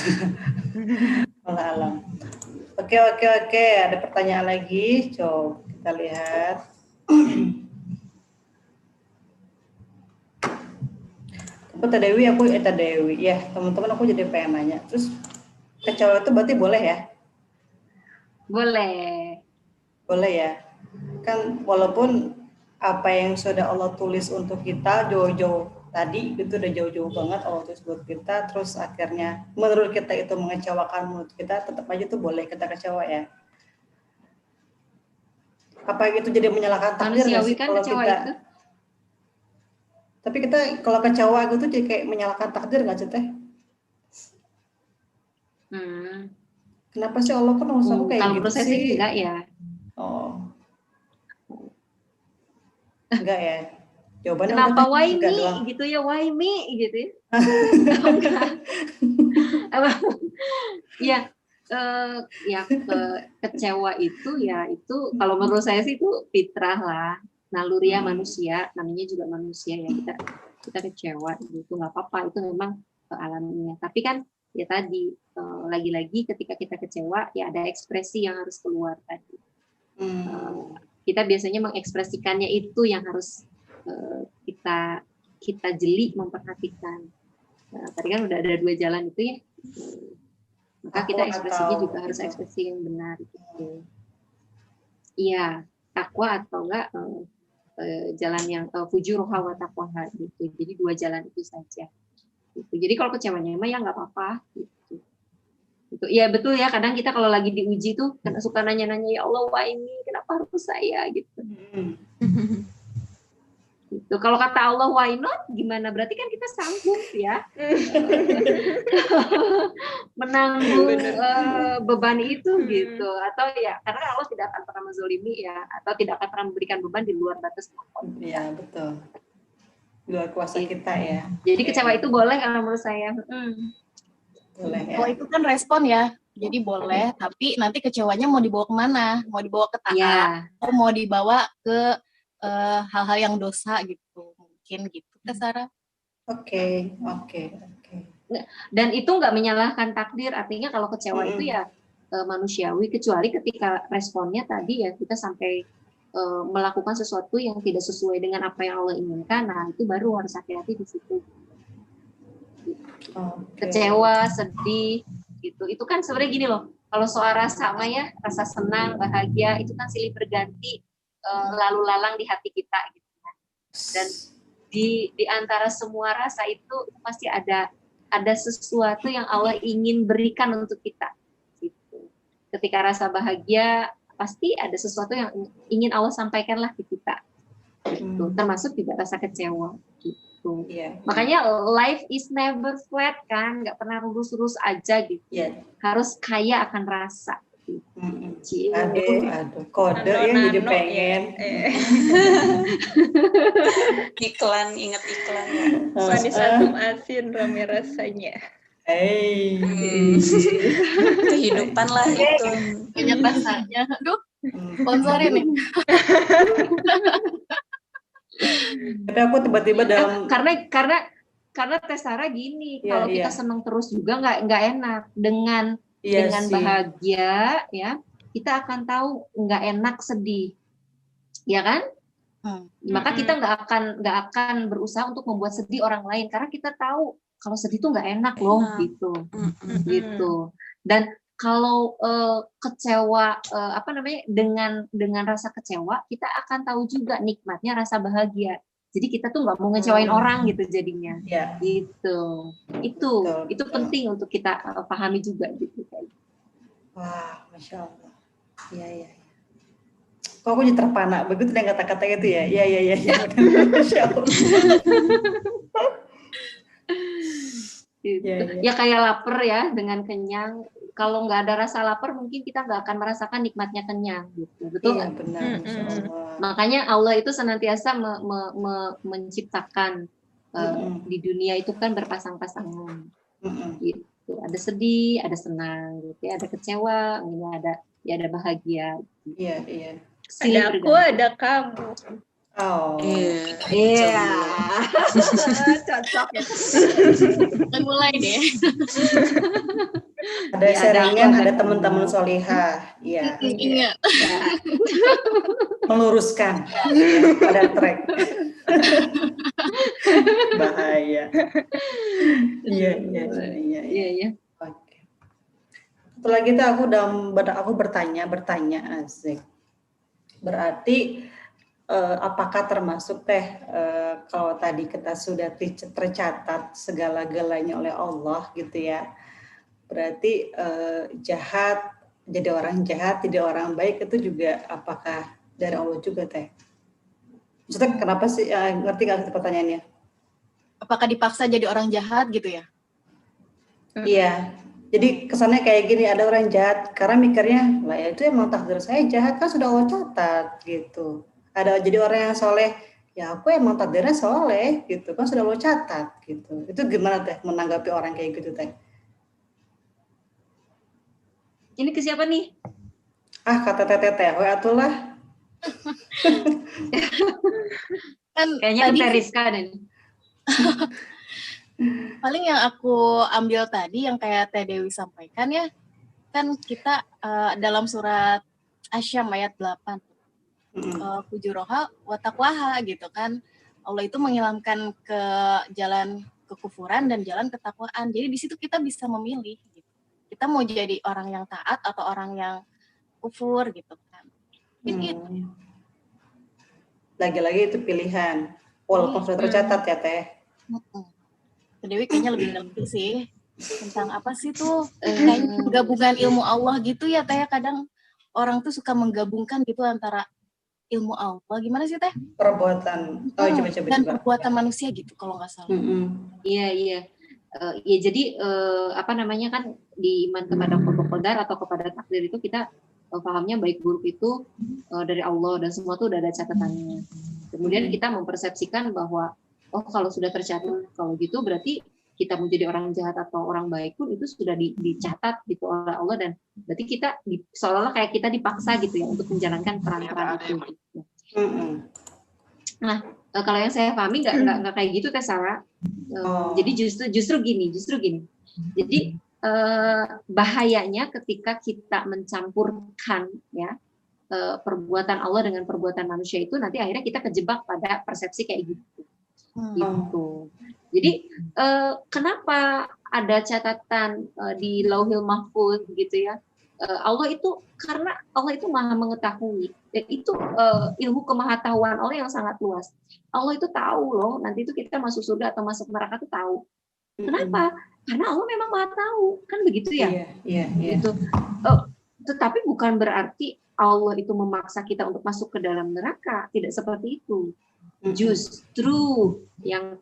Alam. Oke. Ada pertanyaan lagi. Coba kita lihat. Teh Dewi ya, teman-teman aku jadi pengen nanya. Terus kecewa itu berarti boleh ya? Boleh ya. Kan walaupun apa yang sudah Allah tulis untuk kita jauh-jauh tadi itu udah jauh-jauh banget Allah tulis buat kita, terus akhirnya menurut kita itu mengecewakan menurut kita, tetap aja tuh boleh kita kecewa ya. Apa gitu jadi menyalahkan takdir nggak sih Kan kalau kecewa kita? itu. Tapi kita kalau kecewa gitu jadi kayak menyalahkan takdir nggak sih Teh? Kenapa sih Allah kan nulis aku kayak kalau gitu proses sih? enggak ya. Oh. Enggak ya. Jawabannya kenapa why me doang. gitu ya, why me gitu ya. Ya kecewa itu ya itu kalau menurut saya sih itu fitrah lah, naluriah manusia, namanya juga manusia ya, kita kecewa gitu, nggak apa-apa, itu memang alamiah. Tapi kan ya tadi lagi-lagi ketika kita kecewa ya ada ekspresi yang harus keluar tadi. Kita biasanya mengekspresikannya itu yang harus kita jeli memperhatikan. Nah, tadi kan udah ada 2 jalan itu ya. Maka kita ekspresinya juga harus ekspresi yang benar gitu. Iya, takwa atau enggak jalan yang fujuruha wa taqwaha gitu. Jadi 2 jalan itu saja. Gitu. Jadi kalau kecewanya mah ya nggak apa-apa gitu. Gitu. Iya betul ya, kadang kita kalau lagi diuji tuh suka nanya-nanya, ya Allah wah ini kenapa harus saya gitu. Gitu. Kalau kata Allah why not gimana, berarti kan kita sanggup ya menanggung beban itu gitu, atau ya karena Allah tidak akan pernah menzolimi ya, atau tidak akan pernah memberikan beban di luar batas kemampuan. Iya betul, di luar kuasa kita ya. Jadi kecewa itu boleh kalau menurut saya. Boleh ya. Kalau itu kan respon ya, jadi boleh, tapi nanti kecewanya mau dibawa kemana? Mau dibawa ke taat, atau mau dibawa ke hal-hal yang dosa gitu, mungkin gitu, Sarah. Oke. Dan itu nggak menyalahkan takdir, artinya kalau kecewa itu ya manusiawi, kecuali ketika responnya tadi ya kita sampai melakukan sesuatu yang tidak sesuai dengan apa yang Allah inginkan, nah itu baru harus hati-hati di situ. Kecewa, sedih, gitu. Itu kan sebenarnya gini loh, kalau soal rasa mah ya, rasa senang, bahagia itu kan silih berganti lalu lalang di hati kita gitu kan. Dan di antara semua rasa itu pasti ada sesuatu yang Allah ingin berikan untuk kita gitu. Ketika rasa bahagia pasti ada sesuatu yang ingin Allah sampaikan lah ke kita gitu. Termasuk juga rasa kecewa gitu. Makanya life is never flat kan, nggak pernah lurus-lurus aja gitu. Harus kaya akan rasa. Aduh, kode ya jadi pengen. Iklan, ingat iklan ya. Manis asam asin rame rasanya. Kehidupan lah itu. Banyak rasanya. Aduh, sponsorin nih. Tapi aku tiba-tiba dalam karena Teh Sarah gini, kalau kita senang terus juga nggak enak. Dengan bahagia ya kita akan tahu nggak enak sedih, ya kan? Maka kita nggak akan berusaha untuk membuat sedih orang lain, karena kita tahu kalau sedih tuh nggak enak loh gitu. Gitu. Dan kalau kecewa dengan rasa kecewa, kita akan tahu juga nikmatnya rasa bahagia. Jadi kita tuh nggak mau ngecewain orang gitu jadinya. Gitu. Itu penting untuk kita pahami juga gitu. Wah, Masya Allah. Iya. Kok aku jadi terpana begitu dengan kata-kata itu ya? Iya. Masya Allah. Ya kayak lapar ya, dengan kenyang. Kalau nggak ada rasa lapar, mungkin kita nggak akan merasakan nikmatnya kenyang. Gitu. Betul nggak? Iya, benar. Masya Allah. Makanya Allah itu senantiasa menciptakan di dunia itu kan berpasang-pasangan. Gitu. Ada sedih, ada senang, gitu. Ada kecewa, ada bahagia. Gitu. Iya. Ada aku, ada kamu. Oh. Iya. Cocok ya. Mulai deh. Ada sharingan, ada teman-teman solihah. Iya. Ingat. Meluruskan pada track. Bahaya. Iya. Oke. Setelah gitu aku bertanya asik. Berarti apakah termasuk kalau tadi kita sudah tercatat segala-galanya oleh Allah gitu ya, berarti jadi orang jahat, jadi orang baik itu juga apakah dari Allah juga teh? Maksudnya kenapa sih, ngerti nggak pertanyaannya? Apakah dipaksa jadi orang jahat gitu ya? Iya. Jadi kesannya kayak gini, ada orang jahat karena mikirnya, lah ya itu emang takdir saya jahat kan sudah Allah catat gitu. Ada jadi orang yang soleh, ya aku emang takdirnya soleh gitu kan sudah Allah catat gitu. Itu gimana teh menanggapi orang kayak gitu teh? Ini ke siapa nih? Kata teteh, atulah. Kan kayaknya tadi Rizka deh. Paling yang aku ambil tadi yang kayak Teh Dewi sampaikan ya, kan kita dalam surat Asyam ayat 8 fujuroha wa taqwaha gitu kan, Allah itu menghilangkan ke jalan kekufuran dan jalan ketakwaan. Jadi di situ kita bisa memilih gitu. Kita mau jadi orang yang taat atau orang yang kufur gitu kan. Gitu. Lagi-lagi itu pilihan walaupun sudah tercatat ya Teh. Dewi kayaknya lebih ngerti sih tentang apa sih tuh kayaknya gabungan ilmu Allah gitu ya Teh. Kadang orang tuh suka menggabungkan gitu antara ilmu Allah gimana sih Teh? Perbuatan coba dan perbuatan manusia gitu kalau nggak salah. Iya. Ya jadi kan di iman kepada qadar atau kepada takdir itu kita pahamnya baik buruk itu dari Allah dan semua itu udah ada catatannya. Kemudian kita mempersepsikan bahwa kalau sudah tercatat, kalau gitu berarti kita mau jadi orang jahat atau orang baik pun itu sudah dicatat gitu oleh Allah, dan berarti kita seolah-olah kayak kita dipaksa gitu ya untuk menjalankan peran-peran itu. Gitu. Nah, kalau yang saya pahami nggak kayak gitu Teh Sarah. Jadi justru gini. Jadi bahayanya ketika kita mencampurkan ya perbuatan Allah dengan perbuatan manusia itu, nanti akhirnya kita kejebak pada persepsi kayak gitu. Gitu. Jadi kenapa ada catatan di Lauhil Mahfuz gitu ya? Allah itu karena Allah itu maha mengetahui, dan itu ilmu kemahatauan Allah yang sangat luas. Allah itu tahu loh nanti itu kita masuk surga atau masuk neraka itu tahu. Kenapa? Karena Allah memang maha tahu, kan begitu ya? Iya. Gitu. Tetapi bukan berarti Allah itu memaksa kita untuk masuk ke dalam neraka, tidak seperti itu. Justru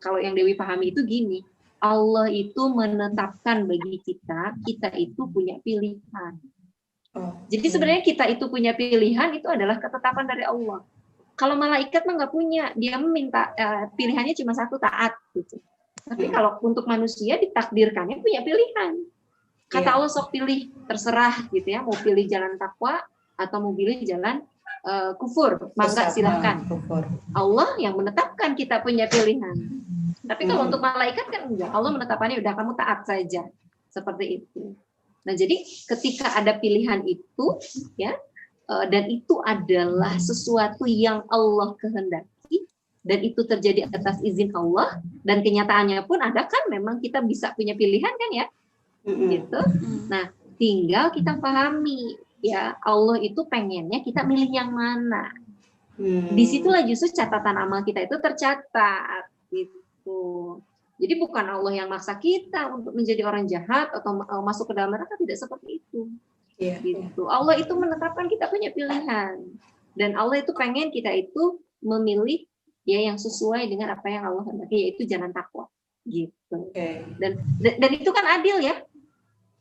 kalau yang Dewi pahami itu gini, Allah itu menetapkan bagi kita itu punya pilihan. Jadi sebenarnya kita itu punya pilihan, itu adalah ketetapan dari Allah. Kalau malaikat mah nggak punya, dia meminta pilihannya cuma satu, taat gitu. Tapi kalau untuk manusia ditakdirkannya punya pilihan. Kata Allah sok pilih, terserah gitu ya, mau pilih jalan takwa atau mau pilih jalan kufur, mangga silahkan. Allah yang menetapkan kita punya pilihan. Tapi kalau untuk malaikat kan enggak, Allah menetapkannya udah kamu taat saja, seperti itu. Nah jadi ketika ada pilihan itu ya, dan itu adalah sesuatu yang Allah kehendaki, dan itu terjadi atas izin Allah, dan kenyataannya pun ada kan, memang kita bisa punya pilihan kan ya, gitu. Nah, tinggal kita pahami ya, Allah itu pengennya kita milih yang mana. Disitulah justru catatan amal kita itu tercatat gitu. Jadi bukan Allah yang maksa kita untuk menjadi orang jahat atau masuk ke dalam neraka, tidak seperti itu. Gitu. Allah itu menetapkan kita punya pilihan, dan Allah itu pengen kita itu memilih ya yang sesuai dengan apa yang Allah hendaki, yaitu jalan takwa gitu. Dan itu kan adil ya.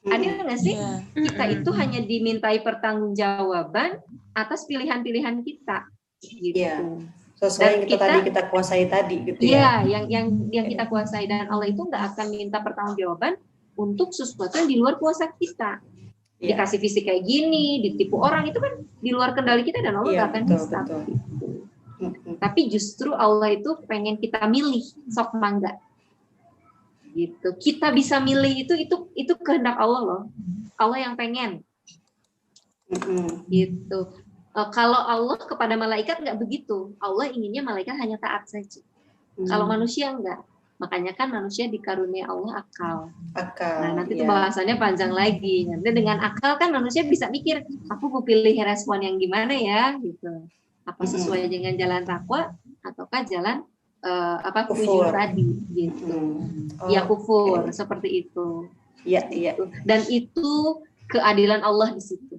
Adil nggak sih? Kita itu hanya dimintai pertanggungjawaban atas pilihan-pilihan kita. Gitu. Sesuai yang tadi kita kuasai tadi gitu ya. Iya, yang kita kuasai, dan Allah itu nggak akan minta pertanggungjawaban untuk sesuatu yang di luar kuasa kita. Dikasih fisik kayak gini, ditipu orang, itu kan di luar kendali kita, dan Allah nggak akan hisab. Gitu. Tapi justru Allah itu pengen kita milih, sok mangga. Gitu. Kita bisa milih itu kehendak Allah loh. Allah yang pengen. Gitu. Kalau Allah kepada malaikat nggak begitu. Allah inginnya malaikat hanya taat saja. Kalau manusia enggak. Makanya kan manusia dikarunia Allah akal. Nah, nanti itu bahasannya panjang lagi. Nanti dengan akal kan manusia bisa mikir, aku mau pilih respon yang gimana ya, gitu. Apa sesuai dengan jalan takwa ataukah jalan kufur tadi, gitu. Ya kufur, seperti itu. Iya. Dan itu keadilan Allah di situ.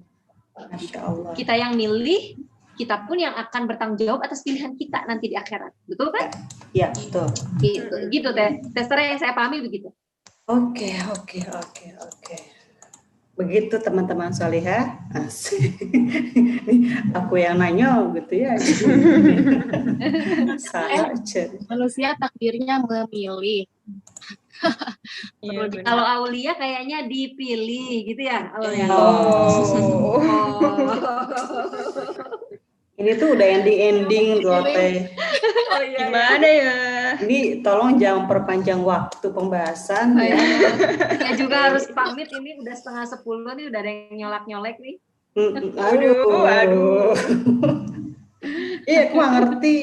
Masya Allah. Kita yang milih, kita pun yang akan bertanggung jawab atas pilihan kita nanti di akhirat, betul kan? Iya, betul. Gitu Teh. Terserah yang saya pahami begitu. Oke. Begitu teman-teman Solihah. Aku yang nanya gitu ya. Manusia takdirnya memilih. Kalau Aulia kayaknya dipilih gitu ya, Aulia. Ini tuh udah yang di ending loh Teh. Gimana ya? Ini tolong jangan perpanjang waktu pembahasan. Saya juga harus pamit, ini udah 9:30 nih, udah ada yang nyolek-nyolek nih. Aduh. Iya, aku nggak ngerti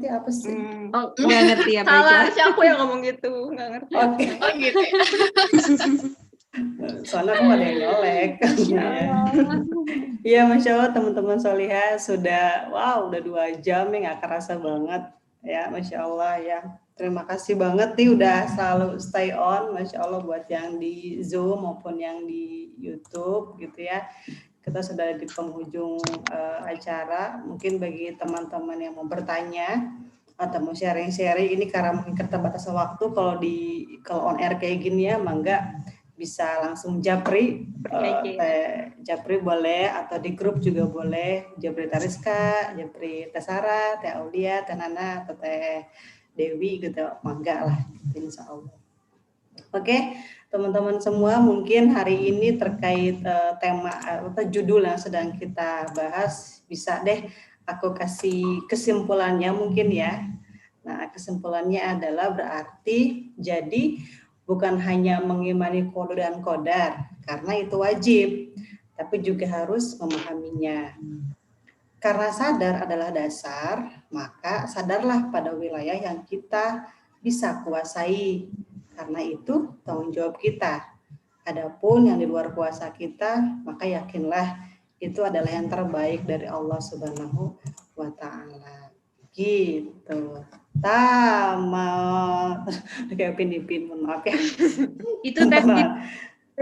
apa sih? Oh, nggak ngerti apa itu? Salah, siapa yang ngomong gitu? Nggak ngerti. Oke. Oh gitu. Soalnya aku ada yang nyolek. Iya, Masya Allah teman-teman Solihah sudah, udah 2 jam ya, nggak kerasa banget ya, Masya Allah ya. Terima kasih banget nih udah selalu stay on, Masya Allah, buat yang di Zoom maupun yang di YouTube gitu ya. Kita sudah di penghujung acara. Mungkin bagi teman-teman yang mau bertanya atau mau sharing-sharing, ini karena mungkin keterbatasan waktu, kalau on air kayak gini ya, mangga bisa langsung japri, japri boleh, atau di grup juga boleh, Japri Tariska, Japri Teh Sarah, Teh Aulia, Teh Nana, atau Teh Dewi gitu, mangga lah, insya Allah. Oke, teman-teman semua, mungkin hari ini terkait tema atau judul yang sedang kita bahas, bisa deh aku kasih kesimpulannya mungkin ya. Nah, kesimpulannya adalah berarti jadi bukan hanya mengimani qada dan qadar, karena itu wajib, tapi juga harus memahaminya. Karena sadar adalah dasar, maka sadarlah pada wilayah yang kita bisa kuasai. Karena itu tanggung jawab kita. Adapun yang di luar kuasa kita, maka yakinlah itu adalah yang terbaik dari Allah Subhanahu wa Ta'ala. Gitu. Tamat. Kayak Pin, mohon maaf ya. Itu Teh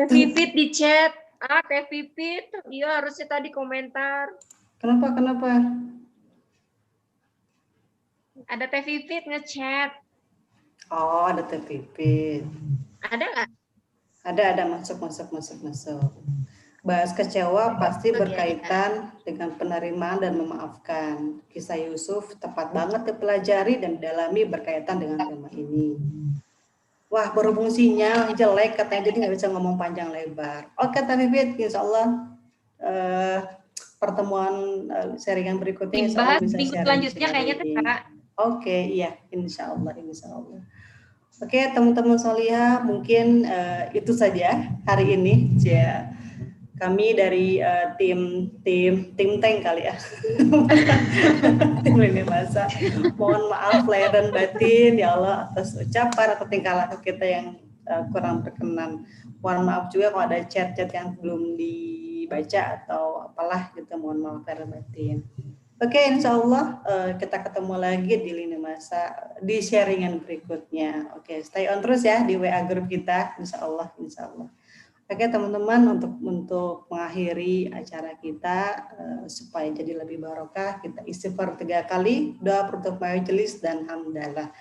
Pipit di chat. Teh Pipit, dia harusnya tadi komentar. Kenapa? Ada Teh Pipit ngechat. Oh, ada Teh Pipit. Ada nggak? Ada, masuk. Bahas kecewa pasti berkaitan dengan penerimaan dan memaafkan. Kisah Yusuf tepat banget dipelajari dan didalami berkaitan dengan tema ini. Wah, berhubung sinyal jelek katanya, jadi nggak bisa ngomong panjang lebar. Oke, Teh Pipit, insya Allah pertemuan sharingan berikutnya insya Allah bisa minggu sharing. Selanjutnya kayaknya Kak. Oke, iya, insya Allah. Oke, teman-teman Solihah, mungkin itu saja hari ini. kami dari tim tank kali ya, tim lini masa. Mohon maaf lahir dan batin ya Allah atas ucapan atau tingkah laku kita yang kurang berkenan. Mohon maaf juga kalau ada chat-chat yang belum dibaca atau apalah gitu. Mohon maaf lahir dan batin. Oke, insya Allah kita ketemu lagi di lini masa di sharingan berikutnya. Oke, stay on terus ya di WA grup kita, insya Allah, insya Allah. Oke teman-teman, untuk mengakhiri acara kita supaya jadi lebih barokah, kita istighfar 3 kali, doa penutup majelis dan hamdalah.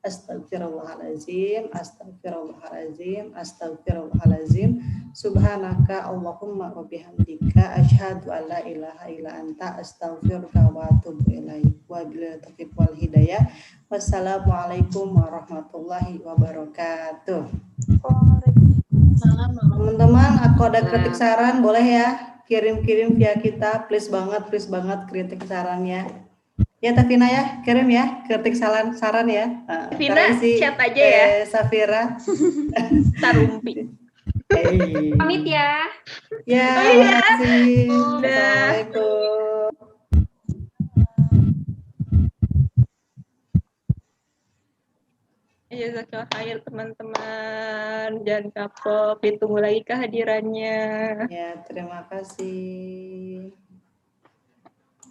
Astagfirullahalazim, astagfirullahalazim, astagfirullahalazim. Subhanaka Allahumma wa bihamdika asyhadu an la ilaha illa anta astaghfiruka wa atubu ilaik. Wa billahi taufiq wal hidayah. Wassalamualaikum warahmatullahi wabarakatuh. Teman-teman, aku ada kritik saran, boleh ya kirim-kirim via kita, please banget kritik sarannya. Ya Tavina ya, kirim ya kritik saran ya. Tavina chat aja ya. Safira. Tarumpi. Hey. Pamit ya. Ya, makasih. Assalamualaikum. Jazakallah khair teman-teman. Jangan kapok, ditunggu lagi kehadirannya. Ya, terima kasih.